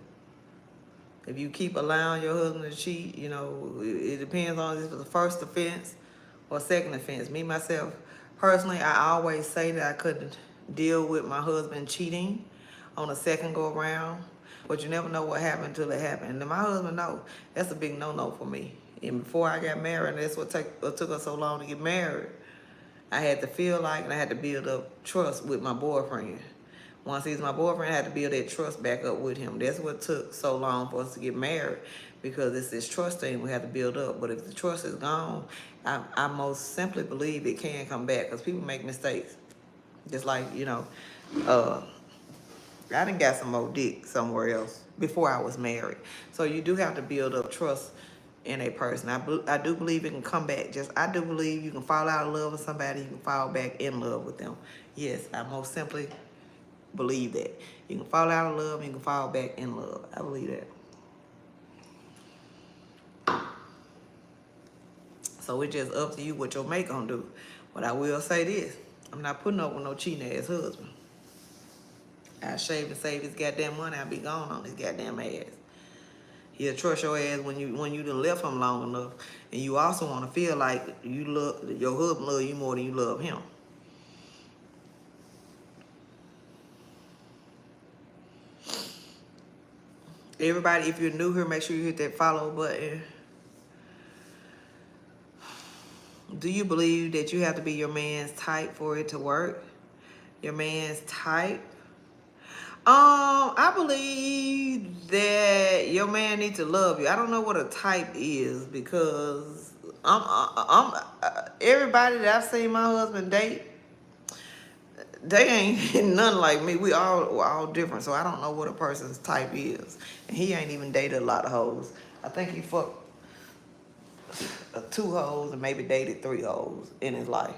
If you keep allowing your husband to cheat, you know, it depends on if it's the first offense or second offense. Me, myself, personally, I always say that I couldn't deal with my husband cheating on a second go around, but you never know what happened until it happened. And my husband know that's a big no-no for me. And before I got married, and that's what took us so long to get married, I had to feel like, and I had to build up trust with my boyfriend. Once he's my boyfriend, I had to build that trust back up with him. That's what took so long for us to get married, because it's this trust thing we have to build up. But if the trust is gone, I most simply believe it can come back, because people make mistakes. Just like, I done got some more dick somewhere else before I was married. So you do have to build up trust in a person. I do believe it can come back. I do believe you can fall out of love with somebody, you can fall back in love with them. Yes, I most simply believe that. You can fall out of love, you can fall back in love. I believe that. So it's just up to you what your mate gonna do. But I will say this, I'm not putting up with no cheating ass husband. I shave and save his goddamn money, I'll be gone on his goddamn ass. He'll trust your ass when you done left him long enough, and you also want to feel like your husband love you more than you love him. Everybody, if you're new here, make sure you hit that follow button. Do you believe that you have to be your man's type for it to work? Your man's type? I believe that your man needs to love you. I don't know what a type is, because everybody that I've seen my husband date, they ain't nothing like me. We're all different, so I don't know what a person's type is. And he ain't even dated a lot of hoes. I think he fucked 2 hoes and maybe dated 3 hoes in his life.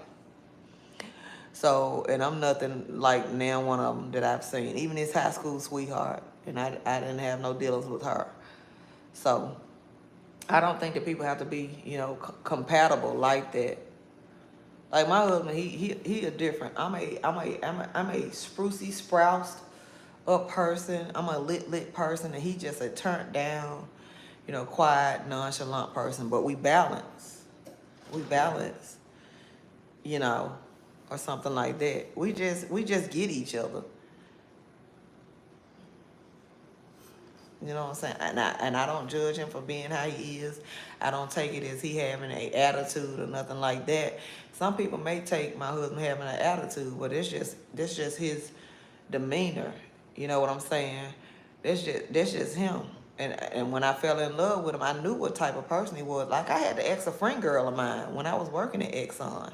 So, and I'm nothing like now one of them that I've seen. Even his high school sweetheart, and I didn't have no dealings with her. So, I don't think that people have to be, compatible like that. Like my husband, he a different. I'm a sprucey sproused up person. I'm a lit person, and he just a turned down, quiet, nonchalant person. But we balance. Or something like that. We just get each other. You know what I'm saying? And I don't judge him for being how he is. I don't take it as he having an attitude or nothing like that. Some people may take my husband having an attitude, but that's just his demeanor. You know what I'm saying? That's just him. And when I fell in love with him, I knew what type of person he was. Like I had to ex a friend girl of mine when I was working at Exxon,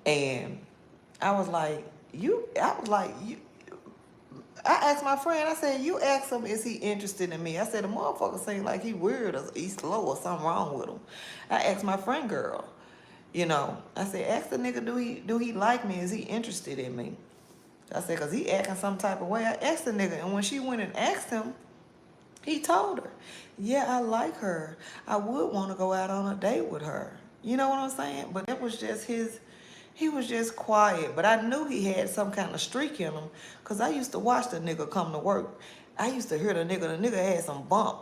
and I was like, I asked my friend, I said, you asked him, is he interested in me? I said, the motherfucker seemed like he weird or he's slow or something wrong with him. I asked my friend girl, I said, ask the nigga, do he like me? Is he interested in me? I said, because he acting some type of way. I asked the nigga, and when she went and asked him, he told her, yeah, I like her. I would want to go out on a date with her. You know what I'm saying? But it was just he was just quiet. But I knew he had some kind of streak in him, because I used to watch the nigga come to work. I used to hear the nigga had some bump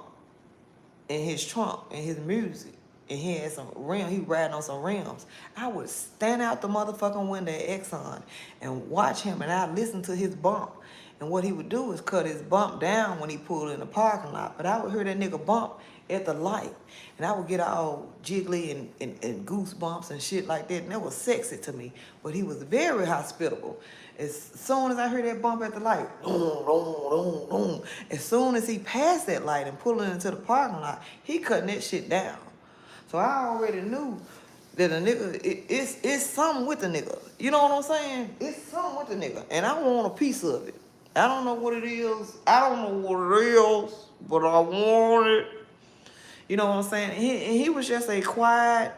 in his trunk, in his music. And he had some rims, he riding on some rims. I would stand out the motherfucking window at Exxon and watch him, and I'd listen to his bump. And what he would do is cut his bump down when he pulled in the parking lot. But I would hear that nigga bump at the light. And I would get all jiggly and goosebumps and shit like that. And that was sexy to me. But he was very hospitable. As soon as I heard that bump at the light, as soon as he passed that light and pulling into the parking lot, he cutting that shit down. So I already knew that a nigga, it's something with the nigga. You know what I'm saying? It's something with the nigga. And I want a piece of it. I don't know what it is. But I want it. You know what I'm saying? He was just a quiet,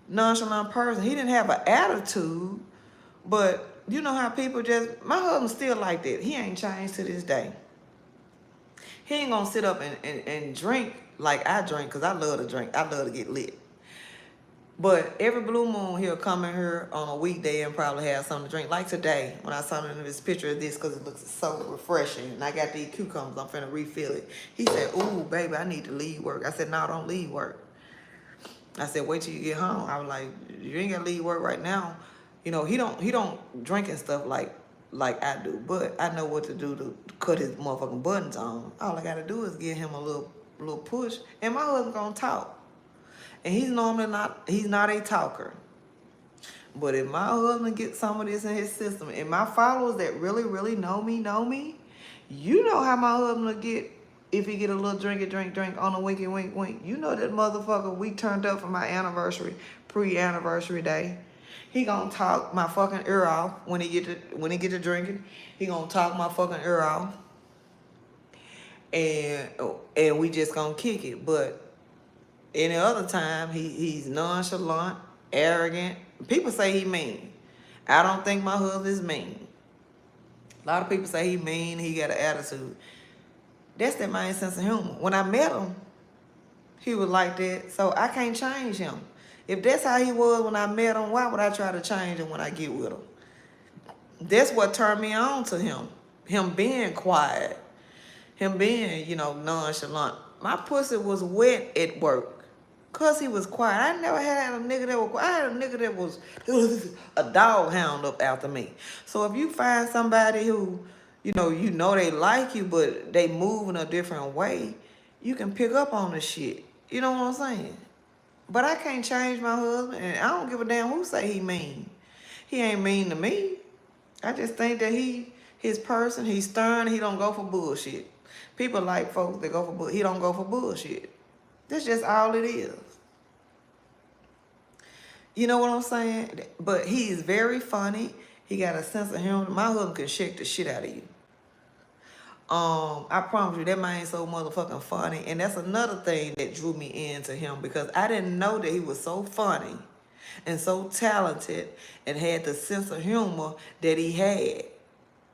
nonchalant person. He didn't have an attitude, but you know how people my husband's still like that. He ain't changed to this day. He ain't gonna sit up and drink like I drink, because I love to drink. I love to get lit. But every blue moon, he'll come in here on a weekday and probably have something to drink. Like today, when I saw him in this picture of this, because it looks so refreshing. And I got these cucumbers, I'm finna refill it. He said, ooh, baby, I need to leave work. I said, no, don't leave work. I said, wait till you get home. I was like, you ain't gotta leave work right now. He don't drink and stuff like I do. But I know what to do to cut his motherfucking buttons on. All I gotta do is give him a little push. And my husband gonna talk. And he's not a talker. But if my husband gets some of this in his system, and my followers that really, really know me, you know how my husband will get if he get a little drink on a winky wink wink. You know that motherfucker, we turned up for my anniversary, pre-anniversary day. He gonna talk my fucking ear off when he get to drinking. He gonna talk my fucking ear off. And we just gonna kick it. But any other time, he's nonchalant, arrogant. People say he mean. I don't think my husband is mean. A lot of people say he mean, he got an attitude. That's that main sense of humor. When I met him, he was like that, so I can't change him. If that's how he was when I met him, why would I try to change him when I get with him? That's what turned me on to him. Him being quiet. Him being, nonchalant. My pussy was wet at work. Cause he was quiet. I never had a nigga that was quiet. I had a nigga that was a dog hound up after me. So if you find somebody who, you know they like you, but they move in a different way, you can pick up on the shit. You know what I'm saying? But I can't change my husband, and I don't give a damn who say he mean. He ain't mean to me. I just think that his person, he's stern, he don't go for bullshit. People like folks that go for bullshit. He don't go for bullshit. That's just all it is. You know what I'm saying? But he is very funny. He got a sense of humor. My husband can shake the shit out of you. I promise you, that man so motherfucking funny. And that's another thing that drew me into him, because I didn't know that he was so funny and so talented and had the sense of humor that he had.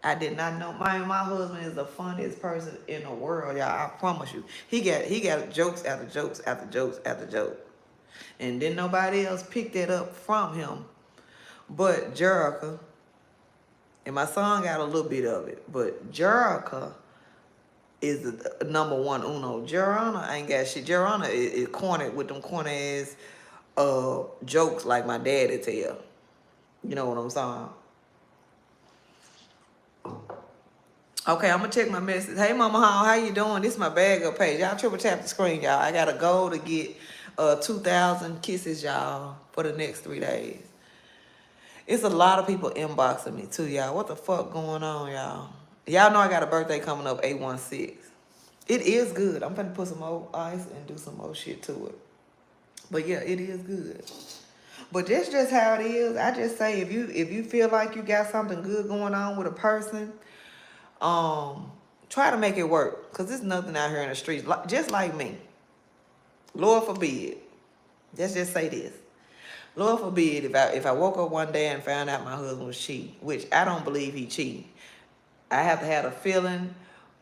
I did not know. My husband is the funniest person in the world, y'all. I promise you. He got jokes after jokes after jokes after jokes. And then nobody else picked that up from him but Jerica. And my son got a little bit of it. But Jerica is the number one uno. Jerana ain't got shit. Jerana is corny with them corny ass jokes like my daddy tell. You know what I'm saying? Okay, I'm gonna check my message. Hey, Mama Hall, how you doing? This is my bag up page. Y'all triple tap the screen, y'all. I got a goal to get 2,000 kisses, y'all, for the next 3 days. It's a lot of people inboxing me too, y'all. What the fuck going on, y'all? Y'all know I got a birthday coming up, 8/16. It is good. I'm finna put some more ice and do some more shit to it. But yeah, it is good. But that's just how it is. I just say if you feel like you got something good going on with a person, try to make it work. Cause there's nothing out here in the streets, just like me. Lord forbid. Let's just say this. Lord forbid if I woke up one day and found out my husband was cheating, which I don't believe he cheating. I have to have a feeling,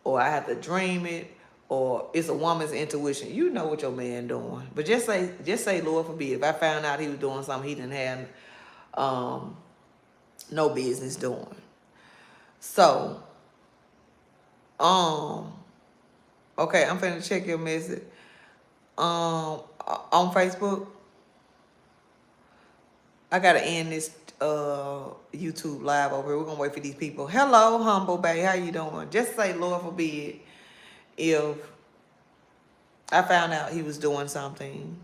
or I have to dream it, or it's a woman's intuition. You know what your man doing. But just say Lord forbid, if I found out he was doing something he didn't have no business doing. So, okay, I'm finna check your message. On Facebook. I gotta end this YouTube live over here. We're gonna wait for these people. Hello, humble bae. How you doing? Just say Lord forbid if I found out he was doing something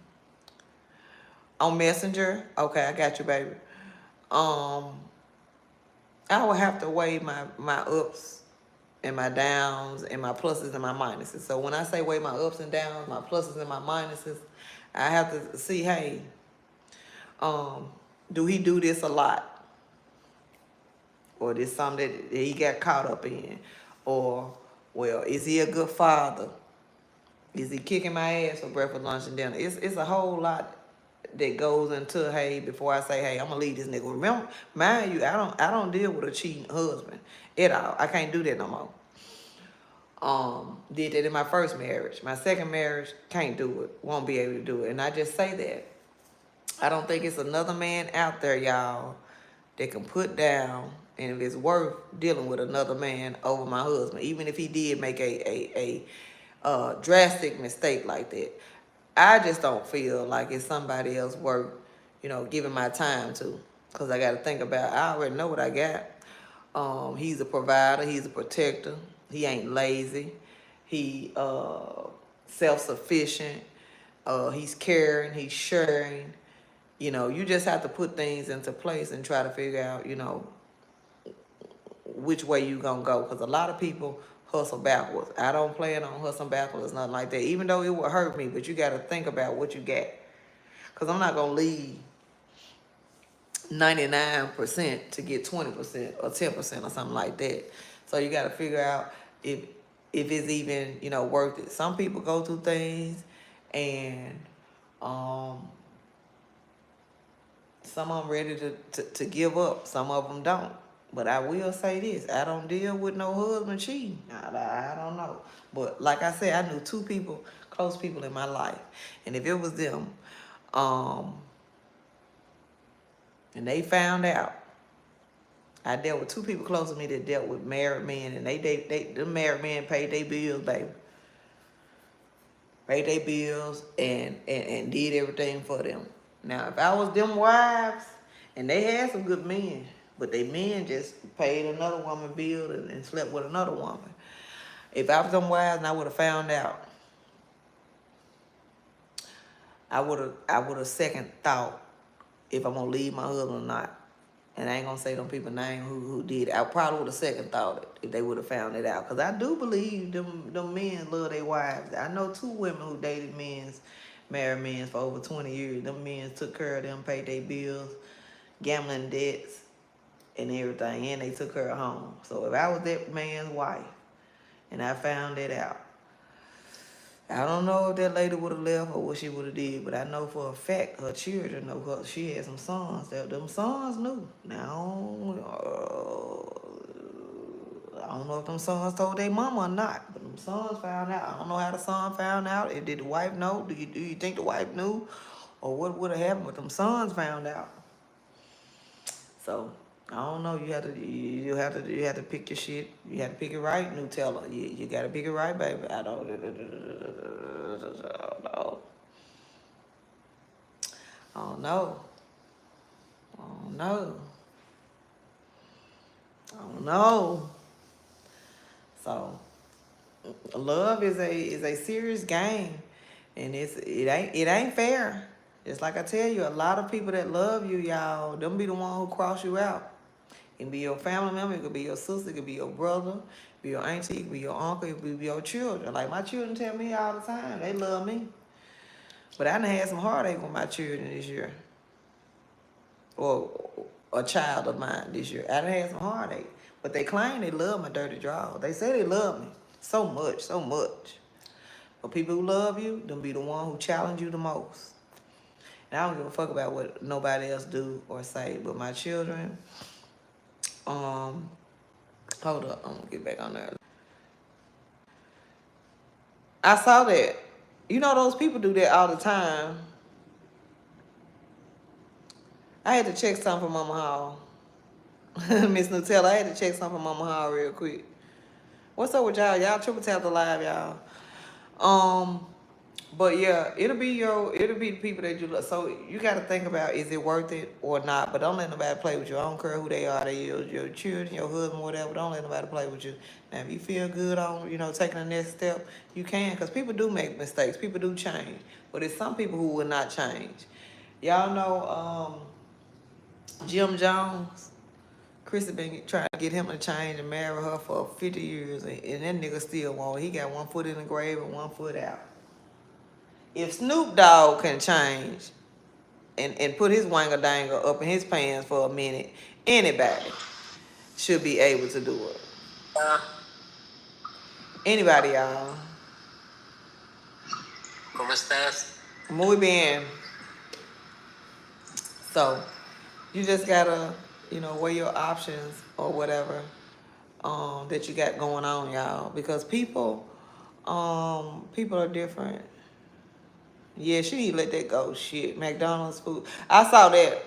on Messenger. Okay, I got you, baby. I would have to weigh my ups and my downs and my pluses and my minuses. So when I say weigh my ups and downs, my pluses and my minuses, I have to see, hey, do he do this a lot? Or this something that he got caught up in? Or, well, is he a good father? Is he kicking my ass for breakfast, lunch, and dinner? It's a whole lot that goes into, hey, before I say, hey, I'm gonna leave this nigga. Remember, mind you, I don't deal with a cheating husband at all. I can't do that no more. Did that in my first marriage. My second marriage, can't do it. Won't be able to do it. And I just say that. I don't think it's another man out there, y'all, that can put down, and if it's worth dealing with another man over my husband, even if he did make a drastic mistake like that. I just don't feel like it's somebody else worth, giving my time to, because I got to think about, I already know what I got. He's a provider. He's a protector. He ain't lazy. He self-sufficient. He's caring. He's sharing. You know, you just have to put things into place and try to figure out, you know, which way you gonna go. Because a lot of people hustle backwards. I don't plan on hustling backwards, nothing like that. Even though it will hurt me, but you got to think about what you got. Because I'm not gonna leave 99% to get 20% or 10% or something like that. So you got to figure out if it's even, you know, worth it. Some people go through things and um some of them ready to give up. Some of them don't. But I will say this. I don't deal with no husband cheating. I don't know. But like I said, I knew two people, close people in my life. And if it was them, um, and they found out, I dealt with two people close to me that dealt with married men. And the married men paid their bills, baby. Paid their bills and did everything for them. Now, if I was them wives, and they had some good men, but they men just paid another woman bill and slept with another woman. If I was them wives and I would have found out, I would have second thought if I'm gonna leave my husband or not. And I ain't gonna say them people name who did it. I probably would have second thought it if they would have found it out. Cause I do believe them men love their wives. I know two women who dated married men for over 20 years. Them men took care of them, paid their bills, gambling debts, and everything, and they took her home. So if I was that man's wife and I found that out, I don't know if that lady would have left or what she would have did, but I know for a fact her children know her. She had some sons. Them sons knew. Now, I don't know if them sons told their mama or not, but them sons found out. I don't know how the son found out. Did the wife know? Do you think the wife knew? Or what would have happened with them sons found out? So I don't know. You have to pick your shit. You have to pick it right, Nutella. You gotta pick it right, baby. I don't know. I don't know. I don't know. I don't know. So love is a serious game, and it ain't fair. Just like I tell you, a lot of people that love you, y'all, them be the one who cross you out. It can be your family member, it could be your sister, it could be your brother, be your auntie, it could be your uncle, it could be your children. Like my children tell me all the time, they love me. But I done had some heartache with my children this year. Or a child of mine this year. I done had some heartache. But they claim they love my dirty draw. They say they love me so much, so much. But people who love you, them be the one who challenge you the most. And I don't give a fuck about what nobody else do or say. But my children, hold up, I'm gonna get back on there. I saw that. You know those people do that all the time. I had to check something for Mama Hall. Miss Nutella, I had to check something for Mama Hall real quick. What's up with y'all? Y'all triple tap the live, y'all. But yeah, it'll be the people that you love. So you got to think about, is it worth it or not? But don't let nobody play with you. I don't care who they are. They your children, your husband, whatever. Don't let nobody play with you. Now, if you feel good on, taking the next step, you can. Because people do make mistakes. People do change. But it's some people who will not change. Y'all know Jim Jones? Chris has been trying to get him to change and marry her for 50 years. And that nigga still won't. He got one foot in the grave and one foot out. If Snoop Dogg can change and put his wanger danger up in his pants for a minute, anybody should be able to do it. Anybody, y'all. ¿Cómo estás? Muy bien. So, you just gotta, weigh your options or whatever that you got going on, y'all. Because people are different. Yeah, she need to let that go. Shit, McDonald's food. I saw that,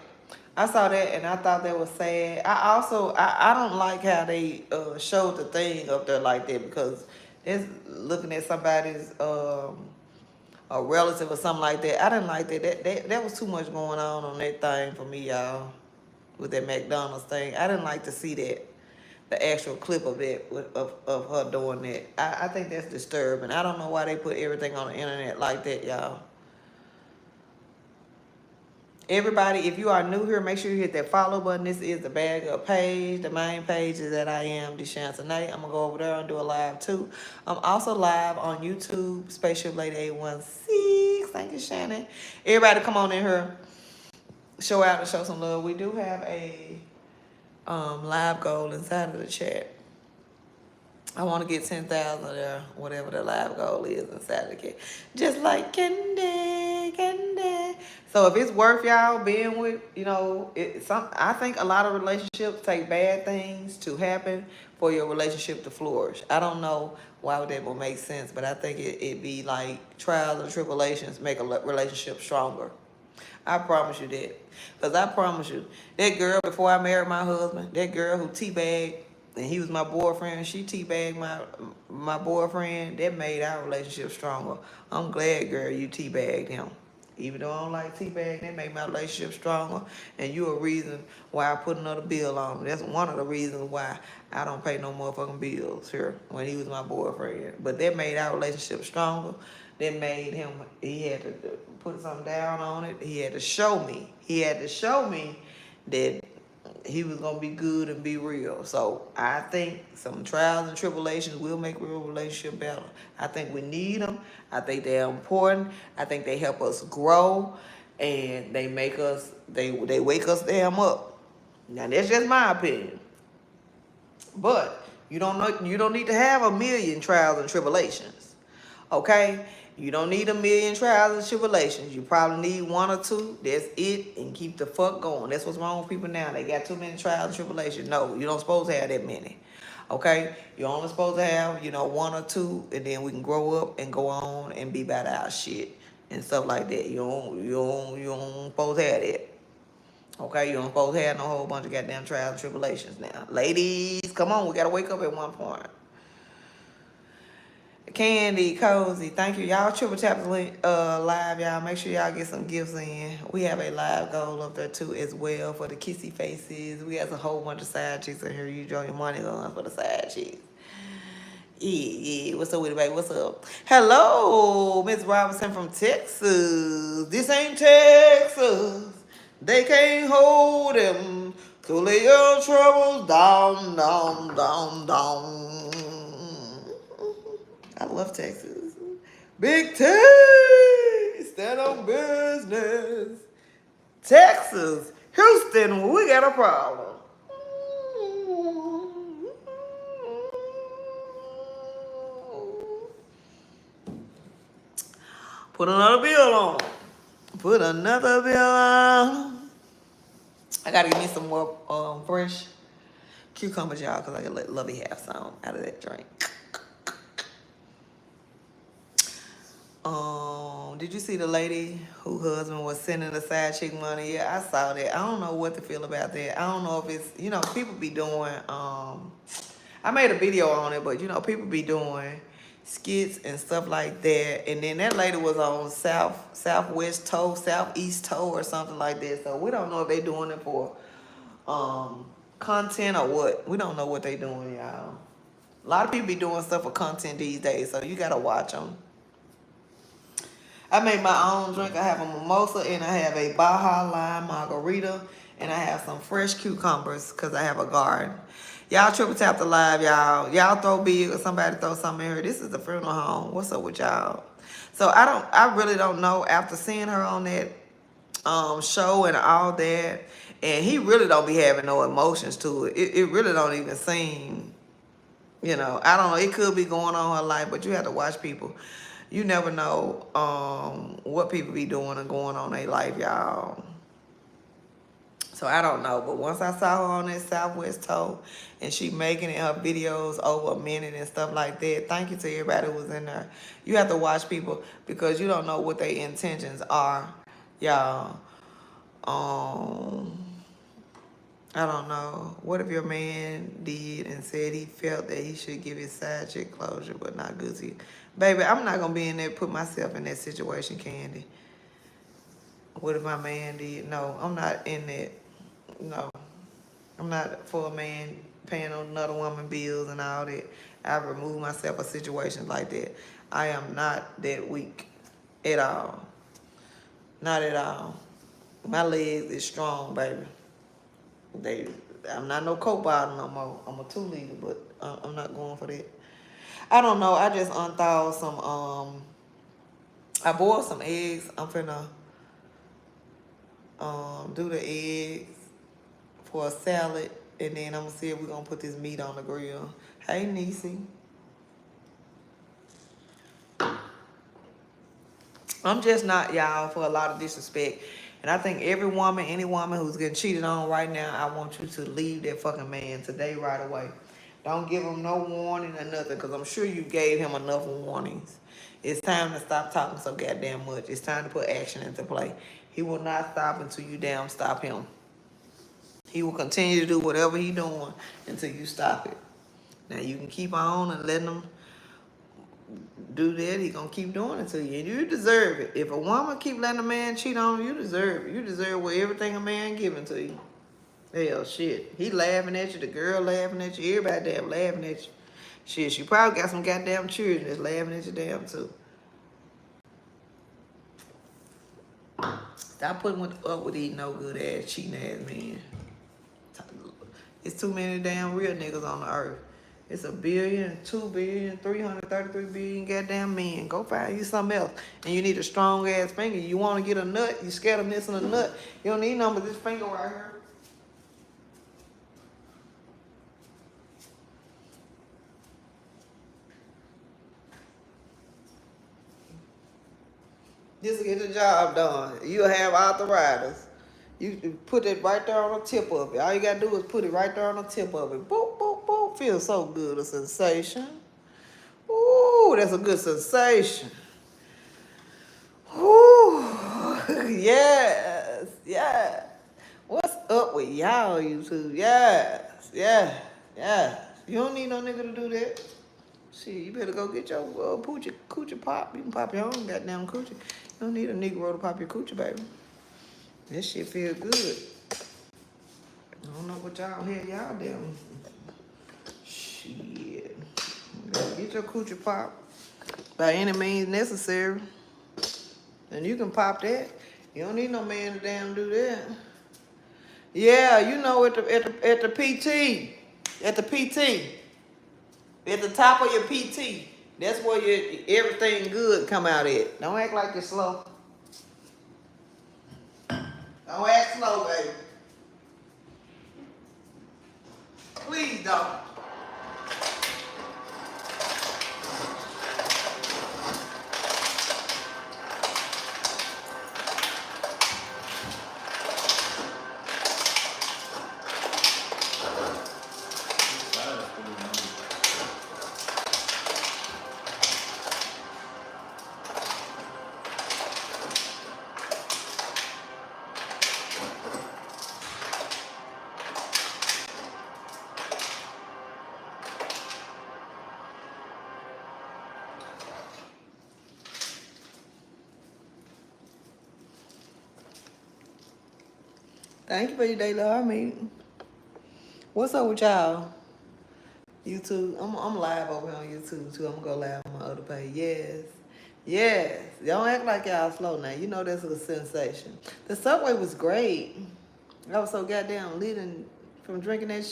and I thought that was sad. I don't like how they showed the thing up there like that, because it's looking at somebody's a relative or something like that. I didn't like that. That was too much going on that thing for me, y'all, with that McDonald's thing. I didn't like to see that, the actual clip of that, of her doing that. I think that's disturbing. I don't know why they put everything on the internet like that, y'all. Everybody, if you are new here, make sure you hit that follow button. This is the Bag Up page. The main page is that I am Deshantanay. I'm going to go over there and do a live too. I'm also live on YouTube, Spaceship Lady 816. Thank you, Shannon. Everybody come on in here. Show out and show some love. We do have a live goal inside of the chat. I want to get 10,000 there, whatever the live goal is inside the chat. Just like candy, candy. So if it's worth y'all being with, you know, I think a lot of relationships take bad things to happen for your relationship to flourish. I don't know why that would make sense, but I think it be like trials and tribulations make a relationship stronger. I promise you that. Because I promise you, that girl before I married my husband, that girl who teabagged, and he was my boyfriend, she teabagged my boyfriend, that made our relationship stronger. I'm glad, girl, you teabagged him. Even though I don't like teabagging, that made my relationship stronger. And you a reason why I put another bill on him. That's one of the reasons why I don't pay no motherfucking bills here when he was my boyfriend. But that made our relationship stronger. That made him, he had to put something down on it. He had to show me. He had to show me that he was going to be good and be real. So I think some trials and tribulations will make real relationship better. I think we need them. I think they're important. I think they help us grow. And they make us, they wake us damn up. Now that's just my opinion. But you don't need to have a million trials and tribulations. Okay? You don't need a million trials and tribulations. You probably need one or two. That's it. And keep the fuck going. That's what's wrong with people now. They got too many trials and tribulations. No, you don't supposed to have that many. Okay? You're only supposed to have, one or two. And then we can grow up and go on and be about our shit. And stuff like that. You don't supposed to have that. Okay? You don't supposed to have no whole bunch of goddamn trials and tribulations now. Ladies, come on. We got to wake up at one point. Candy, Cozy, thank you. Y'all triple tap the link live, y'all. Make sure y'all get some gifts in. We have a live goal up there too as well for the kissy faces. We have a whole bunch of side chicks in here. You draw your money on for the side chicks. Yeah. What's up with it, baby? What's up? Hello, Miss Robinson from Texas. This ain't Texas. They can't hold him. So lay your troubles down, down, down, down. I love Texas. Big T, stand on business. Texas, Houston, we got a problem. Put another bill on. Put another bill on. I gotta give me some more fresh cucumbers, y'all, because I can let Lovey have some out of that drink. Did you see the lady whose husband was sending the side chick money? Yeah, I saw that. I don't know what to feel about that. I don't know if it's, people be doing, I made a video on it, but, people be doing skits and stuff like that. And then that lady was on southwest toe, southeast toe or something like that. So we don't know if they doing it for content or what. We don't know what they doing, y'all. A lot of people be doing stuff for content these days, so you got to watch them. I made my own drink. I have a mimosa and I have a Baja Lime Margarita. And I have some fresh cucumbers because I have a garden. Y'all triple tap the live, y'all. Y'all throw big or somebody throw something in here. This is the funeral home. What's up with y'all? So I really don't know after seeing her on that show and all that. And he really don't be having no emotions to it. It really don't even seem, I don't know. It could be going on in her life, but you have to watch people. You never know what people be doing and going on in their life, y'all. So I don't know. But once I saw her on that Southwest toe and she making it, her videos over a minute and stuff like that, thank you to everybody who was in there. You have to watch people because you don't know what their intentions are, y'all. I don't know. What if your man did and said he felt that he should give his side chick closure but not Gucci? Baby, I'm not going to be in there put myself in that situation, Candy. What if my man did? No, I'm not in that. No. I'm not for a man paying another woman bills and all that. I remove myself of situations like that. I am not that weak at all. Not at all. My legs is strong, baby. I'm not no Coke bottle no more. I'm a 2 liter, but I'm not going for that. I don't know. I just unthawed some. I boiled some eggs. I'm finna do the eggs for a salad, and then I'm gonna see if we're gonna put this meat on the grill. Hey, Niecy. I'm just not, y'all, for a lot of disrespect. And I think every woman, any woman who's getting cheated on right now, I want you to leave that fucking man today right away. Don't give him no warning or nothing, because I'm sure you gave him enough warnings. It's time to stop talking so goddamn much. It's time to put action into play. He will not stop until you damn stop him. He will continue to do whatever he doing until you stop it. Now, you can keep on and letting him do that. He gonna keep doing it to you, and you deserve it. If a woman keep letting a man cheat on you, you deserve it. You deserve everything a man giving to you. Hell, shit. He laughing at you, the girl laughing at you, everybody damn laughing at you. Shit, she probably got some goddamn children that's laughing at you damn too. Stop putting up with these no good ass, cheating ass men. It's too many damn real niggas on the earth. It's 1 billion, 2 billion, 333 billion goddamn men. Go find you something else. And you need a strong ass finger. You want to get a nut, you scared of missing a nut. You don't need none but this finger right here. Just to get the job done. You'll have arthritis. You put it right there on the tip of it. All you gotta do is put it right there on the tip of it. Boop, boop, boop. Feels so good, a sensation. Ooh, that's a good sensation. Ooh, yes, yes. What's up with y'all, YouTube? Yes, yes, yes. You don't need no nigga to do that. Shit, you better go get your coochie pop. You can pop your own goddamn coochie. You don't need a Negro to pop your coochie, baby. This shit feel good. I don't know what y'all here, y'all damn. Shit. Get your coochie pop by any means necessary. And you can pop that. You don't need no man to damn do that. Yeah, you know at the PT. At the PT. At the top of your PT. That's where your everything good come out at. Don't act like you're slow. Don't act slow, baby. Please don't. Thank you for your daily heart meeting. What's up with y'all? YouTube. I'm live over here on YouTube too. I'm gonna go live on my other page. Yes. Yes. Don't act like y'all slow now. You know that's a sensation. The Subway was great. I was so goddamn lit and from drinking that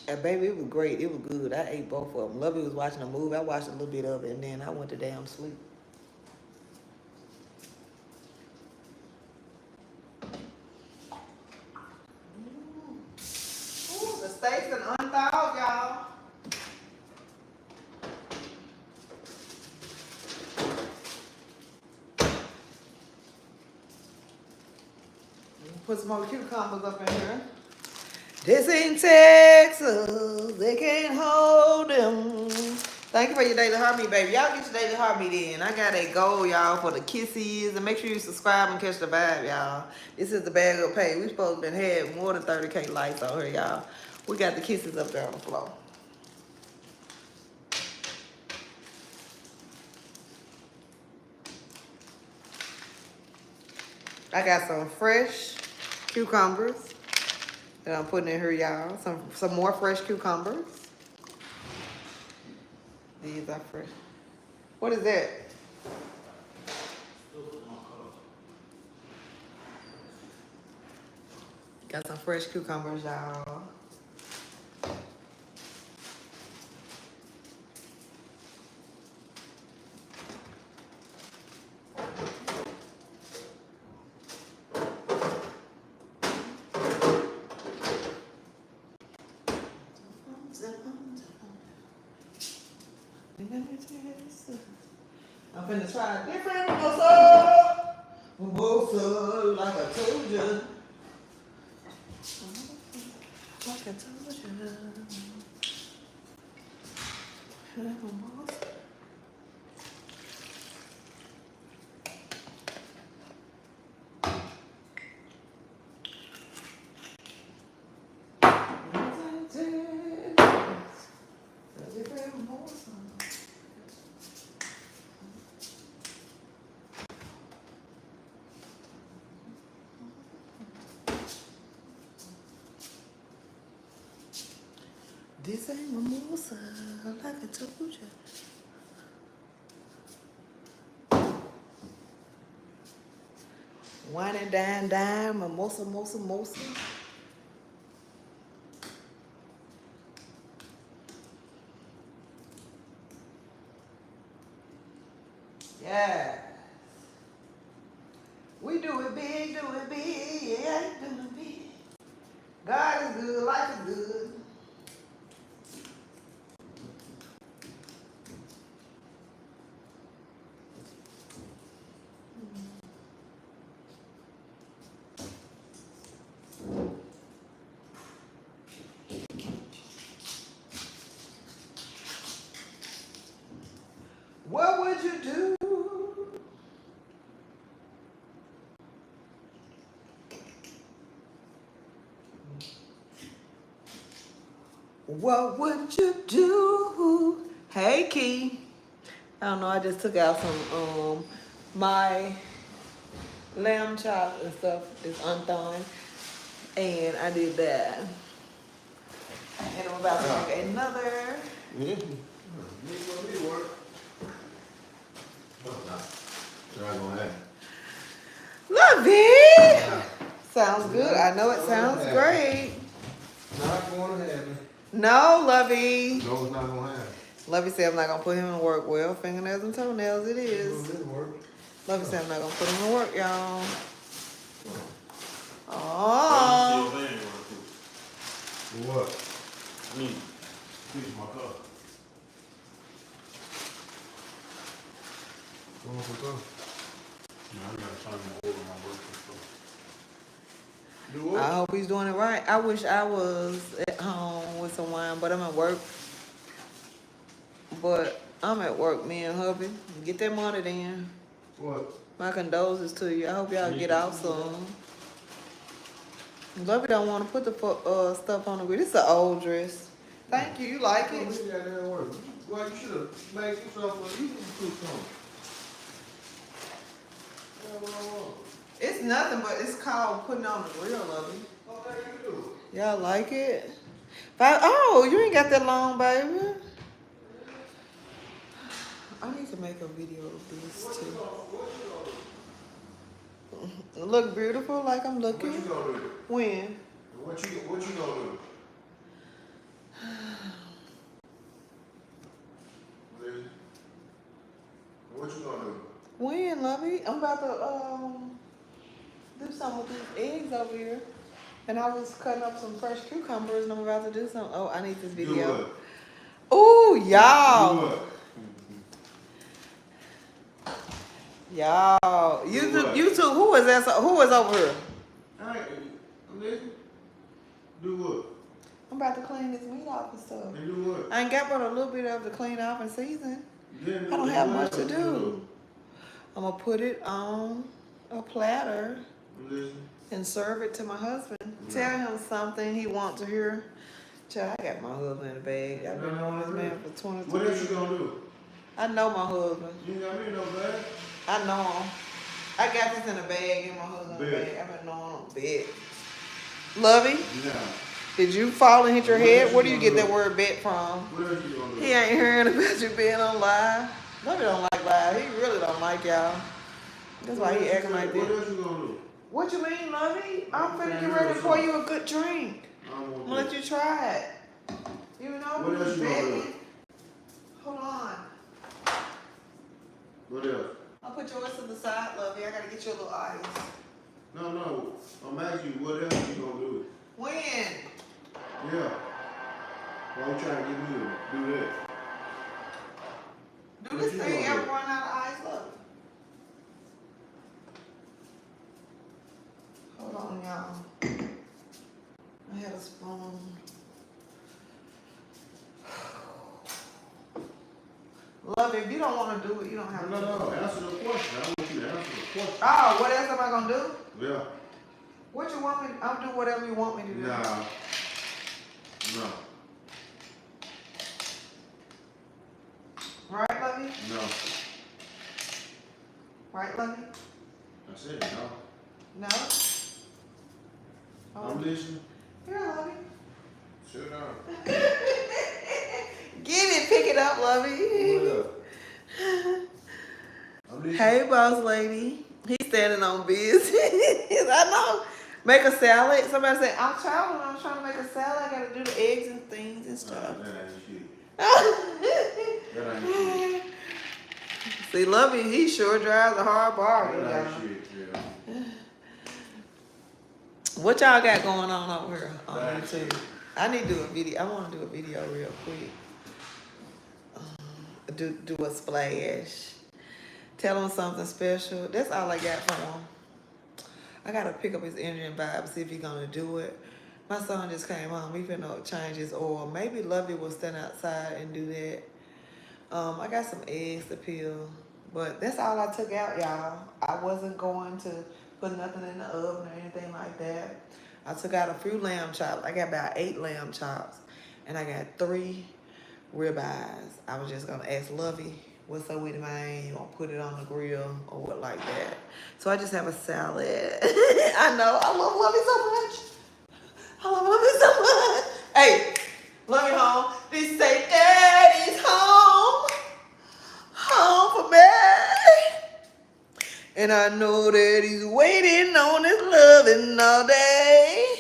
and baby, it was great. It was good. I ate both of them. Lovey was watching a movie. I watched a little bit of it and then I went to damn sleep. Ooh, the steaks and unthawed, y'all. Put some more cucumbers up in here. This ain't Texas. They can't hold them. Thank you for your daily heartbeat, baby. Y'all get your daily heartbeat in. I got a goal, y'all, for the kisses. And make sure you subscribe and catch the vibe, y'all. This is the bag of pay. We supposed to have had more than 30K likes out here, y'all. We got the kisses up there on the floor. I got some fresh cucumbers that I'm putting in here, y'all. Some more fresh cucumbers. These are fresh. What is that? Got some fresh cucumbers, y'all. I'm finna try a different mimosa, like I told you. Like I told you. This ain't mimosa, like I told you. Wine and dine, mimosa, mosa. Yeah. We do it big, yeah, do it big. God is good, life is good. What would you do? What would you do? Hey, Key. I don't know, I just took out some, my lamb chops and stuff is unthawing. And I did that. And I'm about to make another. Yeah. You work. Try gonna have. Love it. Sounds good. I know it sounds great. Not gonna happen. No, Lovey. No, it's not gonna happen. Lovey said I'm not gonna put him in work. Well, fingernails and toenails it is. It'll work. Lovey said I'm not gonna put him in work, y'all. Oh. What? Me. Fix my car. Going for car? No, I gotta find my order my work stuff. Do what? I hope he's doing it right. I wish I was at home with some wine, but I'm at work. But I'm at work, me and hubby. Get that money then. What? My condolences to you. I hope y'all get out soon. Lovey don't want to put the stuff on the grid. This is an old dress. Thank you. You like it? Well, you should have made yourself a you can put some. It's nothing, but it's called putting on the grill, Lovey. Okay, you do. Y'all like it? Oh, you ain't got that long, baby. I need to make a video of this too. Look beautiful, like I'm looking. What you gonna do? When? What you gonna do? What you gonna do? When, Lovey? I'm about to do something with these eggs over here. And I was cutting up some fresh cucumbers and I'm about to do something. Oh, I need this video. Do what? Ooh, y'all. Do what? Y'all. You two, who is that? Who is over here? Alright, listen. Do what? I'm about to clean this meat off and stuff. And do what? I ain't got but a little bit of it to clean off and season. Then I don't do have what much to else do. I'm going to put it on a platter Listen. and serve it to my husband. Tell him something he wants to hear. Child, I got my husband in the bag. I've been knowing this man for 23 What else years. you gonna do? I know my husband. You ain't got me no bag. I know him. I got this in a bag in my husband's Bet. bag. I've been knowing him. Bet. Lovey, Nah. did you fall and hit your What head? else Where you do you gonna get do? that word bet from? What else you gonna do? He ain't hearing about you being on live. Lovey don't like live. He really don't like y'all. That's why he acting like What this. else you gonna do? What you mean, lovey? I'm finna Okay, get ready to here's pour some. you a good drink. I don't I'm want gonna let that. you try it. You know, What else you gonna do? begging. Hold on. What else? I'll put yours to the side, lovey. I gotta get you a little ice. No. I'm asking you, what else you gonna do? When? Yeah. Why you trying to get me to do that? Do What this you thing gonna ever do? run out of ice, lovey? Hold on, y'all. I had a spoon. Love, if you don't want to do it, you don't have to. No. Answer the question. I want you to answer the question. Oh, what else am I gonna do? Yeah. What you want me? I'll do whatever you want me to do. Nah. No. Right, Lovey? No. Right, Lovey? I said no. No. I'm listening. Here, Lovey. Sit down. Get it, pick it up, Lovey. What up? I'm listening. Hey, boss lady. He's standing on business. I know. Make a salad. Somebody said, I'm traveling. I'm trying to make a salad. I got to do the eggs and things and stuff. That ain't shit. That ain't shit. See, Lovey, he sure drives a hard bargain, That y'all. ain't shit, yeah. What y'all got going on over here on That YouTube? I need to do a video. I want to do a video real quick. Do a splash. Tell him something special. That's all I got for him. I gotta pick up his energy and vibe, see if he's gonna do it. My son just came home. He finna change his oil. Maybe Lovey will stand outside and do that. I got some eggs to peel, but that's all I took out, y'all. I wasn't going to put nothing in the oven or anything like that. I took out a few lamb chops. I got about 8 lamb chops, and I got 3 ribeyes. I was just gonna ask Lovey, what's up with it, man? You gonna put it on the grill or what like that? So I just have a salad. I know, I love Lovey so much. I love Lovey so much. Hey, Lovey home. They say daddy's home. Home for me. And I know that he's waiting on his loving all day.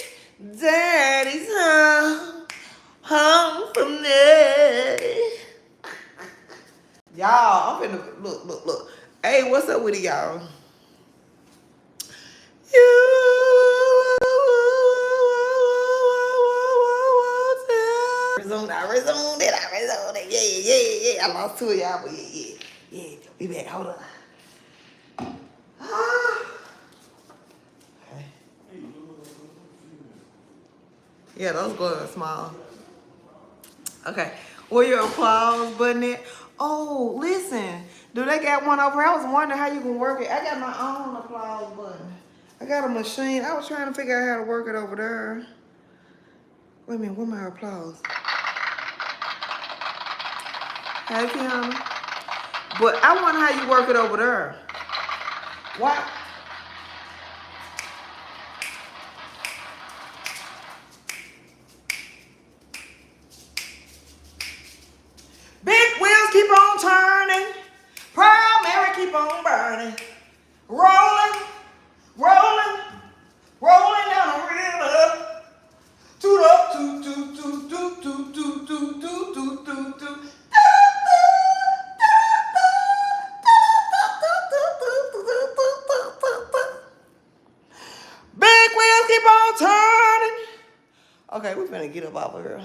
Daddy's home. Home from there. Y'all, I'm finna look. Hey, what's up with it, y'all? I resumed it. Yeah. I lost 2 of y'all, but yeah. We back. Hold on. Okay. Yeah, those gloves are small. Okay, where your applause button at? Oh, listen. Do they got one over here? I was wondering how you can work it. I got my own applause button. I got a machine. I was trying to figure out how to work it over there. Wait a minute, where my applause? Hey, Kiana. But I wonder how you work it over there. What? Big wheels keep on turning. Proud Mary keep on burning. Rolling down the river. Toot up, toot, toot, toot, toot, toot, toot, toot, toot, toot, toot, toot. Big wheels keep on turning. Okay, we finna get up off of here.